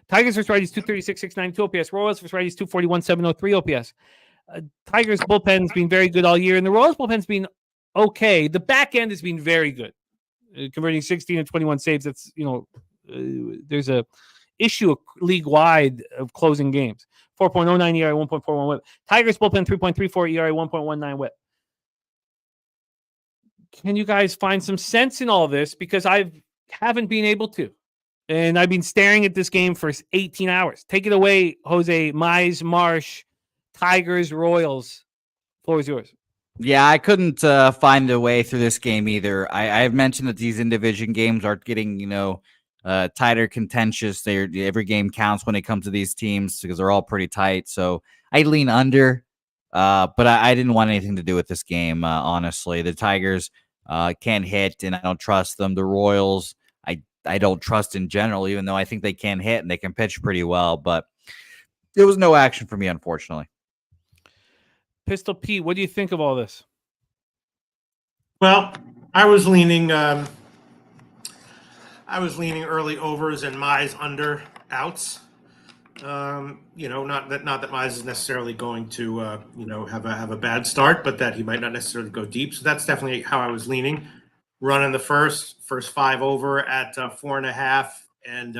Tigers versus righties, 236, 692 OPS. Royals versus righties, 241, 703 OPS. Tigers bullpen's been very good all year, and the Royals bullpen's been okay. The back end has been very good, converting 16 and 21 saves. That's, there's a issue league wide of closing games. 4.09 ERA, 1.41 whip. Tigers bullpen 3.34 ERA, 1.19 whip. Can you guys find some sense in all this? Because I haven't been able to. And I've been staring at this game for 18 hours. Take it away, Jose. Mize, Marsh, Tigers, Royals. Floor is yours. Yeah, I couldn't find a way through this game either. I've mentioned that these in-division games are getting, tighter, contentious. Every game counts when it comes to these teams because they're all pretty tight. So I lean under, but I didn't want anything to do with this game, honestly. The Tigers can't hit, and I don't trust them. The Royals, I don't trust in general, even though I think they can hit and they can pitch pretty well. But there was no action for me, unfortunately. Pistol Pete, what do you think of all this? Well, I was leaning early overs and Mize under outs. Not that Mize is necessarily going to have a bad start, but that he might not necessarily go deep. So that's definitely how I was leaning. Running the first 5 over at 4.5, and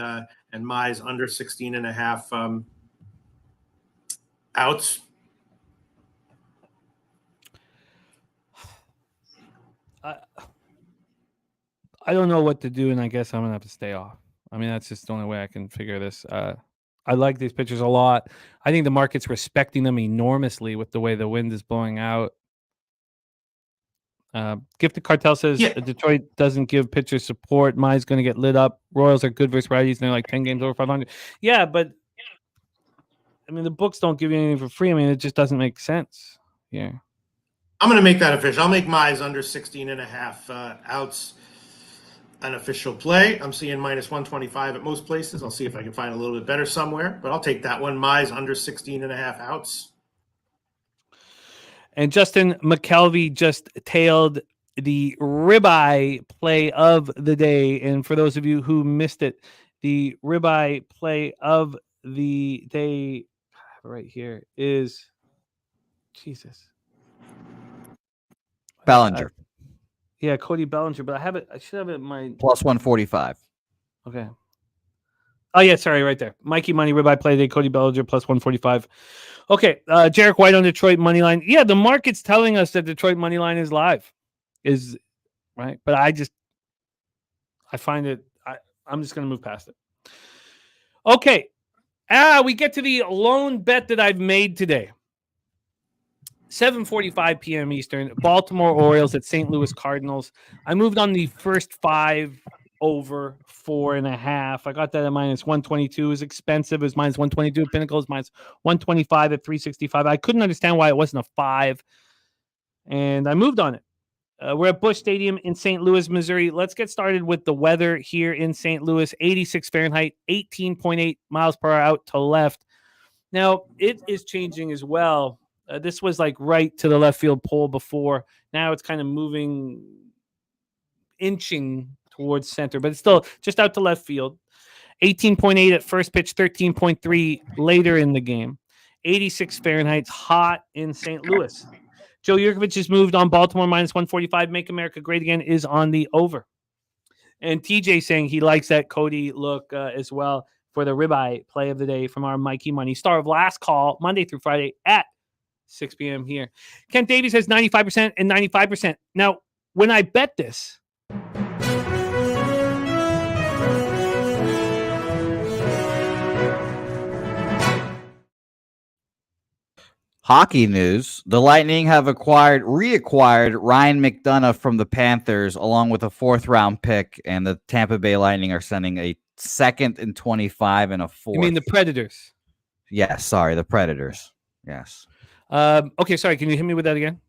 Mize under 16.5 outs. I don't know what to do, and I guess I'm going to have to stay off. I mean, that's just the only way I can figure this. I like these pitchers a lot. I think the market's respecting them enormously with the way the wind is blowing out. Gifted Cartel says Detroit doesn't give pitchers support. Mine's going to get lit up. Royals are good versus righties, and they're like 10 games over 500. Yeah, but I mean, the books don't give you anything for free. I mean, it just doesn't make sense. Yeah. I'm going to make that official. I'll make Mize under 16.5 outs an official play. I'm seeing minus 125 at most places. I'll see if I can find a little bit better somewhere, but I'll take that one. Mize under 16.5 outs. And Justin McKelvey just tailed the ribeye play of the day. And for those of you who missed it, the ribeye play of the day right here is Jesus. Bellinger. Yeah, Cody Bellinger, but I have it. I should have it in my plus 145. Okay. Oh yeah, sorry, right there. Mikey Money ribeye play day. Cody Bellinger plus 145. Okay, Jarek White on Detroit money line. Yeah, the market's telling us that Detroit money line is live, is right. But I find it. I'm just gonna move past it. Okay, we get to the lone bet that I've made today. 7:45 p.m. Eastern. Baltimore Orioles at St. Louis Cardinals. I moved on the first 5 over 4.5. I got that at minus 122. It was expensive. It was minus 122. Pinnacle is minus 125 at 365. I couldn't understand why it wasn't a 5, and I moved on it. We're at Busch Stadium in St. Louis, Missouri. Let's get started with the weather here in St. Louis. 86 Fahrenheit, 18.8 miles per hour out to left. Now, it is changing as well. This was like right to the left field pole before. Now it's kind of moving, inching towards center, but it's still just out to left field. 18.8 at first pitch, 13.3 later in the game. 86 Fahrenheit, hot in St. Louis. Joe Yurkovich has moved on Baltimore minus 145. Make America Great Again is on the over. And TJ saying he likes that Cody look as well for the ribeye play of the day from our Mikey Money. Star of Last Call, Monday through Friday at 6 p.m. here. Kent Davies has 95% and 95%. Now, when I bet this, Hockey news. The Lightning have reacquired Ryan McDonough from the Panthers along with a 4th-round pick, and the Tampa Bay Lightning are sending a 2nd and 25 and a 4th. You mean the Predators? Yes, sorry, the Predators. Yes. Okay, sorry. Can you hit me with that again?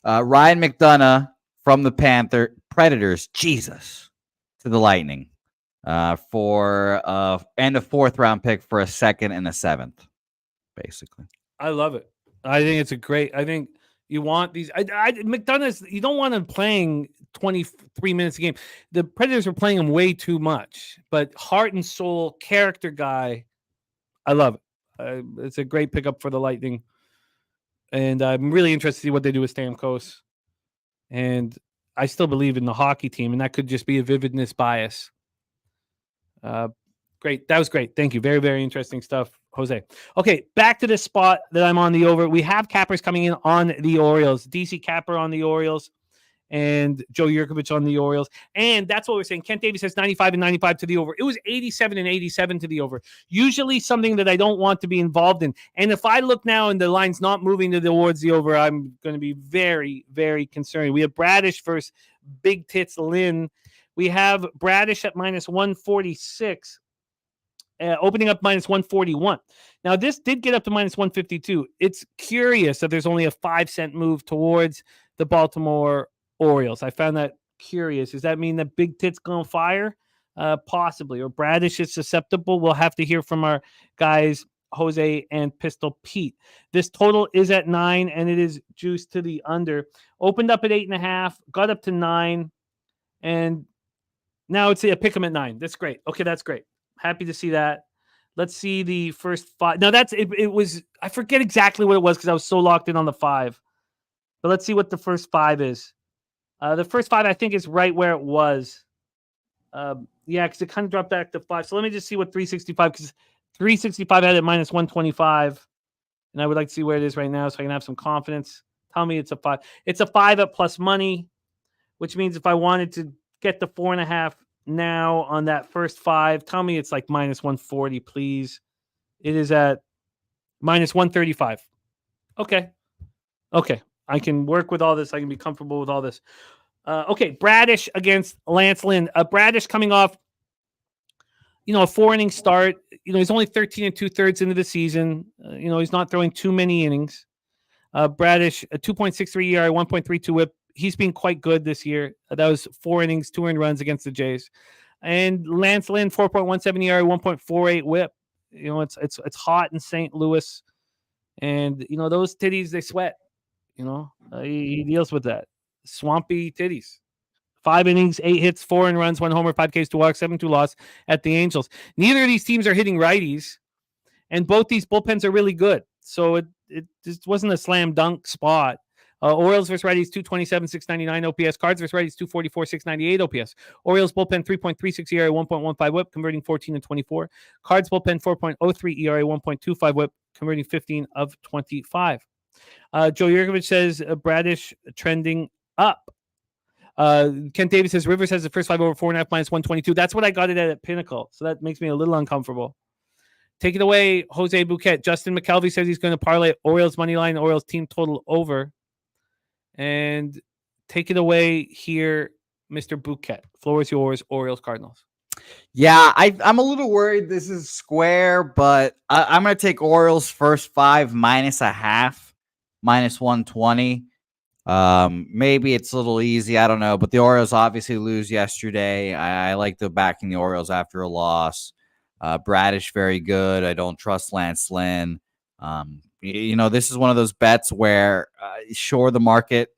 Ryan McDonough, from the Predators, Jesus, to the Lightning for and a 4th round pick for a 2nd and a 7th, basically. I love it. I think it's a great. I think you want these. McDonough's. You don't want him playing 23 minutes a game. The Predators are playing him way too much. But heart and soul, character guy. I love it. It's a great pickup for the Lightning, and I'm really interested to see what they do with Stamkos. And I still believe in the hockey team, and that could just be a vividness bias. Great. That was great. Thank you. Very, very interesting stuff, Jose. Okay, back to the spot that I'm on the over. We have cappers coming in on the Orioles. DC Capper on the Orioles and Joe Yurkovich on the Orioles. And that's what we're saying. Kent Davis has 95 and 95 to the over. It was 87 and 87 to the over. Usually something that I don't want to be involved in. And if I look now and the line's not moving towards the over, I'm going to be very, very concerned. We have Bradish versus Big Tits Lynn. We have Bradish at minus 146. Opening up minus 141. Now, this did get up to minus 152. It's curious that there's only a 5-cent move towards the Baltimore Orioles. I found that curious. Does that mean that Big Tit's going to fire? Possibly. Or Bradish is susceptible. We'll have to hear from our guys, Jose and Pistol Pete. This total is at 9, and it is juiced to the under. Opened up at 8.5, got up to 9, and now it's a pick 'em at 9. That's great. Okay, that's great. Happy to see that. Let's see the first 5. Now that's it. It was, I forget exactly what it was because I was so locked in on the 5. But let's see what the first 5 is. The first 5 I think is right where it was. Yeah, because it kind of dropped back to 5. So let me just see what 365, because 365 had it minus 125, and I would like to see where it is right now so I can have some confidence. Tell me it's a 5. It's a 5 at plus money, which means if I wanted to get the 4.5. Now on that first 5, tell me it's like minus 140, please. It is at minus 135. Okay. I can work with all this. I can be comfortable with all this. Okay. Bradish against Lance Lynn. Bradish coming off, a 4-inning start. He's only 13 2/3 into the season. He's not throwing too many innings. Bradish, a 2.63 ERA, 1.32 whip. He's been quite good this year. That was 4 innings, 2 earned runs against the Jays. And Lance Lynn, 4.17 ERA, 1.48 whip. It's hot in St. Louis. And, those titties, they sweat. He deals with that. Swampy titties. 5 innings, 8 hits, 4 earned runs, 1 homer, 5 Ks, 2 walks, 7-2 loss at the Angels. Neither of these teams are hitting righties. And both these bullpens are really good. So it just wasn't a slam dunk spot. Orioles versus righties, 227, 699 OPS. Cards versus righties, 244, 698 OPS. Orioles bullpen, 3.36 ERA, 1.15 whip, converting 14 and 24. Cards bullpen, 4.03 ERA, 1.25 whip, converting 15 of 25. Joe Yurkovich says Bradish trending up. Kent Davis says Rivers has the first 5 over 4.5 minus 122. That's what I got it at Pinnacle. So that makes me a little uncomfortable. Take it away, Jose Bouquet. Justin McKelvey says he's going to parlay Orioles money line, Orioles team total over. And take it away here, Mr. Bouquet. Floor is yours, Orioles, Cardinals. Yeah, I'm a little worried this is square, but I'm going to take Orioles first 5 minus a half, minus 120. Maybe it's a little easy. I don't know. But the Orioles obviously lose yesterday. I like the backing the Orioles after a loss. Bradish, very good. I don't trust Lance Lynn. This is one of those bets where, sure, the market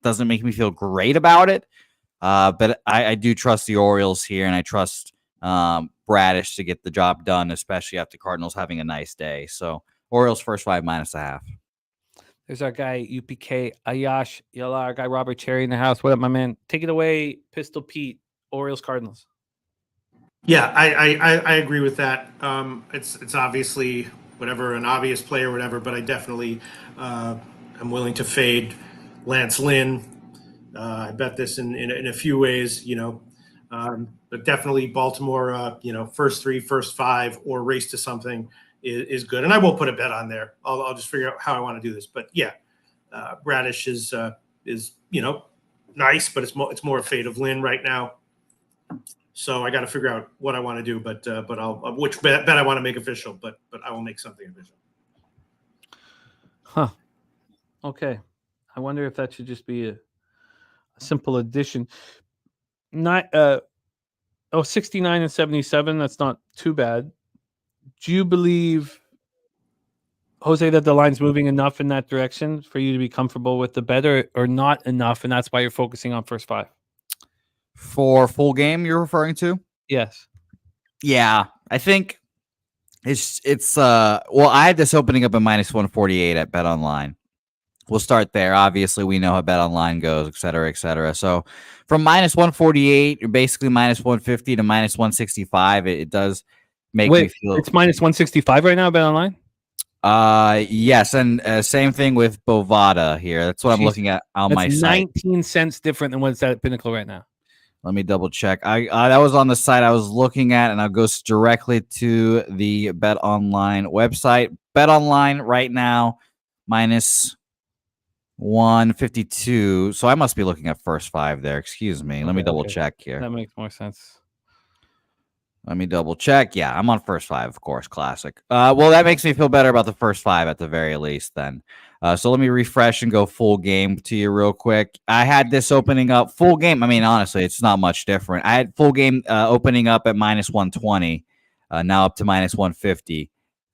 doesn't make me feel great about it. But I do trust the Orioles here, and I trust Bradish to get the job done, especially after Cardinals having a nice day. So Orioles first 5 minus a half. There's our guy, UPK, Ayash, Yala, our guy, Robert Cherry in the house. What up, my man? Take it away, Pistol Pete, Orioles, Cardinals. Yeah, I agree with that. It's obviously an obvious play or whatever, but I definitely am willing to fade Lance Lynn. I bet this in a few ways, but definitely Baltimore, first 3, first 5, or race to something is good. And I won't put a bet on there. I'll just figure out how I want to do this. But yeah, Bradish is nice, but it's more a fade of Lynn right now. So I got to figure out what I want to do, but I'll which bet I want to make official, but I will make something official. Huh. Okay. I wonder if that should just be simple addition. 69 and 77. That's not too bad. Do you believe, Jose, that the line's moving enough in that direction for you to be comfortable with the bet, or not enough, and that's why you're focusing on first 5? For full game, you're referring to? Yes. Yeah, I think it's well, I had this opening up at -148 at Bet Online. We'll start there. Obviously, we know how Bet Online goes, et cetera, et cetera. So from -148, you're basically -150 to -165. It does make me feel. It's -165 right now, Bet Online? Yes, and same thing with Bovada here. That's what I'm looking at on my site. 19 cents different than what's at Pinnacle right now. Let me double check. That was on the site I was looking at, and I'll go directly to the Bet Online website. Bet Online right now -152. So I must be looking at first 5 there. Excuse me. Let me double check here. That makes more sense. Let me double check. Yeah, I'm on first 5, of course. Classic. Well, that makes me feel better about the first 5 at the very least then. So let me refresh and go full game to you real quick. I had this opening up full game. I mean, honestly, it's not much different. I had full game opening up at -120, now up to -150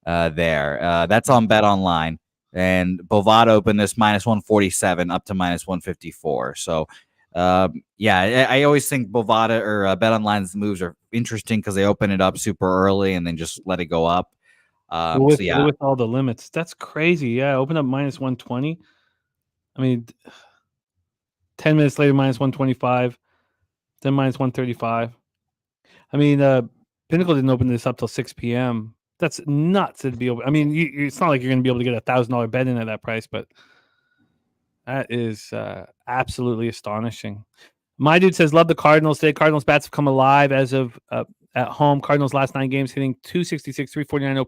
there. That's on Bet Online. And Bovada opened this -147 up to -154. So, yeah, I always think Bovada or Bet Online's moves are interesting because they open it up super early and then just let it go up. With So yeah, all the limits, that's crazy. Yeah, open up -120. I mean, 10 minutes later, -125, then -135. I mean, Pinnacle didn't open this up till 6 p.m. That's nuts to be open. I mean, it's not like you're going to be able to get $1,000 bet in at that price, but that is absolutely astonishing. My dude says, love the Cardinals today. Cardinals bats have come alive as of at home. Cardinals last 9 games hitting .266, .349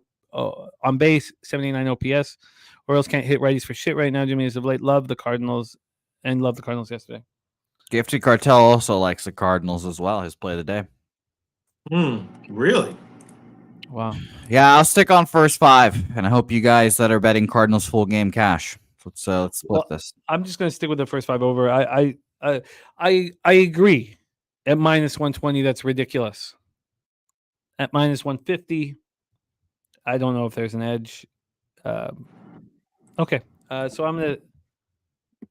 on base, 79 OPS. Orioles can't hit righties for shit right now, Jimmy, as of late. Love the Cardinals and love the Cardinals yesterday. Gifty Cartel also likes the Cardinals as well. His play of the day. Really? Wow. Yeah, I'll stick on first 5, and I hope you guys that are betting Cardinals full game cash. Let's split this. I'm just going to stick with the first 5 over. I agree. At -120, that's ridiculous. At -150, I don't know if there's an edge. Okay, so I'm going to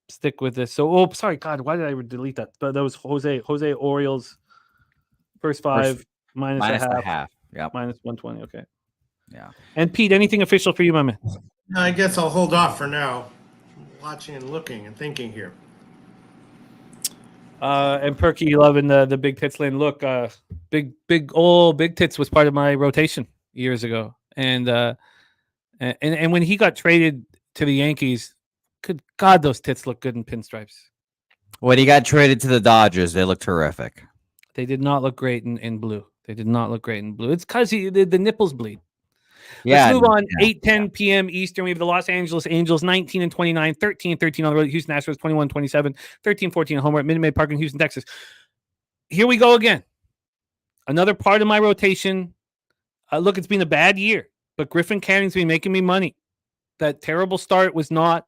stick with this. So, sorry, God, why did I delete that? But that was Jose Orioles. First 5 minus a half. Yeah, -120. Okay. Yeah. And Pete, anything official for you, my man? I guess I'll hold off for now. Watching and looking and thinking here. And Perky loving the big tits lane. Look, big tits was part of my rotation years ago, and when he got traded to the Yankees, good God, those tits look good in pinstripes. When he got traded to the Dodgers, they looked terrific. They did not look great in blue. They did not look great in blue. It's because the nipples bleed. Yeah. Let's move on. 8:10 p.m. Eastern. We have the Los Angeles Angels 19 and 29, 13-13 on the road. Houston Astros 21-27, 13-14 at home. We're at Minute Maid Park in Houston, Texas. Here we go again. Another part of my rotation. Look, it's been a bad year, but Griffin Canning's been making me money. That terrible start was not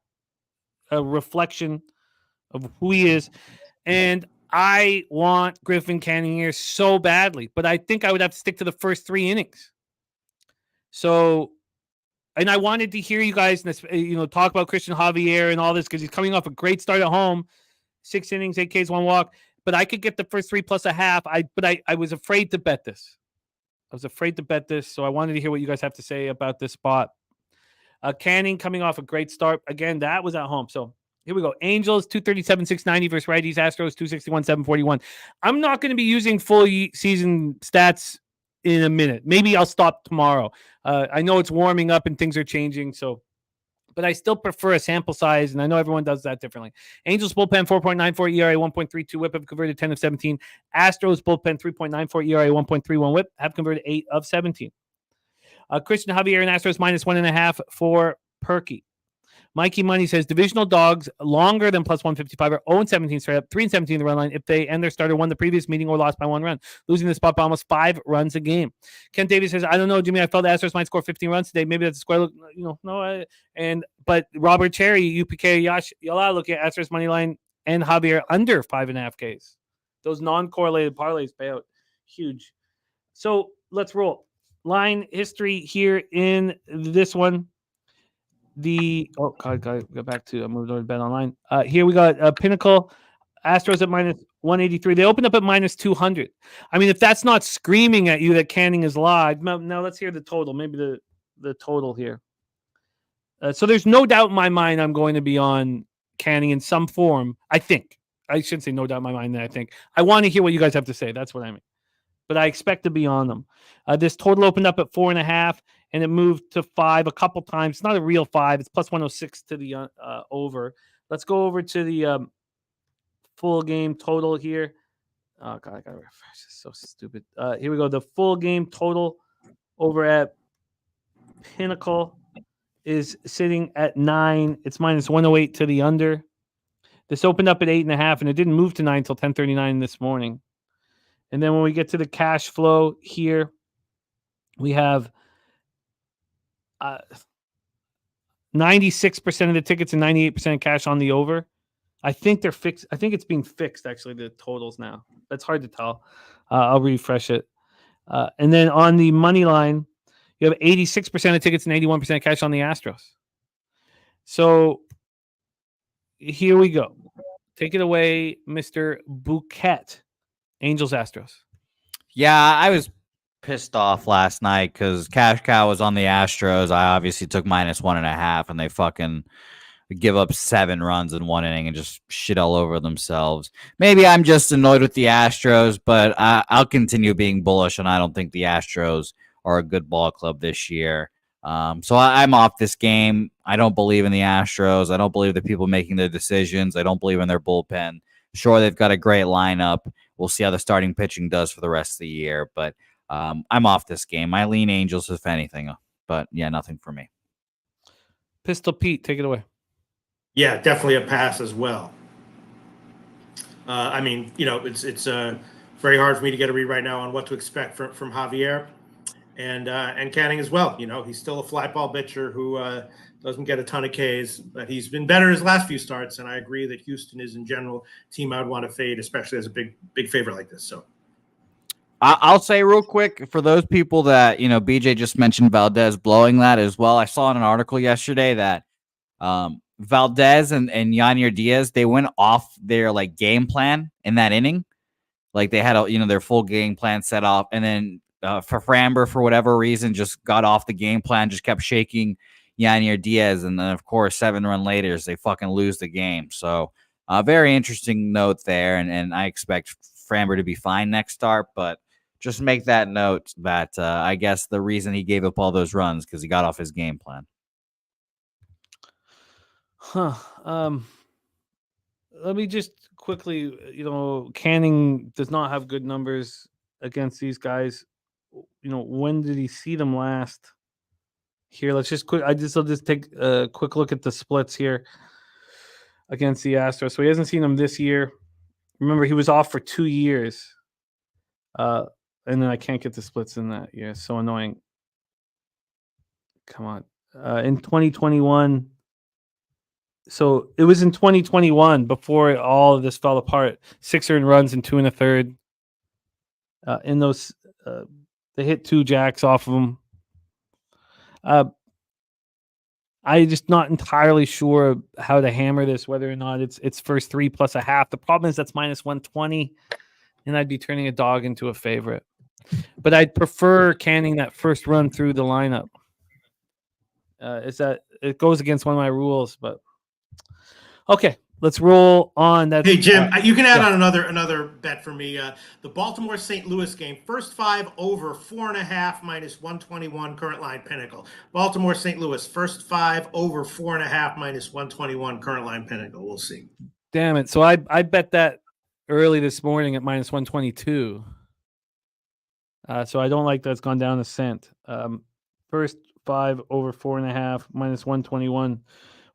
a reflection of who he is. And I want Griffin Canning here so badly, but I think I would have to stick to the first 3 innings. So, and I wanted to hear you guys, talk about Christian Javier and all this because he's coming off a great start at home, 6 innings, 8 Ks, 1 walk. But I could get the first 3 plus a half. But I was afraid to bet this. So I wanted to hear what you guys have to say about this spot. Canning coming off a great start again. That was at home. So here we go. Angels 237, 690 versus righties. Astros 261, 741. I'm not going to be using full season stats in a minute. Maybe I'll stop tomorrow. I know it's warming up and things are changing. But I still prefer a sample size, and I know everyone does that differently. Angels bullpen 4.94 ERA, 1.32 WHIP, have converted 10 of 17. Astros bullpen 3.94 ERA, 1.31 WHIP, have converted 8 of 17. Christian Javier and Astros -1.5 for Perky. Mikey Money says divisional dogs longer than plus 155 are 0-17 straight up, 3-17 in the run line if they and their starter won the previous meeting or lost by 1 run, losing the spot by almost 5 runs a game. Kent Davis says, I don't know, Jimmy. I felt the Astros might score 15 runs today. Maybe that's a square look. But Robert Cherry, UPK, Yala looking at Astros money line and Javier under 5.5 Ks. Those non-correlated parlays pay out huge. So let's roll. Line history here in this one. Go back to I moved over to Bet Online. Here we got Pinnacle Astros at minus 183. They opened up at minus 200. I mean, if that's not screaming at you that Canning is live, now let's hear the total. Maybe the total here. So there's no doubt in my mind I'm going to be on Canning in some form. I think. I shouldn't say no doubt in my mind that I think. I want to hear what you guys have to say. That's what I mean. But I expect to be on them. This total opened up at 4.5, and it moved to 5 a couple times. It's not a real 5. It's plus 106 to the over. Let's go over to the full game total here. Oh, God, I got to refresh. It's so stupid. Here we go. The full game total over at Pinnacle is sitting at 9. It's minus 108 to the under. This opened up at 8.5, and it didn't move to 9 until 10:39 this morning. And then when we get to the cash flow here, we have 96% of the tickets and 98% cash on the over. I think they're fixed. I think it's being fixed, actually, the totals now. That's hard to tell. I'll refresh it. And then on the money line, you have 86% of tickets and 81% cash on the Astros. So here we go. Take it away, Mr. Bouquet. Angels Astros. Yeah, I was pissed off last night because Cash Cow was on the Astros. I obviously took minus 1.5, and they fucking give up 7 runs in 1 inning and just shit all over themselves. Maybe I'm just annoyed with the Astros, but I'll continue being bullish, and I don't think the Astros are a good ball club this year. So I'm off this game. I don't believe in the Astros. I don't believe the people making the decisions. I don't believe in their bullpen. Sure, they've got a great lineup. We'll see how the starting pitching does for the rest of the year, but I'm off this game. I lean Angels, if anything, but yeah, nothing for me. Pistol Pete, take it away. Yeah, definitely a pass as well. I mean, it's very hard for me to get a read right now on what to expect from Javier and Canning as well. He's still a fly ball pitcher who doesn't get a ton of Ks, but he's been better his last few starts, and I agree that Houston is in general a team I would want to fade, especially as a big favorite like this. So I'll say real quick for those people that, BJ just mentioned Valdez blowing that as well. I saw in an article yesterday that Valdez and Yanir Diaz, they went off their game plan in that inning. Like they had their full game plan set off, and then for Framber, for whatever reason, just got off the game plan, just kept shaking Yanir Diaz, and then of course 7 run later they fucking lose the game. So very interesting note there, and I expect Framber to be fine next start, but just make that note that I guess the reason he gave up all those runs because he got off his game plan. Let me just quickly, Canning does not have good numbers against these guys. When did he see them last? Here, let's just quick. I'll just take a quick look at the splits here against the Astros. So he hasn't seen them this year. Remember, he was off for 2 years. And then I can't get the splits in that year. It's so annoying. Come on. In 2021. So it was in 2021 before all of this fell apart. 6 earned runs and 2 1/3. In those, they hit 2 jacks off of them. I'm just not entirely sure how to hammer this, whether or not it's first 3 plus a half. The problem is that's minus 120, and I'd be turning a dog into a favorite. But I'd prefer Canning that first run through the lineup. Is that it goes against one of my rules, but okay, let's roll on. That. Hey Jim, you can add on another bet for me. The Baltimore St. Louis game, first 5 over 4.5 minus 121 current line Pinnacle. Baltimore St. Louis, first 5 over 4.5 minus 121 current line Pinnacle. We'll see. Damn it! So I bet that early this morning at minus 122. So I don't like that it's gone down a cent. First 5 over 4.5 minus 121. Well,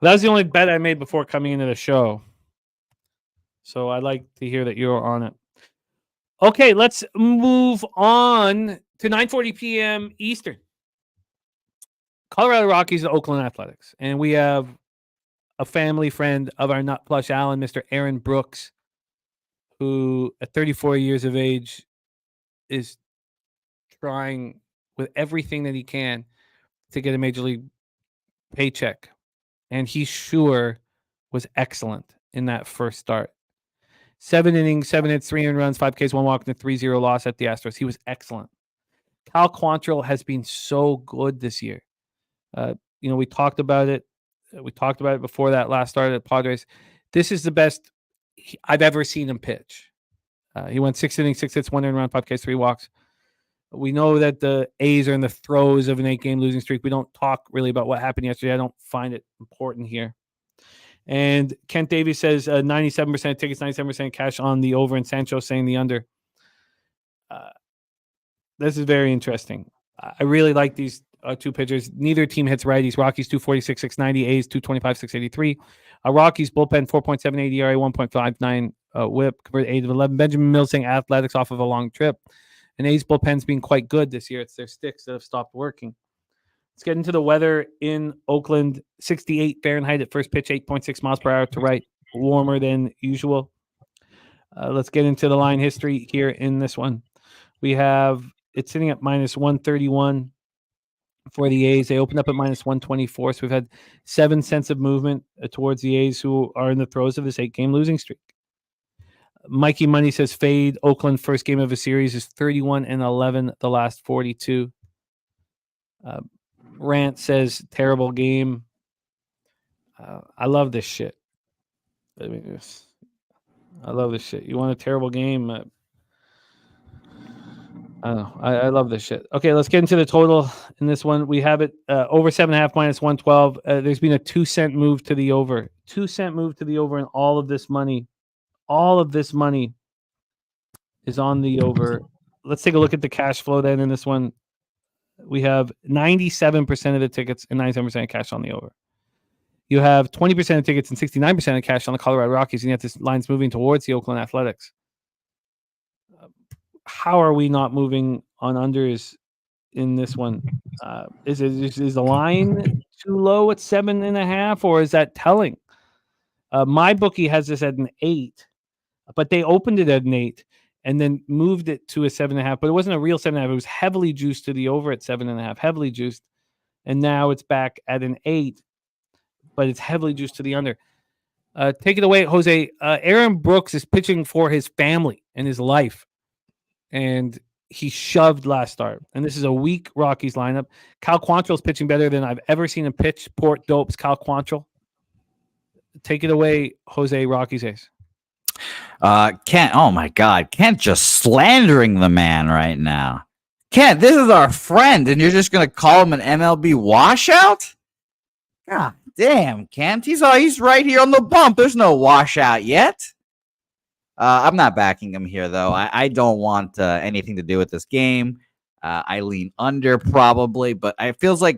that was the only bet I made before coming into the show. So I'd like to hear that you're on it. Okay, let's move on to 9:40 p.m. Eastern. Colorado Rockies and Oakland Athletics. And we have a family friend of our Nut Plush Allen, Mr. Aaron Brooks, who at 34 years of age is trying with everything that he can to get a major league paycheck. And he sure was excellent in that first start. 7 innings, 7 hits, 3 earned runs, 5 Ks, 1 walk, and a 3-0 loss at the Astros. He was excellent. Cal Quantrill has been so good this year. We talked about it. We talked about it before that last start at Padres. This is the best I've ever seen him pitch. He went 6 innings, 6 hits, 1 earned run, 5 Ks, 3 walks. We know that the A's are in the throes of an 8-game losing streak. We don't talk really about what happened yesterday. I don't find it important here. And Kent Davies says 97% tickets, 97% cash on the over, and Sancho saying the under. This is very interesting. I really like these two pitchers. Neither team hits righties. Rockies 246, 690. A's 225, 683. Rockies bullpen 4.78 ERA, 1.59 whip, converted 8 of 11. Benjamin Mills saying athletics off of a long trip. And A's bullpen's been quite good this year. It's their sticks that have stopped working. Let's get into the weather in Oakland. 68 Fahrenheit at first pitch, 8.6 miles per hour to right. Warmer than usual. Let's get into the line history here in this one. We have it's sitting at minus 131 for the A's. They opened up at minus 124. So we've had 7 cents of movement towards the A's, who are in the throes of this 8-game losing streak. Mikey Money says fade Oakland first game of a series is 31-11 the last 42. Rant says terrible game. I love this shit. I love this shit. You want a terrible game? I don't know. I love this shit. Okay, let's get into the total in this one. We have it over 7.5 minus 112. There's been a 2-cent move to the over. 2-cent move to the over, and all of this money is on the over. Let's take a look at the cash flow then in this one. We have 97% of the tickets and 97% of cash on the over. You have 20% of tickets and 69% of cash on the Colorado Rockies, and yet this line's moving towards the Oakland Athletics. How are we not moving on unders in this one? Is the line too low at 7.5, or is that telling? My bookie has this at an 8, but they opened it at an 8 and then moved it to a 7.5. But it wasn't a real 7.5. It was heavily juiced to the over at 7.5, heavily juiced, and now it's back at an 8, but it's heavily juiced to the under. Take it away, Jose. Aaron Brooks is pitching for his family and his life, and he shoved last start. And this is a weak Rockies lineup. Cal Quantrill is pitching better than I've ever seen him pitch. Port Dopes, Cal Quantrill. Take it away, Jose. Rockies ace. Kent, oh my God, Kent just slandering the man right now. Kent, this is our friend, and you're just gonna call him an MLB washout? God damn, Kent, he's right here on the bump. There's no washout yet. I'm not backing him here though. I don't want anything to do with this game. I lean under probably, but it feels like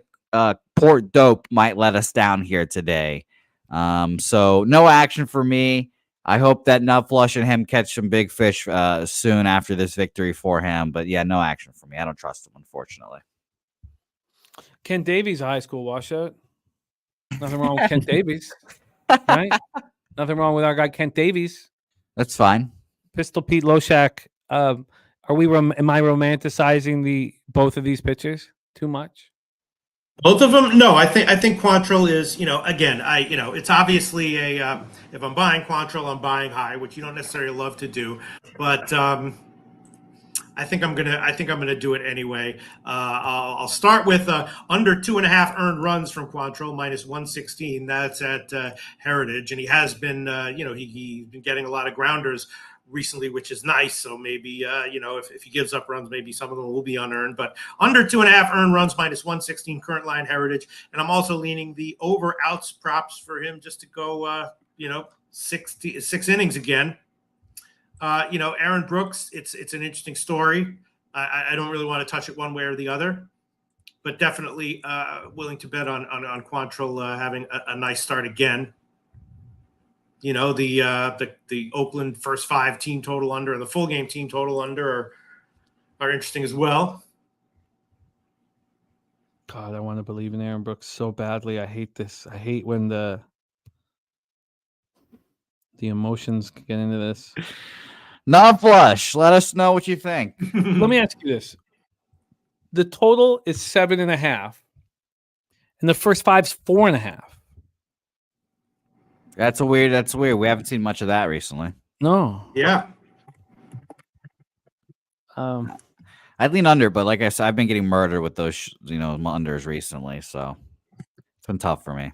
Port Dope might let us down here today. So no action for me. I hope that Nutflush and him catch some big fish soon after this victory for him. But yeah, no action for me. I don't trust him, unfortunately. Kent Davies, a high school washout. Nothing wrong with Kent Davies, right? Nothing wrong with our guy Kent Davies. That's fine. Pistol Pete Loshak. Am I romanticizing both of these pitchers too much? Both of them? No, I think Quantrill is, again, it's obviously if I'm buying Quantrill, I'm buying high, which you don't necessarily love to do, but I think I'm gonna do it anyway. I'll start with under 2.5 earned runs from Quantrill, minus 116. That's at Heritage, and he has been, he's been getting a lot of grounders recently, which is nice. So maybe, if he gives up runs, maybe some of them will be unearned. But under 2.5 earned runs, minus 116, current line Heritage. And I'm also leaning the over outs props for him just to go, 6 innings again. Aaron Brooks, it's an interesting story. I don't really want to touch it one way or the other, but definitely willing to bet on Quantrill having a nice start again. The Oakland first 5 team total under and the full game team total under are interesting as well. God, I want to believe in Aaron Brooks so badly. I hate this. I hate when the The emotions get into this. Not flush. Let us know what you think. Let me ask you this: the total is 7.5, and the first five's 4.5. That's weird. We haven't seen much of that recently. No. Yeah. I'd lean under, but like I said, I've been getting murdered with those, unders recently, so it's been tough for me.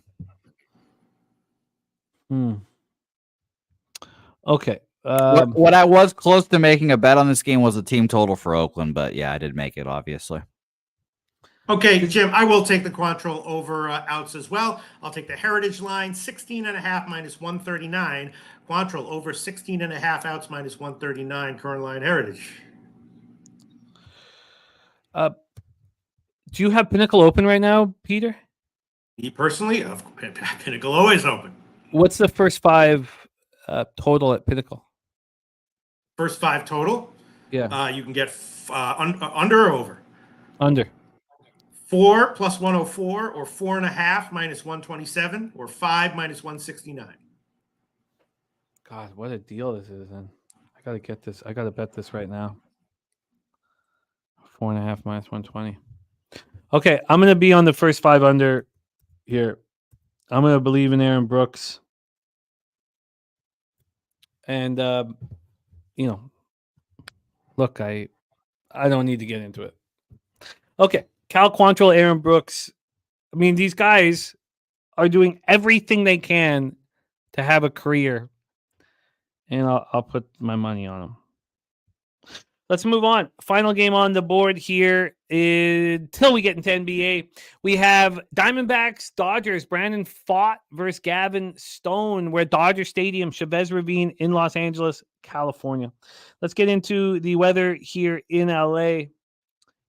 Okay. What I was close to making a bet on this game was the team total for Oakland, but yeah, I did make it, obviously. Okay, Jim, I will take the Quantrill over outs as well. I'll take the Heritage line, 16.5 minus 139. Quantrill over 16.5 outs minus 139. Current line Heritage. Do you have Pinnacle open right now, Peter? Me personally, Pinnacle always open. What's the first five total at Pinnacle? First five total? Yeah. You can get under or over? Under. 4 plus 104, or 4.5 minus 127, or 5 minus 169. God, what a deal this is, then. I got to get this. I got to bet this right now. 4.5 minus 120. Okay, I'm going to be on the first five under here. I'm going to believe in Aaron Brooks. And, look, I don't need to get into it. Okay, Cal Quantrill, Aaron Brooks. I mean, these guys are doing everything they can to have a career. And I'll put my money on them. Let's move on. Final game on the board here until we get into NBA. We have Diamondbacks, Dodgers. Brandon Pfaadt versus Gavin Stone. We're at Dodger Stadium, Chavez Ravine in Los Angeles, California. Let's get into the weather here in LA.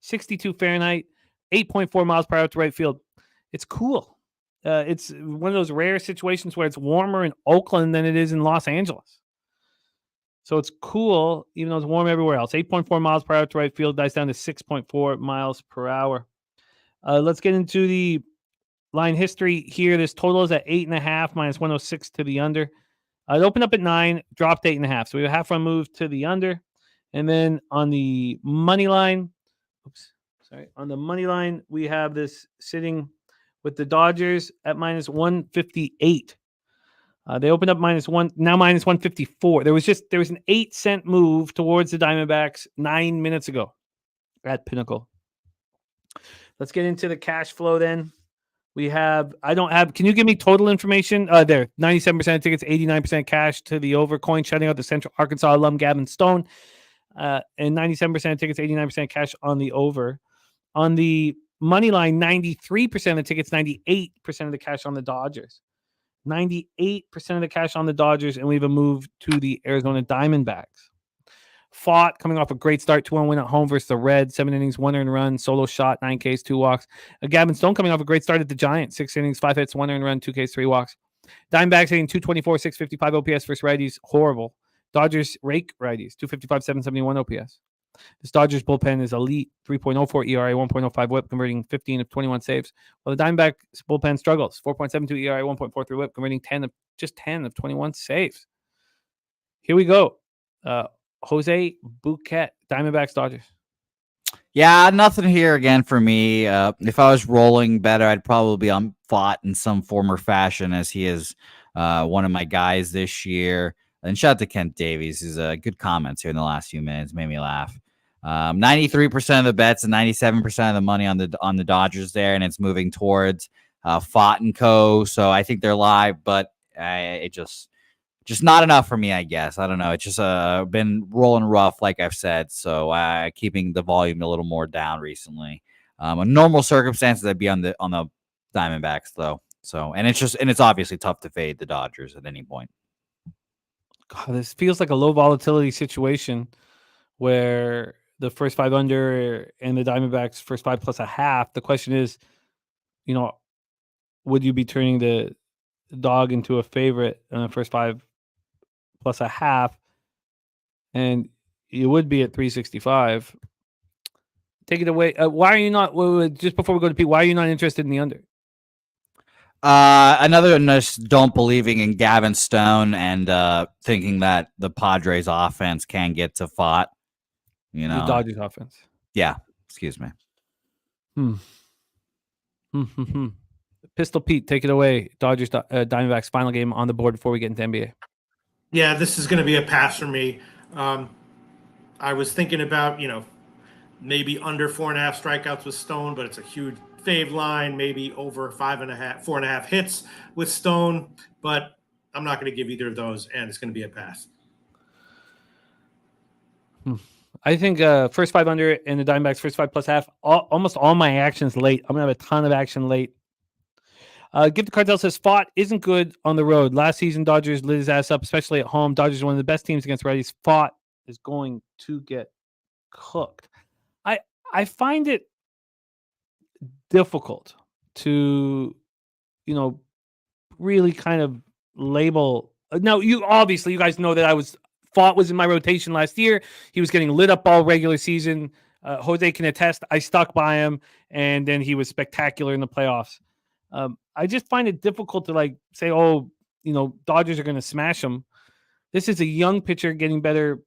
62 Fahrenheit, 8.4 miles per hour to right field. It's cool. It's one of those rare situations where it's warmer in Oakland than it is in Los Angeles. So it's cool, even though it's warm everywhere else. 8.4 miles per hour to right field, dies down to 6.4 miles per hour. Let's get into the line history here. This total is at 8.5 minus 106 to the under. It opened up at 9, dropped 8.5. So we have a half run move to the under. And then on the money line, on the money line, we have this sitting with the Dodgers at minus 158. They opened up -1, now minus 154. There was an 8-cent move towards the Diamondbacks 9 minutes ago at Pinnacle. Let's get into the cash flow then. Can you give me total information? There, 97% of tickets, 89% cash to the over. Coin shutting out the Central Arkansas alum Gavin Stone. And 97% of tickets, 89% cash on the over. On the money line, 93% of the tickets, 98% of the cash on the Dodgers. 98% of the cash on the Dodgers, and we have a move to the Arizona Diamondbacks. Pfaadt coming off a great start, 2-1 win at home versus the Reds, 7 innings, 1 earned run, solo shot, 9 Ks, 2 walks. Gavin Stone coming off a great start at the Giants, 6 innings, 5 hits, 1 earned run, 2 Ks, 3 walks. Diamondbacks hitting 224, 655 OPS versus righties, horrible. Dodgers rake righties, 255, 771 OPS. This Dodgers bullpen is elite, 3.04 ERA, 1.05 whip, converting 15 of 21 saves. While the Diamondbacks bullpen struggles, 4.72 ERA, 1.43 whip, converting 10 of 21 saves. Here we go. Jose Bouquet, Diamondbacks, Dodgers. Yeah, nothing here again for me. If I was rolling better, I'd probably be on Pfaadt in some form or fashion, as he is one of my guys this year. And shout out to Kent Davies. His good comments here in the last few minutes made me laugh. 93% of the bets and 97% of the money on the Dodgers there, and it's moving towards Pfaadt and Co. So I think they're live, but it just not enough for me, I guess. I don't know. It's just been rolling rough, like I've said. So keeping the volume a little more down recently. In normal circumstances, I'd be on the Diamondbacks though. So and it's obviously tough to fade the Dodgers at any point. God, this feels like a low volatility situation where the first 5 under and the Diamondbacks first 5 plus a half. The question is, would you be turning the dog into a favorite in the first 5 plus a half? And you would be at 365. Take it away. Why are you not, just before we go to Pete, why are you not interested in the under? Another just don't believing in Gavin Stone and thinking that the Padres offense can get to Fott. You know, The Dodgers offense. yeah. Excuse me. Pistol Pete, take it away. Dodgers, Diamondbacks final game on the board before we get into NBA. Yeah, this is going to be a pass for me. I was thinking about, maybe under 4.5 strikeouts with Stone, but it's a huge fave line, maybe over 4.5 hits with Stone, but I'm not going to give either of those, and it's going to be a pass. I think first 5 under and the Diamondbacks first 5 plus half. Almost all my actions late. I'm going to have a ton of action late. Give the Cartel says Fott isn't good on the road. Last season, Dodgers lit his ass up, especially at home. Dodgers are one of the best teams against righties. Fott is going to get cooked. I find it difficult to, really kind of label. Now, you guys know that Fott was in my rotation last year. He was getting lit up all regular season. Jose can attest. I stuck by him, and then he was spectacular in the playoffs. I just find it difficult to say, Dodgers are going to smash him. This is a young pitcher getting better,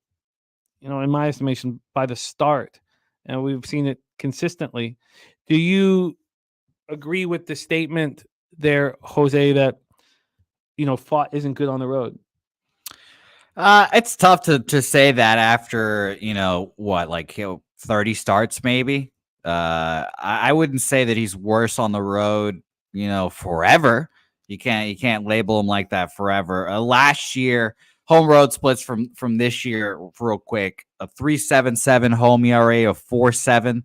in my estimation, by the start. And we've seen it consistently. Do you agree with the statement there, Jose, that, Fott isn't good on the road? It's tough to say that after, 30 starts maybe. I wouldn't say that he's worse on the road, forever. You can't label him like that forever. Last year, home road splits from this year real quick. A 3.77 home ERA, a 4.7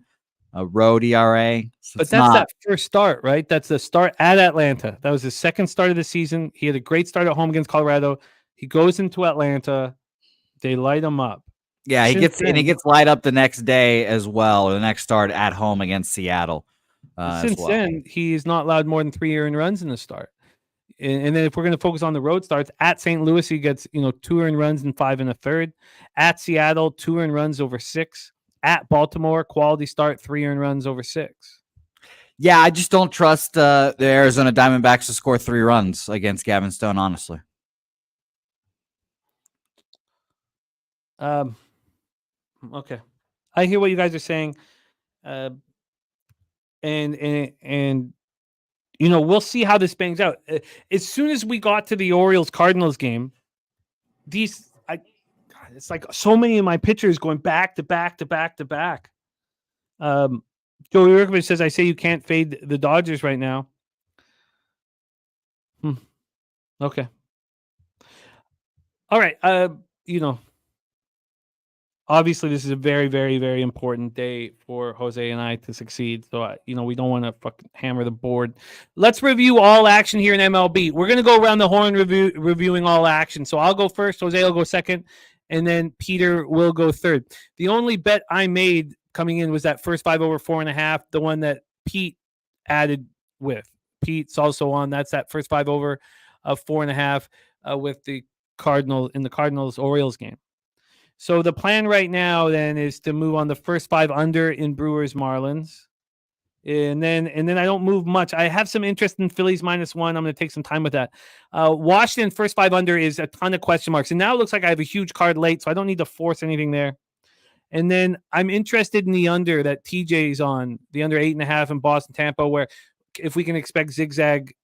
road ERA. So but that's that first start, right? That's the start at Atlanta. That was his second start of the season. He had a great start at home against Colorado. He goes into Atlanta. They light him up. Yeah, he gets light up the next day as well. The next start at home against Seattle. Since then, he's not allowed more than 3 earned runs in the start. And then if we're going to focus on the road starts, at St. Louis, he gets 2 earned runs and 5 1/3. At Seattle, 2 earned runs over 6. At Baltimore, quality start, 3 earned runs over 6. Yeah, I just don't trust the Arizona Diamondbacks to score 3 runs against Gavin Stone, honestly. Okay, I hear what you guys are saying, and we'll see how this bangs out. As soon as we got to the Orioles Cardinals game, it's like so many of my pitchers going back to back to back to back. Joey Yurkovich says, "I say you can't fade the Dodgers right now." Okay. All right. Obviously, this is a very, very, very important day for Jose and I to succeed. So, we don't want to fucking hammer the board. Let's review all action here in MLB. We're going to go around the horn reviewing all action. So I'll go first. Jose will go second. And then Peter will go third. The only bet I made coming in was that first 5 over 4.5, the one that Pete added with. Pete's also on. That's that first 5 over of 4.5 with the Cardinals Orioles game. So the plan right now then is to move on the first 5 under in Brewers Marlins. And then I don't move much. I have some interest in Phillies -1. I'm going to take some time with that. Washington first 5 under is a ton of question marks. And now it looks like I have a huge card late, so I don't need to force anything there. And then I'm interested in the under that TJ's on, the under 8.5 in Boston Tampa, where if we can expect zigzag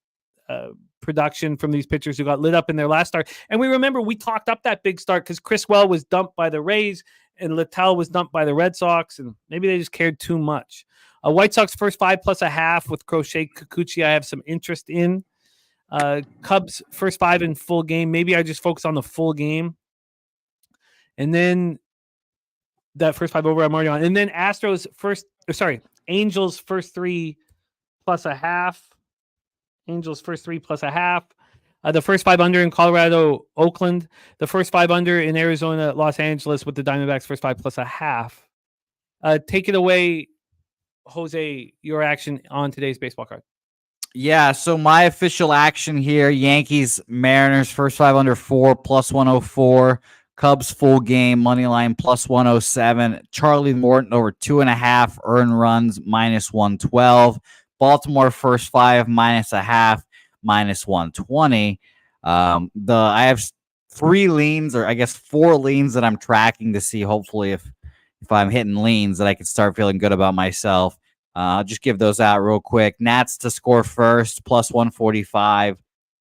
production from these pitchers who got lit up in their last start. And we remember we talked up that big start because Chris Well was dumped by the Rays and Littell was dumped by the Red Sox, and maybe they just cared too much. White Sox first 5 plus a half with Crochet Kikuchi I have some interest in. Cubs first 5 in full game. Maybe I just focus on the full game. And then that first 5 over I'm already on. And then Angels first 3 plus a half. Angels first 3 plus a half. The first 5 under in Colorado, Oakland. The first 5 under in Arizona, Los Angeles with the Diamondbacks first 5 plus a half. Take it away, Jose, your action on today's baseball card. Yeah, so my official action here, Yankees, Mariners, first 5 under 4, plus 104. Cubs full game, money line, plus 107. Charlie Morton over 2.5, earned runs, minus 112. Baltimore first 5, minus a half. -120. I have 3 leans, or I guess 4 leans that I'm tracking to see hopefully if I'm hitting leans that I can start feeling good about myself. I'll just give those out real quick. Nats to score first, +145.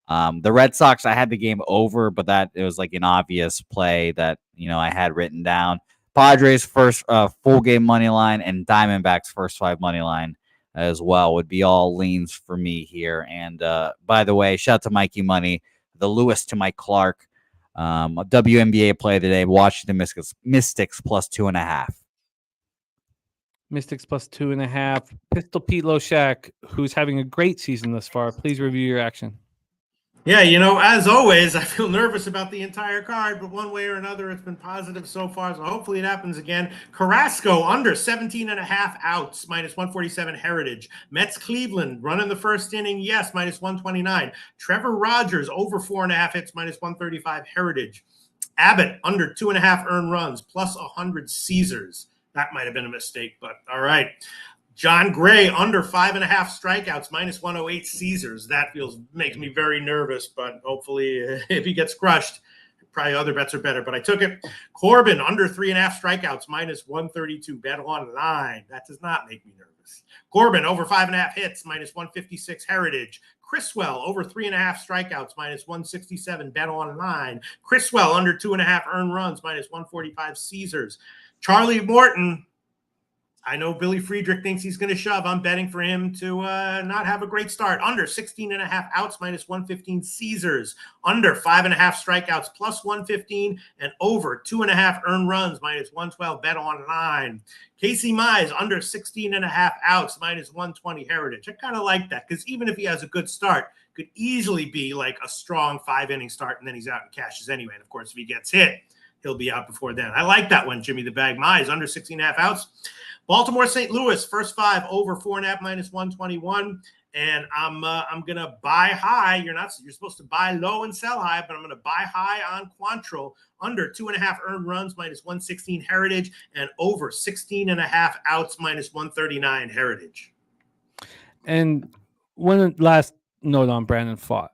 The Red Sox, I had the game over, but it was like an obvious play that, I had written down. Padres first full game money line, and Diamondbacks first 5 money line as well would be all leans for me here. And by the way, shout out to Mikey Money, the Lewis to my Clark. A WNBA play today, Washington Mystics +2.5. Mystics +2.5. Pistol Pete Loshak, who's having a great season thus far. Please review your action. Yeah, as always, I feel nervous about the entire card, but one way or another, it's been positive so far, so hopefully it happens again. Carrasco, under 17.5 outs, -147 Heritage. Mets Cleveland, running the first inning, yes, -129. Trevor Rogers, over 4.5 hits, -135 Heritage. Abbott, under 2.5 earned runs, +100 Caesars. That might have been a mistake, but all right. John Gray, under 5.5 strikeouts, -108 Caesars. That makes me very nervous, but hopefully if he gets crushed, probably other bets are better, but I took it. Corbin, under 3.5 strikeouts, -132. Bet online. That does not make me nervous. Corbin, over 5.5 hits, -156 Heritage. Criswell, over 3.5 strikeouts, -167. Bet online. Criswell, under 2.5 earned runs, -145 Caesars. Charlie Morton, I know Billy Friedrich thinks he's going to shove. I'm betting for him to not have a great start. Under 16.5 outs, -115 Caesars. Under 5.5 strikeouts, +115. And over 2.5 earned runs, -112. Bet online. Casey Mize, under 16.5 outs, -120 Heritage. I kind of like that because even if he has a good start, could easily be like a strong 5-inning start, and then he's out and cashes anyway. And of course, if he gets hit, he'll be out before then. I like that one, Jimmy the Bag. Mize, under 16.5 outs. Baltimore, St. Louis, first 5, over 4.5, -121. And I'm gonna buy high. You're supposed to buy low and sell high, but I'm gonna buy high on Quantrill, under 2.5 earned runs, -116 Heritage, and over 16.5 outs, -139 Heritage. And one last note on Brandon Pfaadt.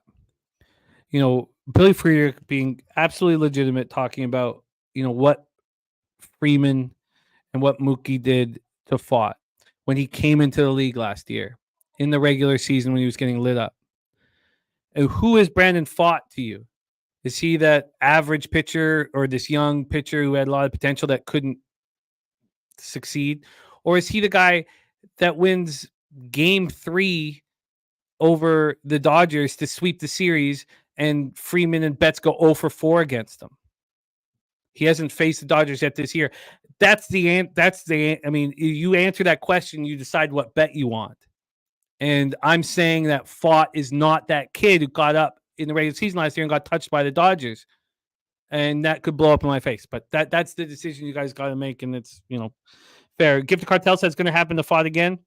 Billy Friedrich being absolutely legitimate, talking about what Freeman and what Mookie did to Pfaadt when he came into the league last year in the regular season when he was getting lit up. And who is Brandon Pfaadt to you? Is he that average pitcher or this young pitcher who had a lot of potential that couldn't succeed? Or is he the guy that wins game 3 over the Dodgers to sweep the series and Freeman and Betts go 0 for 4 against him? He hasn't faced the Dodgers yet this year. I mean, you answer that question, you decide what bet you want. And I'm saying that Pfaadt is not that kid who got up in the regular season last year and got touched by the Dodgers. And that could blow up in my face. But that's the decision you guys got to make. And it's, fair. Gift the Cartel says it's going to happen to Pfaadt again.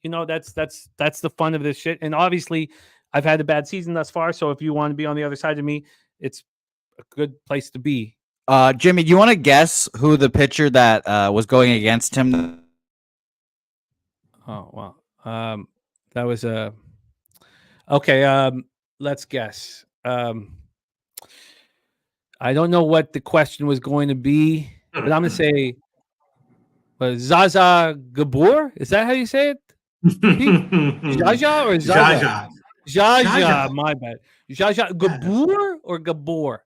That's the fun of this shit. And obviously, I've had a bad season thus far. So if you want to be on the other side of me, it's a good place to be. Jimmy, do you want to guess who the pitcher that was going against him? Oh, wow. That was a... Okay, let's guess. I don't know what the question was going to be, but I'm going to say Zaza Gabor. Is that how you say it? Jaja or Zaza? Jaja, my bad. Jaja Gabor or Gabor?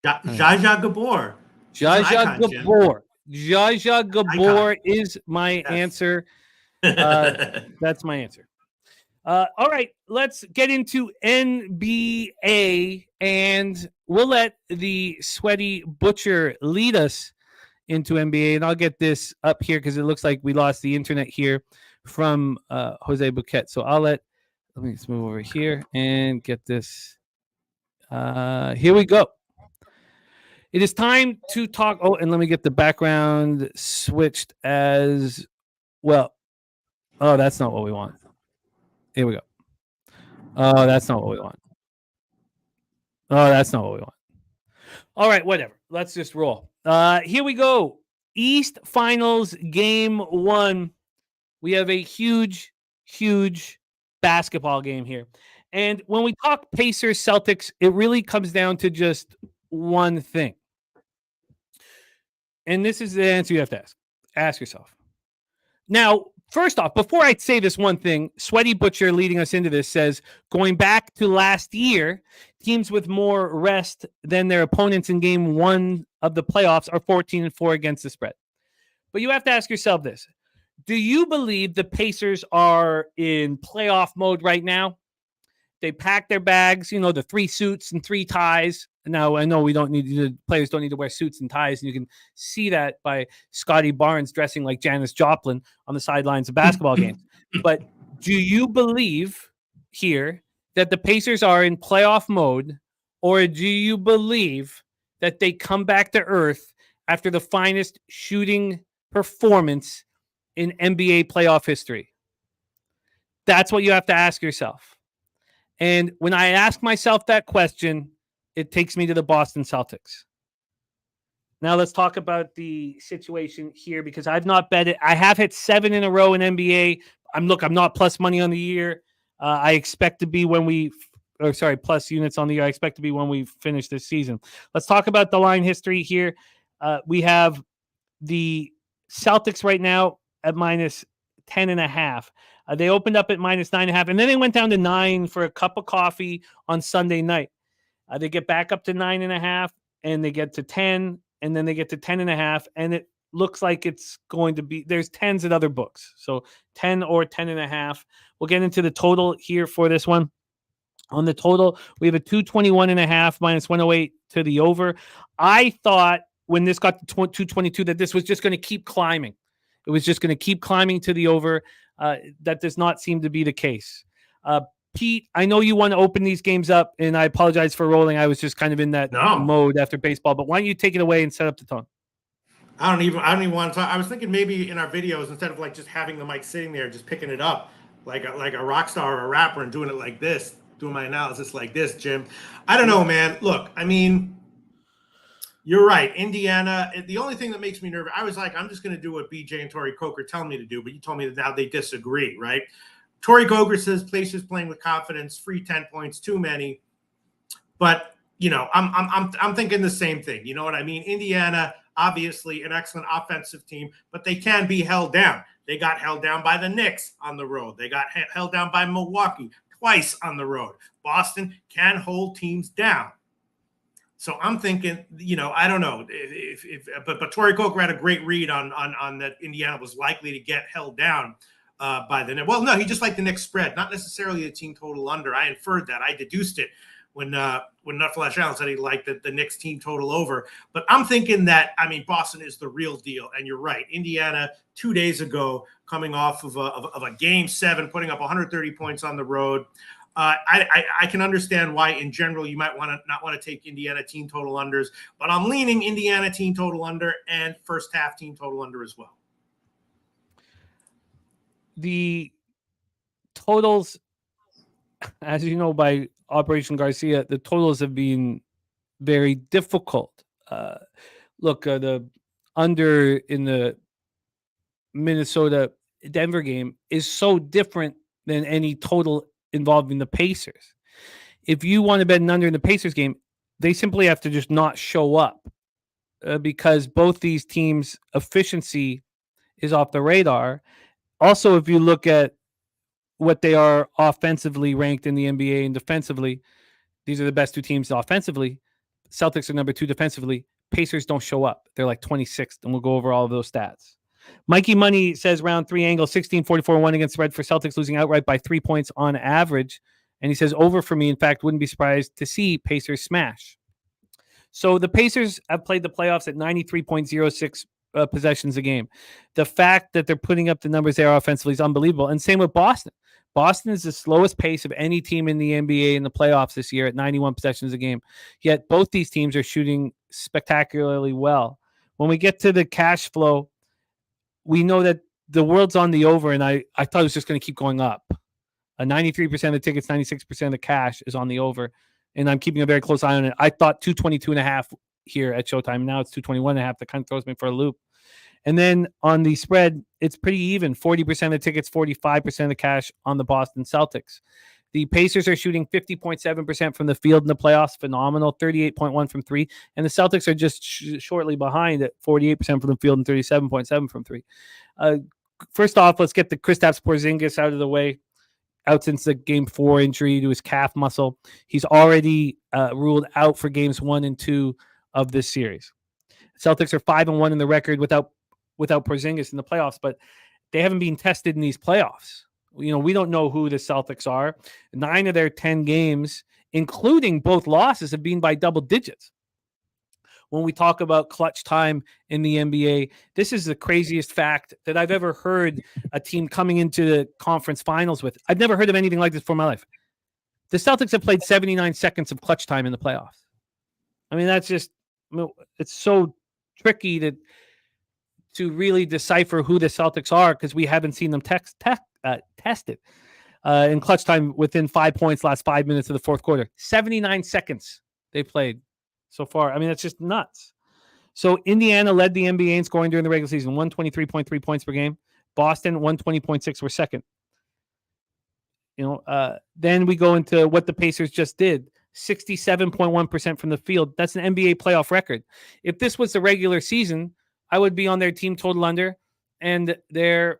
Jaja Gabor. Jaja Gabor. Jaja Gabor is my answer. That's my answer. All right, let's get into NBA, and we'll let the Sweaty Butcher lead us into NBA. And I'll get this up here because it looks like we lost the internet here from Jose Bouquet. So let me just move over here and get this. Here we go. It is time to talk. Oh, and let me get the background switched as well. Oh, that's not what we want. Here we go. Oh, that's not what we want. Oh, that's not what we want. All right, whatever. Let's just roll. Here we go. East Finals Game 1. We have a huge, huge basketball game here. And when we talk Pacers, Celtics, it really comes down to just one thing. And this is the answer you have to ask yourself. Now, first off, before I say this one thing, Sweaty Butcher leading us into this says, going back to last year, teams with more rest than their opponents in game 1 of the playoffs are 14-4 against the spread. But you have to ask yourself this. Do you believe the Pacers are in playoff mode right now? They pack their bags, the 3 suits and 3 ties. Now, I know players don't need to wear suits and ties, and you can see that by Scotty Barnes dressing like Janis Joplin on the sidelines of basketball games. But do you believe here that the Pacers are in playoff mode, or do you believe that they come back to earth after the finest shooting performance in NBA playoff history? That's what you have to ask yourself. And when I ask myself that question, it takes me to the Boston Celtics. Now let's talk about the situation here, because I've not bet it. I have hit 7 in a row in NBA. I'm not plus money on the year. I expect to be plus units on the year. I expect to be when we finish this season. Let's talk about the line history here. We have the Celtics right now at minus 10.5. They opened up at minus 9.5, and then they went down to 9 for a cup of coffee on Sunday night. They get back up to 9.5, and they get to 10, and then they get to 10.5, and it looks like it's going to be, there's 10s at other books. So 10 or 10.5. We'll get into the total here for this one. On the total, we have a 221.5 minus 108 to the over. I thought when this got to 222 that this was just going to keep climbing. It was just going to keep climbing to the over. That does not seem to be the case. Pete, I know you want to open these games up, and I apologize for rolling. I was just kind of in that mode after baseball, but why don't you take it away and set up the tone? I don't even want to talk. I was thinking maybe in our videos, instead of like just having the mic sitting there, just picking it up like a rock star or a rapper and doing it like this, doing my analysis like this, Jim. I don't know, man. Look, I mean, you're right. Indiana, the only thing that makes me nervous, I was like, I'm just going to do what BJ and Tori Coker tell me to do, but you told me that now they disagree, right? Tori Coker says Pacers playing with confidence, free 10 points, too many. But, I'm thinking the same thing. You know what I mean? Indiana, obviously an excellent offensive team, but they can be held down. They got held down by the Knicks on the road. They got held down by Milwaukee twice on the road. Boston can hold teams down. So I'm thinking, I don't know but Tori Coker had a great read on that Indiana was likely to get held down by the Knicks. Well, no, he just liked the Knicks spread, not necessarily the team total under. I inferred that. I deduced it when Nutflash Allen said he liked the Knicks team total over. But I'm thinking that, Boston is the real deal. And you're right. Indiana 2 days ago, coming off of a game 7, putting up 130 points on the road. I can understand why, in general, you might not want to take Indiana team total unders, but I'm leaning Indiana team total under and first half team total under as well. The totals, as you know, by Operation Garcia, the totals have been very difficult. Look, the under in the Minnesota-Denver game is so different than any total involving the Pacers. If you want to bet an under in the Pacers game, they simply have to just not show up because both these teams' efficiency is off the radar. Also, if you look at what they are offensively ranked in the NBA and defensively, these are the best 2 teams offensively. Celtics are number 2 defensively. Pacers don't show up. They're like 26th, and we'll go over all of those stats. Mikey Money says round 3 angle 16-44-1 against spread for Celtics, losing outright by 3 points on average. And he says over for me. In fact, wouldn't be surprised to see Pacers smash. So the Pacers have played the playoffs at 93.06 possessions a game. The fact that they're putting up the numbers there offensively is unbelievable. And same with Boston. Boston is the slowest pace of any team in the NBA in the playoffs this year at 91 possessions a game. Yet both these teams are shooting spectacularly well. When we get to the cash flow, we know that the world's on the over, and I thought it was just going to keep going up. 93% of the tickets, 96% of the cash is on the over, and I'm keeping a very close eye on it. I thought 222.5 here at Showtime. Now it's 221.5. That kind of throws me for a loop. And then on the spread, it's pretty even. 40% of the tickets, 45% of the cash on the Boston Celtics. The Pacers are shooting 50.7% from the field in the playoffs, phenomenal, 38.1 from three. And the Celtics are just shortly behind at 48% from the field and 37.7 from three. First off, let's get the Kristaps Porzingis out of the way. Out since the Game 4 injury to his calf muscle. He's already ruled out for Games 1 and 2 of this series. Celtics are 5-1 in the record without Porzingis in the playoffs, but they haven't been tested in these playoffs. We don't know who the Celtics are. 9 of their 10 games, including both losses, have been by double digits. When we talk about clutch time in the NBA, this is the craziest fact that I've ever heard a team coming into the conference finals with. I've never heard of anything like this for my life. The Celtics have played 79 seconds of clutch time in the playoffs. I mean, that's just, it's so tricky to really decipher who the Celtics are because we haven't seen them tested in clutch time within 5 points last 5 minutes of the fourth quarter. 79 seconds they played so far. I mean, that's just nuts. So Indiana led the NBA in scoring during the regular season, 123.3 points per game. Boston, 120.6 were second. Then we go into what the Pacers just did. 67.1% from the field. That's an NBA playoff record. If this was the regular season, I would be on their team total under, and I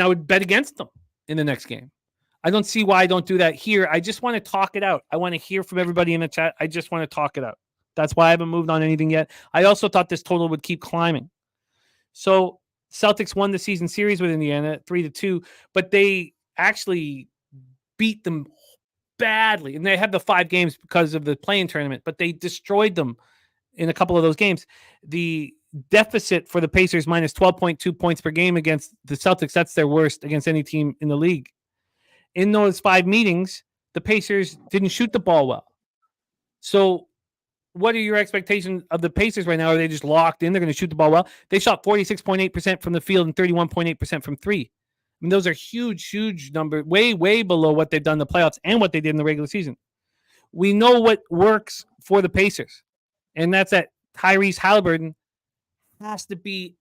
would bet against them in the next game. I don't see why I don't do that here. I just want to talk it out. I want to hear from everybody in the chat. I just want to talk it out. That's why I haven't moved on anything yet. I also thought this total would keep climbing. So Celtics won the season series with Indiana 3-2, but they actually beat them badly. And they had the 5 games because of the play-in tournament, but they destroyed them in a couple of those games. The deficit for the Pacers minus 12.2 points per game against the Celtics, that's their worst against any team in the league. In those 5 meetings, the Pacers didn't shoot the ball well. So what are your expectations of the Pacers right now? Are they just locked in? They're going to shoot the ball well. They shot 46.8% from the field and 31.8% from three. I mean, those are huge numbers, way below what they've done in the playoffs and what they did in the regular season. We know what works for the Pacers, and that's that Tyrese Halliburton has to be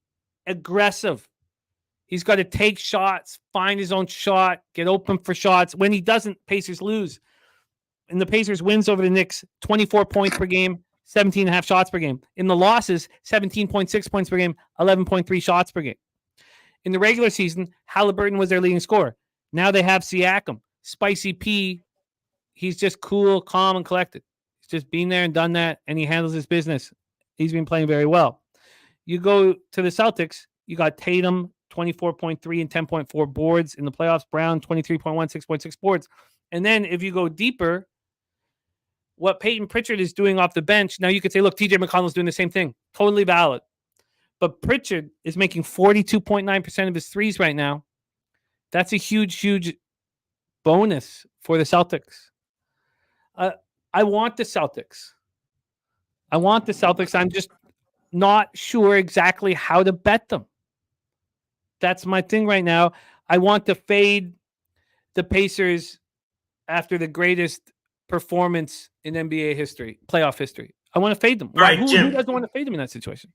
aggressive. He's got to take shots, find his own shot, get open for shots. When he doesn't, Pacers lose. And the Pacers wins over the Knicks, 24 points per game, 17.5 shots per game. In the losses, 17.6 points per game, 11.3 shots per game. In the regular season, Halliburton was their leading scorer. Now they have Siakam. Spicy P, he's just cool, calm, and collected. He's just been there and done that, and he handles his business. He's been playing very well. You go to the Celtics, you got Tatum, 24.3 and 10.4 boards in the playoffs. Brown, 23.1, 6.6 boards. And then if you go deeper, what Peyton Pritchard is doing off the bench, now you could say, look, TJ McConnell's doing the same thing. Totally valid. But Pritchard is making 42.9% of his threes right now. That's a huge bonus for the Celtics. I want the Celtics. I'm just not sure exactly how to bet them. That's my thing right now. I want to fade the Pacers after the greatest performance in NBA history, playoff history. I want to fade them. All right, who Jim. doesn't want to fade them in that situation?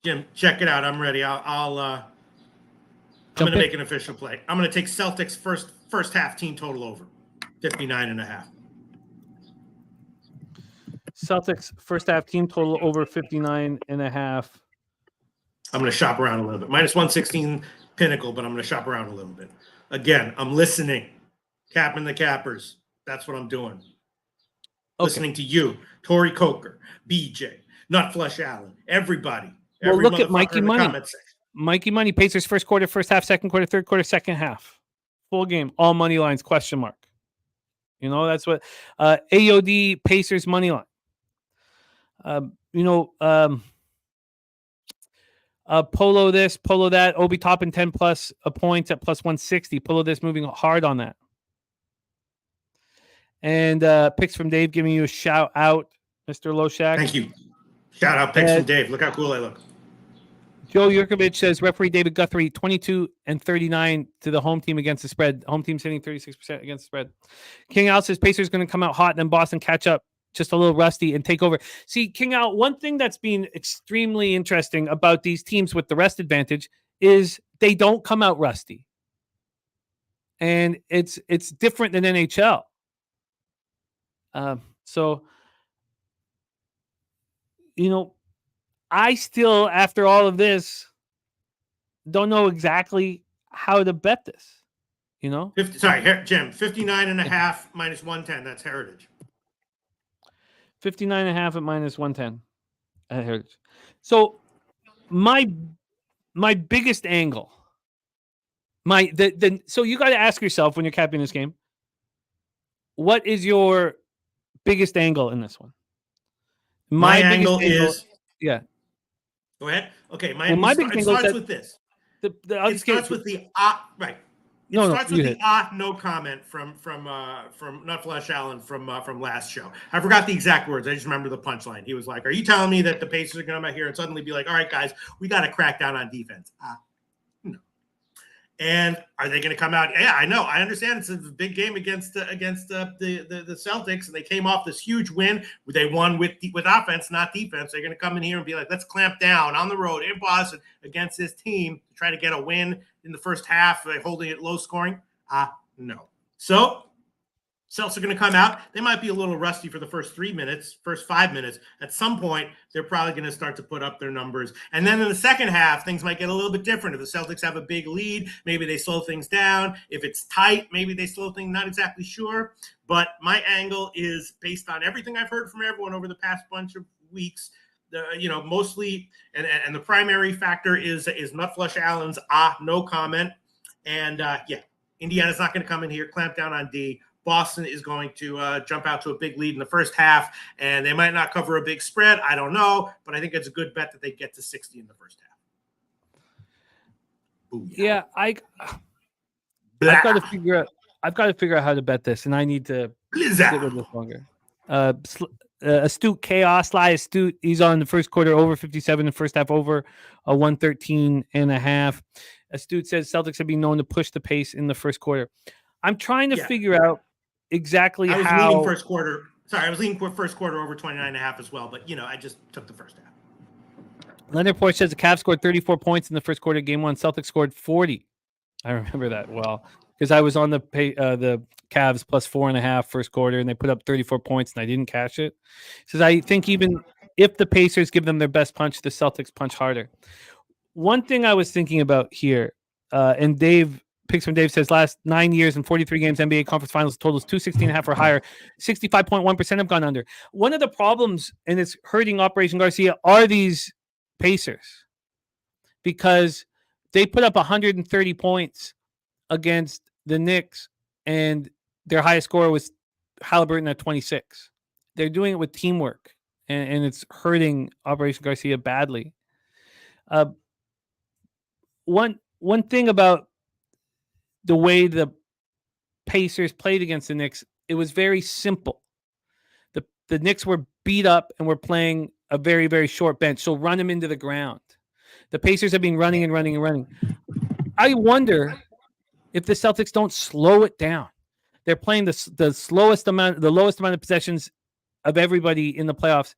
Jim, check it out. I'm ready. I'm going to make an official play. I'm going to take Celtics first half team total over 59.5. Celtics first half team total over 59.5. I'm going to shop around a little bit. Minus 116 pinnacle, but I'm going to shop around a little bit. Again, I'm listening. Capping the cappers. That's what I'm doing. Okay. Listening to you, Tori Coker, BJ, Nutflush Allen, everybody. Well, look at Mikey Money. Mikey Money, Pacers first quarter, first half, second quarter, third quarter, second half. Full game, all money lines, question mark. You know, that's what AOD Pacers money line. Polo this, Polo that, Obi Toppin 10 plus points at plus 160. Polo this, moving hard on that. And picks from Dave giving you a shout out, Mr. Loshak. Thank you. Shout out picks from Dave. Look how cool I look. Joe Yurkovich says referee David Guthrie 22 and 39 to the home team against the spread. Home team sitting 36% against the spread. King Al says Pacers going to come out hot and then Boston catch up just a little rusty and take over. See, King Al, one thing that's been extremely interesting about these teams with the rest advantage is they don't come out rusty. and it's different than NHL. So, I still, after all of this, don't know exactly how to bet this. Jim, 59.5 minus 110. That's Heritage. 59.5 at minus 110 at Heritage. So my biggest angle, so you got to ask yourself when you're capping this game, what is your biggest angle in this one? My angle is yeah. Go ahead. Okay, my biggest it angle starts with this. It starts with the right. It starts with the no comment from not Flash Allen from last show. I forgot the exact words. I just remember the punchline. He was like, "Are you telling me that the Pacers are going to come out here and suddenly be like, all right, guys, we got to crack down on defense?" No. And are they going to come out? Yeah, I know. I understand it's a big game against the Celtics, and they came off this huge win. They won with offense, not defense. They're going to come in here and be like, let's clamp down on the road in Boston against this team to try to get a win in the first half, holding it low scoring. No. So Celtics are going to come out. They might be a little rusty for the first 5 minutes. At some point, they're probably going to start to put up their numbers. And then in the second half, things might get a little bit different. If the Celtics have a big lead, maybe they slow things down. If it's tight, maybe they slow things, not exactly sure. But my angle is based on everything I've heard from everyone over the past bunch of weeks. Mostly, and the primary factor is Nutflush Allen's no comment. And Indiana's not going to come in here, clamp down on D. Boston is going to jump out to a big lead in the first half, and they might not cover a big spread. I don't know, but I think it's a good bet that they get to 60 in the first half. Booyah. Yeah, I've got to figure out how to bet this, and I need to sit with this longer. Astute Chaos, Sly Astute. He's on the first quarter over 57, the first half over 113.5. Astute says Celtics have been known to push the pace in the first quarter. I'm trying to figure out exactly how. I was leaning first quarter. Sorry, I was leaning first quarter over 29.5 as well, but I just took the first half. Leonard Porsche says the Cavs scored 34 points in the first quarter. Game 1, Celtics scored 40. I remember that well because I was on the Cavs plus 4.5 first quarter, and they put up 34 points, and I didn't cash it. Says I think even if the Pacers give them their best punch, the Celtics punch harder. One thing I was thinking about here, and Dave. Picks from Dave says last 9 years and 43 games NBA conference finals totals 216.5 or higher. 65.1% have gone under. One of the problems, and it's hurting Operation Garcia, are these Pacers because they put up 130 points against the Knicks, and their highest score was Halliburton at 26. They're doing it with teamwork, and it's hurting Operation Garcia badly. One thing about the way the Pacers played against the Knicks, it was very simple. The Knicks were beat up and were playing a very, very short bench, so run them into the ground. The Pacers have been running and running and running. I wonder if the Celtics don't slow it down. They're playing the lowest amount of possessions of everybody in the playoffs.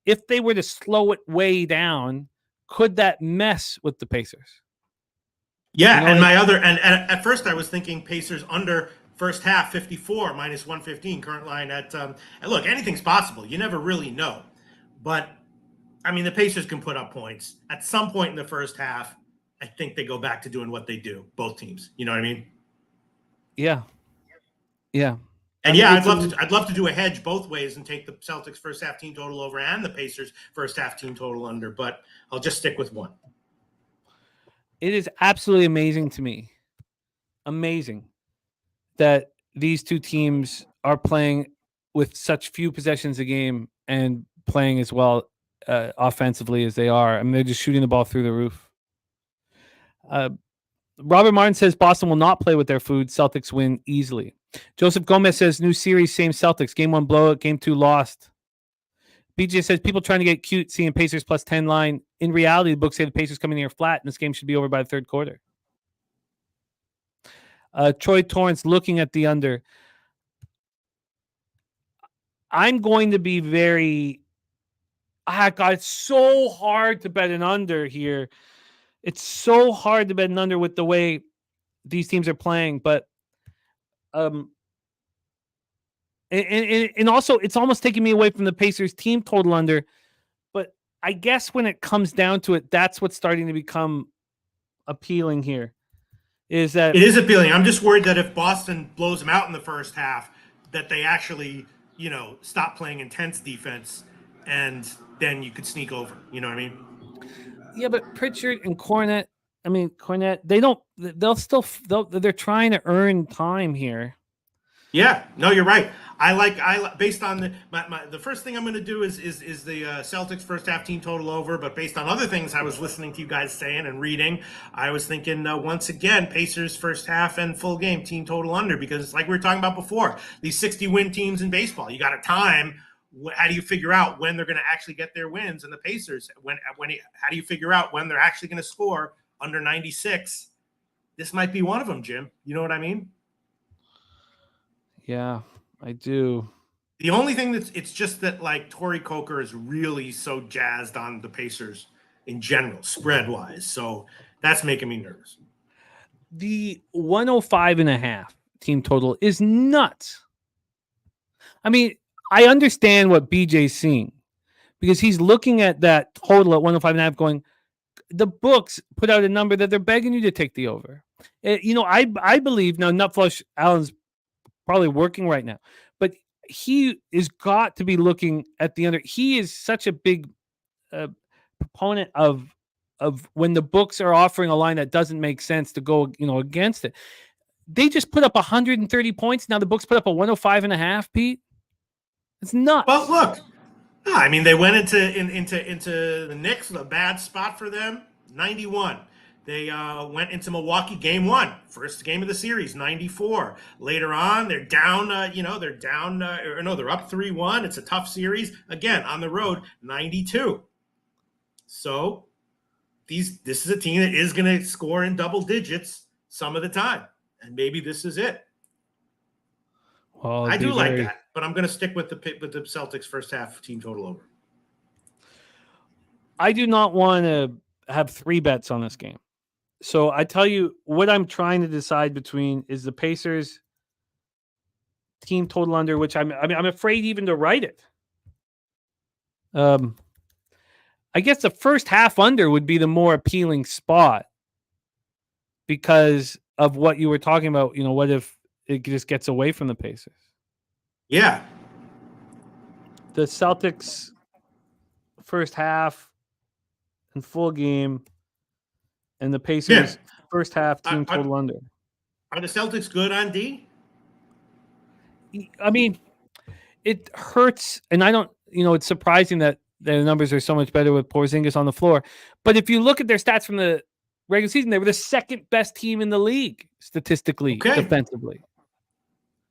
If they were to slow it way down, could that mess with the Pacers? Yeah, and at first I was thinking Pacers under first half 54 minus 115 current line at and look, anything's possible. You never really know. But I mean the Pacers can put up points. At some point in the first half, I think they go back to doing what they do, both teams. You know what I mean? Yeah. Yeah. And I'd love to do a hedge both ways and take the Celtics first half team total over and the Pacers first half team total under, but I'll just stick with one. It is absolutely amazing to me. Amazing that these two teams are playing with such few possessions a game and playing as well offensively as they are. I mean, they're just shooting the ball through the roof. Robert Martin says Boston will not play with their food. Celtics win easily. Joseph Gomez says new series, same Celtics. Game 1 blowout, game 2 lost. BJ says people trying to get cute seeing Pacers plus 10 line. In reality, the books say the Pacers coming here flat, and this game should be over by the third quarter. Troy Torrance looking at the under. I'm going to be very... God, it's so hard to bet an under here. It's so hard to bet an under with the way these teams are playing, but And also it's almost taking me away from the Pacers team total under. But I guess when it comes down to it, that's what's starting to become appealing here. Is that it is appealing. I'm just worried that if Boston blows them out in the first half, that they actually, stop playing intense defense, and then you could sneak over. You know what I mean? Yeah, but Pritchard and Cornette, they're trying to earn time here. Yeah, no, you're right. Based on the first thing I'm going to do is the Celtics first half team total over. But based on other things I was listening to you guys saying and reading, I was thinking once again Pacers first half and full game team total under, because like we were talking about before, these 60-win teams in baseball, you got a time. How do you figure out when they're going to actually get their wins? And the Pacers, how do you figure out when they're actually going to score under 96? This might be one of them, Jim. You know what I mean? Yeah, I do. The only thing it's just that like Torrey Coker is really so jazzed on the Pacers in general, spread wise. So that's making me nervous. The 105.5 team total is nuts. I mean, I understand what BJ's seeing, because he's looking at that total at 105.5 going, the books put out a number that they're begging you to take the over. I believe now Nutflush Allen's probably working right now, but he is got to be looking at the under. He is such a big proponent of when the books are offering a line that doesn't make sense to go, against it. They just put up 130 points. Now the books put up a 105.5, Pete. It's nuts. Well, look, I mean, they went into the Knicks, a bad spot for them, 91. They went into Milwaukee game 1, first game of the series, 94. Later on, they're down, they're up 3-1. It's a tough series. Again, on the road, 92. So this is a team that is going to score in double digits some of the time. And maybe this is it. Well, I do like that, but I'm going to stick with the Celtics first half team total over. I do not want to have 3 bets on this game. So I tell you what I'm trying to decide between is the Pacers team total under, which I'm afraid even to write it. I guess the first half under would be the more appealing spot because of what you were talking about. What if it just gets away from the Pacers? Yeah. The Celtics first half and full game, and the Pacers first half team total under. Are the Celtics good on D? I mean, it hurts, and I don't. It's surprising that their numbers are so much better with Porzingis on the floor. But if you look at their stats from the regular season, they were the second best team in the league statistically, defensively.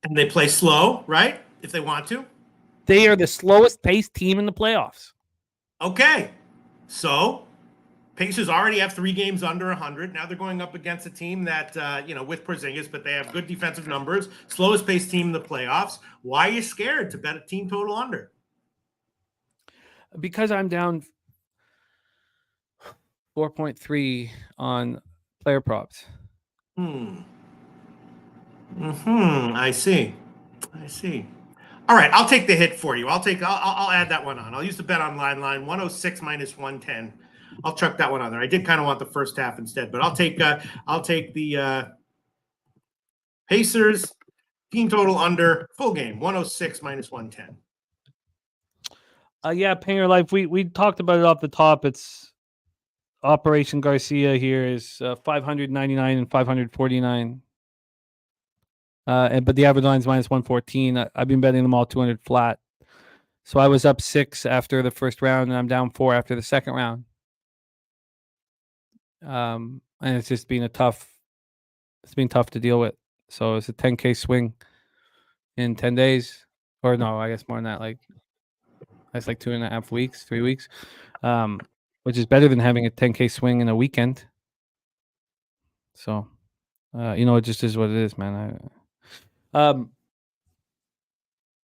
And they play slow, right? If they want to. They are the slowest paced team in the playoffs. Okay. So Pacers already have 3 games under 100. Now they're going up against a team that, with Porzingis, but they have good defensive numbers. Slowest paced team in the playoffs. Why are you scared to bet a team total under? Because I'm down 4.3 on player props. I see. All right, I'll take the hit for you. I'll add that one on. I'll use the bet online line 106 minus 110. I'll chuck that one on there. I did kind of want the first half instead, but I'll take the Pacers team total under full game 106 minus 110. Painter Life. We talked about it off the top. It's Operation Garcia here is 599 and 549. But the average line is minus 114. I've been betting them all 200 flat. So I was up 6 after the first round, and I'm down 4 after the second round. And it's just been tough to deal with. So it's a 10K swing in 10 days, or no, I guess more than that. That's like 2.5 weeks, 3 weeks, which is better than having a 10K swing in a weekend. So, it just is what it is, man.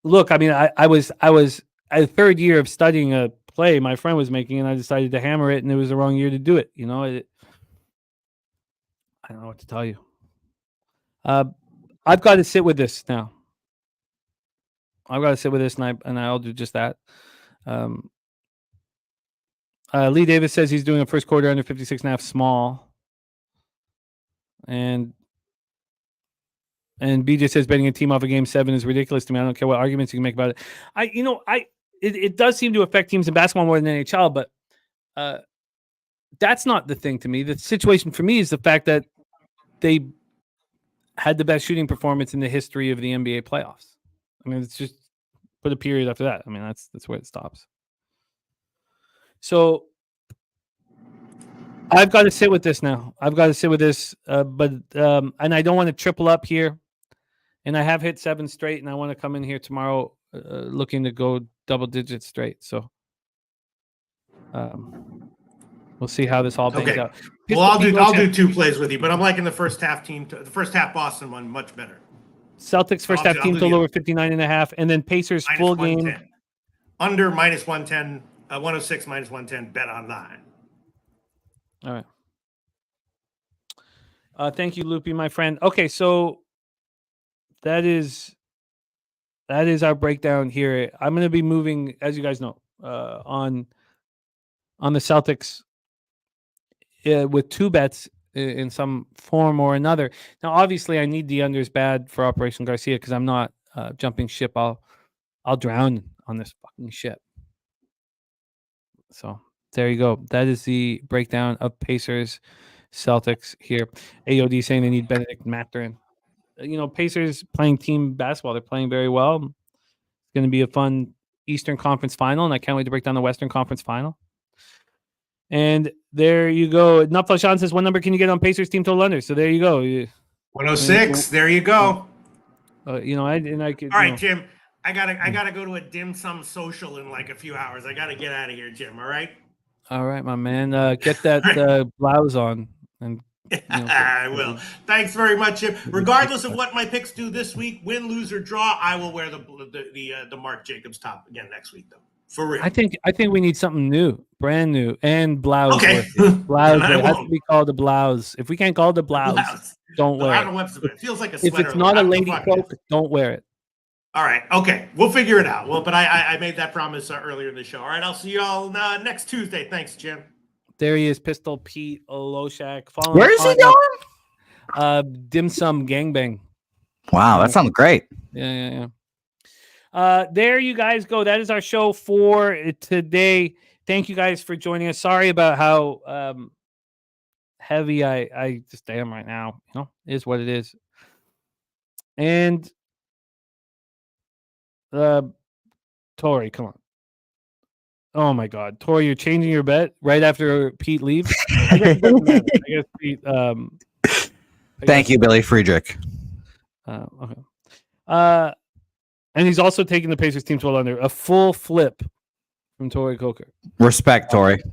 Look, I mean, I was at the third year of studying a play my friend was making, and I decided to hammer it, and it was the wrong year to do it. I don't know what to tell you. I've got to sit with this now. I've got to sit with this, and I'll do just that. Lee Davis says he's doing a first quarter under 56.5 small. And BJ says betting a team off a game 7 is ridiculous to me. I don't care what arguments you can make about it. It does seem to affect teams in basketball more than NHL, but that's not the thing to me. The situation for me is the fact that they had the best shooting performance in the history of the NBA playoffs. I mean, it's just put a period after that. I mean, that's where it stops. So I've got to sit with this now. I've got to sit with this, but and I don't want to triple up here. And I have hit 7 straight, and I want to come in here tomorrow looking to go double digits straight. So we'll see how this all bangs out. Well, I'll do 2 plays with you, but I'm liking the first half the first half Boston one much better. Celtics first half team total over 59.5, and then Pacers full game under -110, 106 -110. Bet online. All right. Thank you, Loopy, my friend. Okay, so that is our breakdown here. I'm going to be moving, as you guys know, on the Celtics with 2 bets in some form or another. Now, obviously, I need the unders bad for Operation Garcia because I'm not jumping ship. I'll drown on this fucking ship. So there you go. That is the breakdown of Pacers Celtics here. AOD saying they need Benedict Mathurin. Pacers playing team basketball. They're playing very well. It's going to be a fun Eastern Conference final, and I can't wait to break down the Western Conference final. And there you go. Nupfal Sean says, what number can you get on Pacers team total under? So there you go. 106. There you go. I could. All right, Jim. I gotta go to a dim sum social in like a few hours. I gotta get out of here, Jim. All right. All right, my man. Get that blouse on, and I will. Thanks very much, Jim. Regardless of what my picks do this week, win, lose, or draw, I will wear the Mark Jacobs top again next week, though. For real. I think we need something new, brand new, and blouse. Okay. Blouse. It has to be called a blouse. If we can't call it a blouse, don't wear it. It feels like a sweater. If it's not a lady cloak, don't wear it. All right. Okay. We'll figure it out. Well, but I made that promise earlier in the show. All right. I'll see you all next Tuesday. Thanks, Jim. There he is, Pistol Pete Loshak. Where is he going? Dim Sum Gangbang. Wow, that sounds great. Yeah. There you guys go. That is our show for today. Thank you guys for joining us. Sorry about how heavy I just am right now. It is what it is. And Tori, come on. Oh my God, Tori, you're changing your bet right after Pete leaves. I guess Pete. Thank you, Billy Friedrich. Okay. And he's also taking the Pacers team 12 under. A full flip from Tori Coker. Respect, Tori.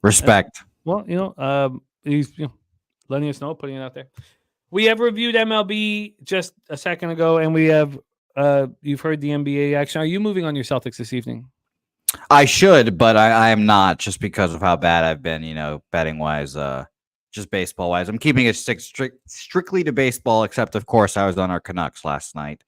Respect. Well, he's letting us know, putting it out there. We have reviewed MLB just a second ago, and we have you've heard the NBA action. Are you moving on your Celtics this evening? I should, but I am not, just because of how bad I've been, betting wise, just baseball wise. I'm keeping it strictly to baseball, except of course I was on our Canucks last night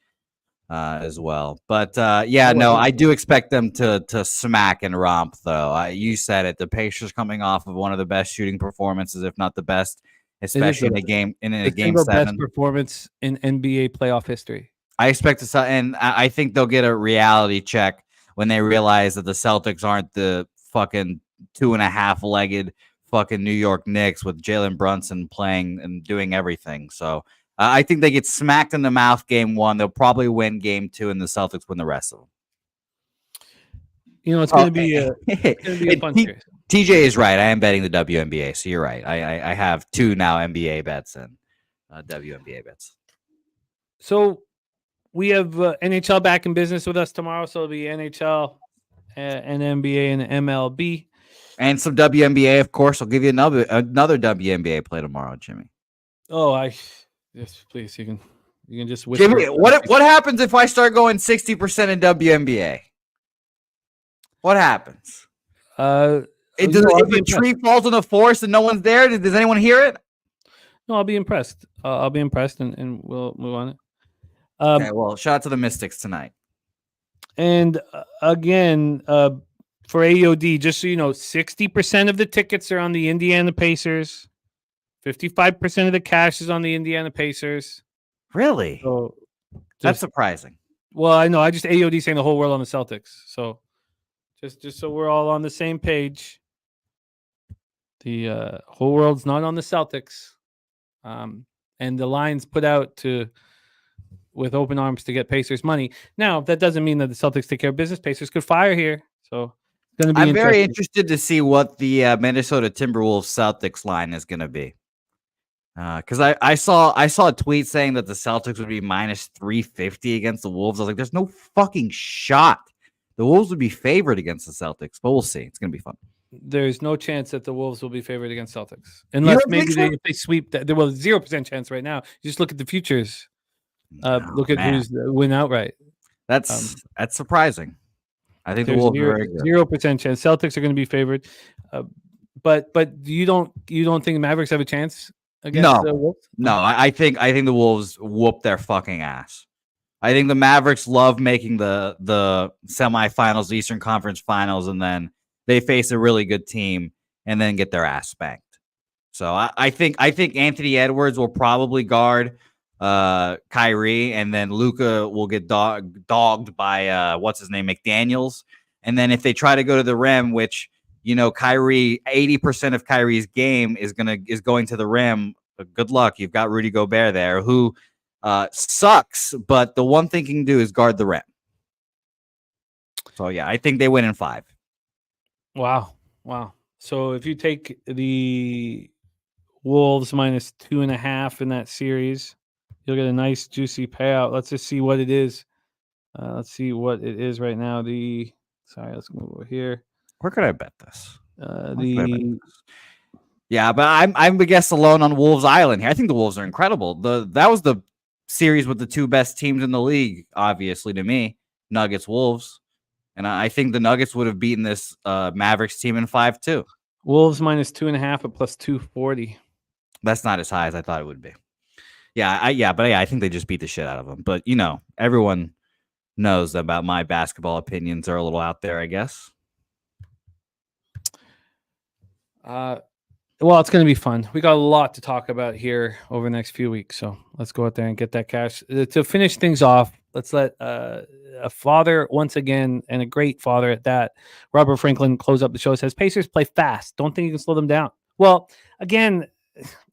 as well. But I do expect them to smack and romp, though. You said it. The Pacers coming off of one of the best shooting performances, if not the best, especially in a game 7. Best performance in NBA playoff history. I expect to, and I think they'll get a reality check when they realize that the Celtics aren't the fucking 2.5-legged fucking New York Knicks with Jalen Brunson playing and doing everything. So I think they get smacked in the mouth game 1. They'll probably win game 2, and the Celtics win the rest of them. It's going to be a fun series. TJ is right. I am betting the WNBA, so you're right. I have 2 now NBA bets and WNBA bets. So we have NHL back in business with us tomorrow, so it'll be NHL and NBA and MLB. And some WNBA, of course. I'll give you another WNBA play tomorrow, Jimmy. Oh, yes, please. You can just whisper. Jimmy, what happens if I start going 60% in WNBA? What happens? If a tree falls in the forest and no one's there, does anyone hear it? No, I'll be impressed. I'll be impressed, and we'll move on it. Okay, well, shout out to the Mystics tonight. And again, for AOD, just so you know, 60% of the tickets are on the Indiana Pacers. 55% of the cash is on the Indiana Pacers. Really? So That's surprising. well, I know. I just AOD saying the whole world on the Celtics. So just so we're all on the same page, the whole world's not on the Celtics, and the line's put out with open arms to get Pacers money. Now that doesn't mean that the Celtics take care of business. Pacers could fire here, so it's going to be. I'm very interested to see what the Minnesota Timberwolves Celtics line is going to be. Because I saw a tweet saying that the Celtics would be minus 350 against the Wolves. I was like, there's no fucking shot. The Wolves would be favored against the Celtics, but we'll see. It's going to be fun. There's no chance that the Wolves will be favored against Celtics. Unless maybe if they sweep that. Well, 0% chance right now. You just look at the futures. Look at who's win outright. That's surprising. I think the Wolves are very good. 0% chance. Celtics are going to be favored. But you don't think the Mavericks have a chance against the Wolves? No, I think the Wolves whoop their fucking ass. I think the Mavericks love making the semifinals, the Eastern Conference Finals, and then they face a really good team and then get their ass spanked. So I think Anthony Edwards will probably guard Kyrie, and then Luka will get dogged by what's his name, McDaniels. And then if they try to go to the rim, which Kyrie, 80% of Kyrie's game is going to the rim. Good luck. You've got Rudy Gobert there, who sucks, but the one thing he can do is guard the rim. So yeah, I think they win in 5. Wow. So if you take the Wolves minus 2.5 in that series, you'll get a nice juicy payout. Let's just see what it is. Let's see what it is right now. Let's move over here. Where could I bet this? Yeah, but I'm I guess alone on Wolves Island here. I think the Wolves are incredible. That was the series with the two best teams in the league, obviously to me, Nuggets, Wolves, and I think the Nuggets would have beaten this Mavericks team in 5 too. Wolves minus 2.5 at plus 240. That's not as high as I thought it would be. I think they just beat the shit out of them. But everyone knows about my basketball opinions are a little out there, I guess. Well, it's going to be fun. We got a lot to talk about here over the next few weeks. So let's go out there and get that cash. To finish things off, let's let a father once again, and a great father at that, Robert Franklin, close up the show. Says Pacers play fast. Don't think you can slow them down. Well, again,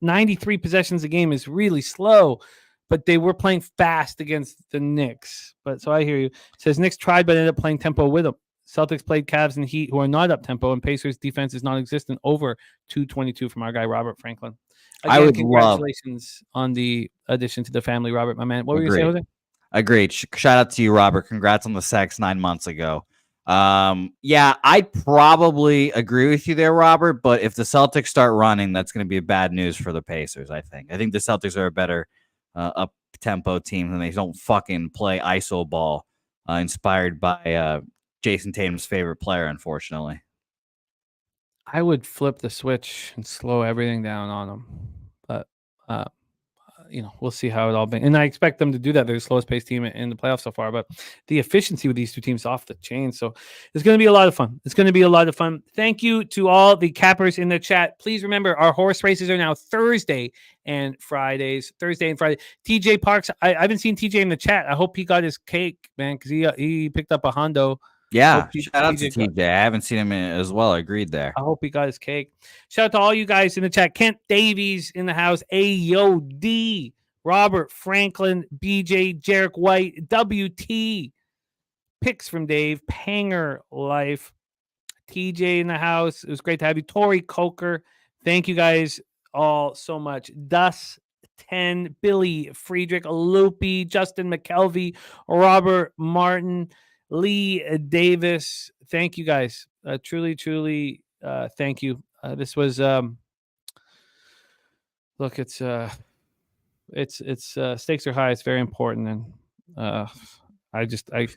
93 possessions a game is really slow, but they were playing fast against the Knicks. But so I hear you. Says Knicks tried, but ended up playing tempo with them. Celtics played Cavs and Heat, who are not up tempo, and Pacers defense is non-existent. Over 222 from our guy Robert Franklin. Again, congratulations on the addition to the family, Robert, my man. What were you saying, Jose? Agreed. Shout out to you, Robert. Congrats on the sex 9 months ago. Yeah, I probably agree with you there, Robert. But if the Celtics start running, that's going to be bad news for the Pacers. I think the Celtics are a better up tempo team, and they don't fucking play iso ball inspired by Jason Tatum's favorite player, unfortunately. I would flip the switch and slow everything down on them. But, we'll see how it all been. And I expect them to do that. They're the slowest paced team in the playoffs so far. But the efficiency with these two teams off the chain. So it's going to be a lot of fun. Thank you to all the cappers in the chat. Please remember, our horse races are now Thursday and Friday. TJ Parks, I haven't seen TJ in the chat. I hope he got his cake, man, because he picked up a Hondo. Yeah, shout out to TJ. I haven't seen him as well. Agreed there. I hope he got his cake. Shout out to all you guys in the chat. Kent Davies in the house. AOD. Robert Franklin. BJ. Jarek White. WT. Picks from Dave. Panger Life. TJ in the house. It was great to have you. Tori Coker. Thank you guys all so much. Dus 10. Billy Friedrich. Loopy. Justin McKelvey. Robert Martin. Lee Davis, thank you guys. Truly, thank you. This was look, it's stakes are high. It's very important, and I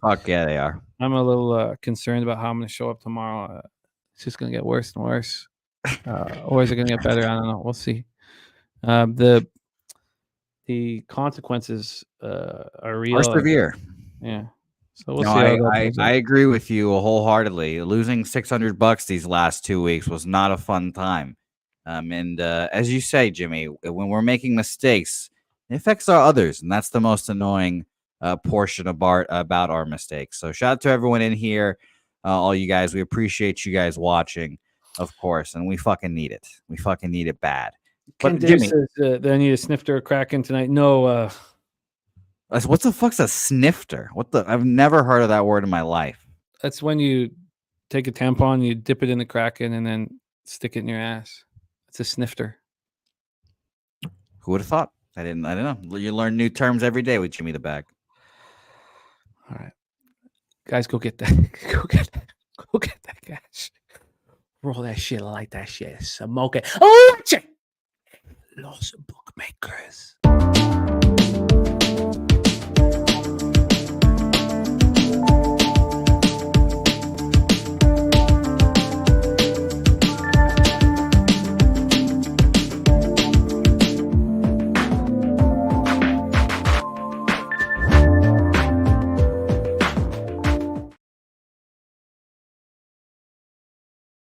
fuck yeah, they are. I'm a little concerned about how I'm going to show up tomorrow. It's just going to get worse and worse, or is it going to get better? I don't know. We'll see. the consequences are real. Are severe. Yeah. So we'll No, see how that plays I out. agree with you wholeheartedly. Losing $600 these last 2 weeks was not a fun time. And as you say, Jimmy, when we're making mistakes, it affects our others, and that's the most annoying portion about our mistakes. So shout out to everyone in here, all you guys. We appreciate you guys watching, of course, and we fucking need it. We fucking need it bad. Ken But Davis Jimmy, says that I need a snifter or Kraken tonight. No, what the fuck's a snifter? I've never heard of that word in my life. that's when you take a tampon, you dip it in the Kraken, and then stick it in your ass. It's a snifter. Who would have thought? I didn't know. You learn new terms every day with Jimmy the Bag. All right, guys, go get that. Go get that cash. Roll that shit, light that shit, smoke it. Oh, shit. Los bookmakers.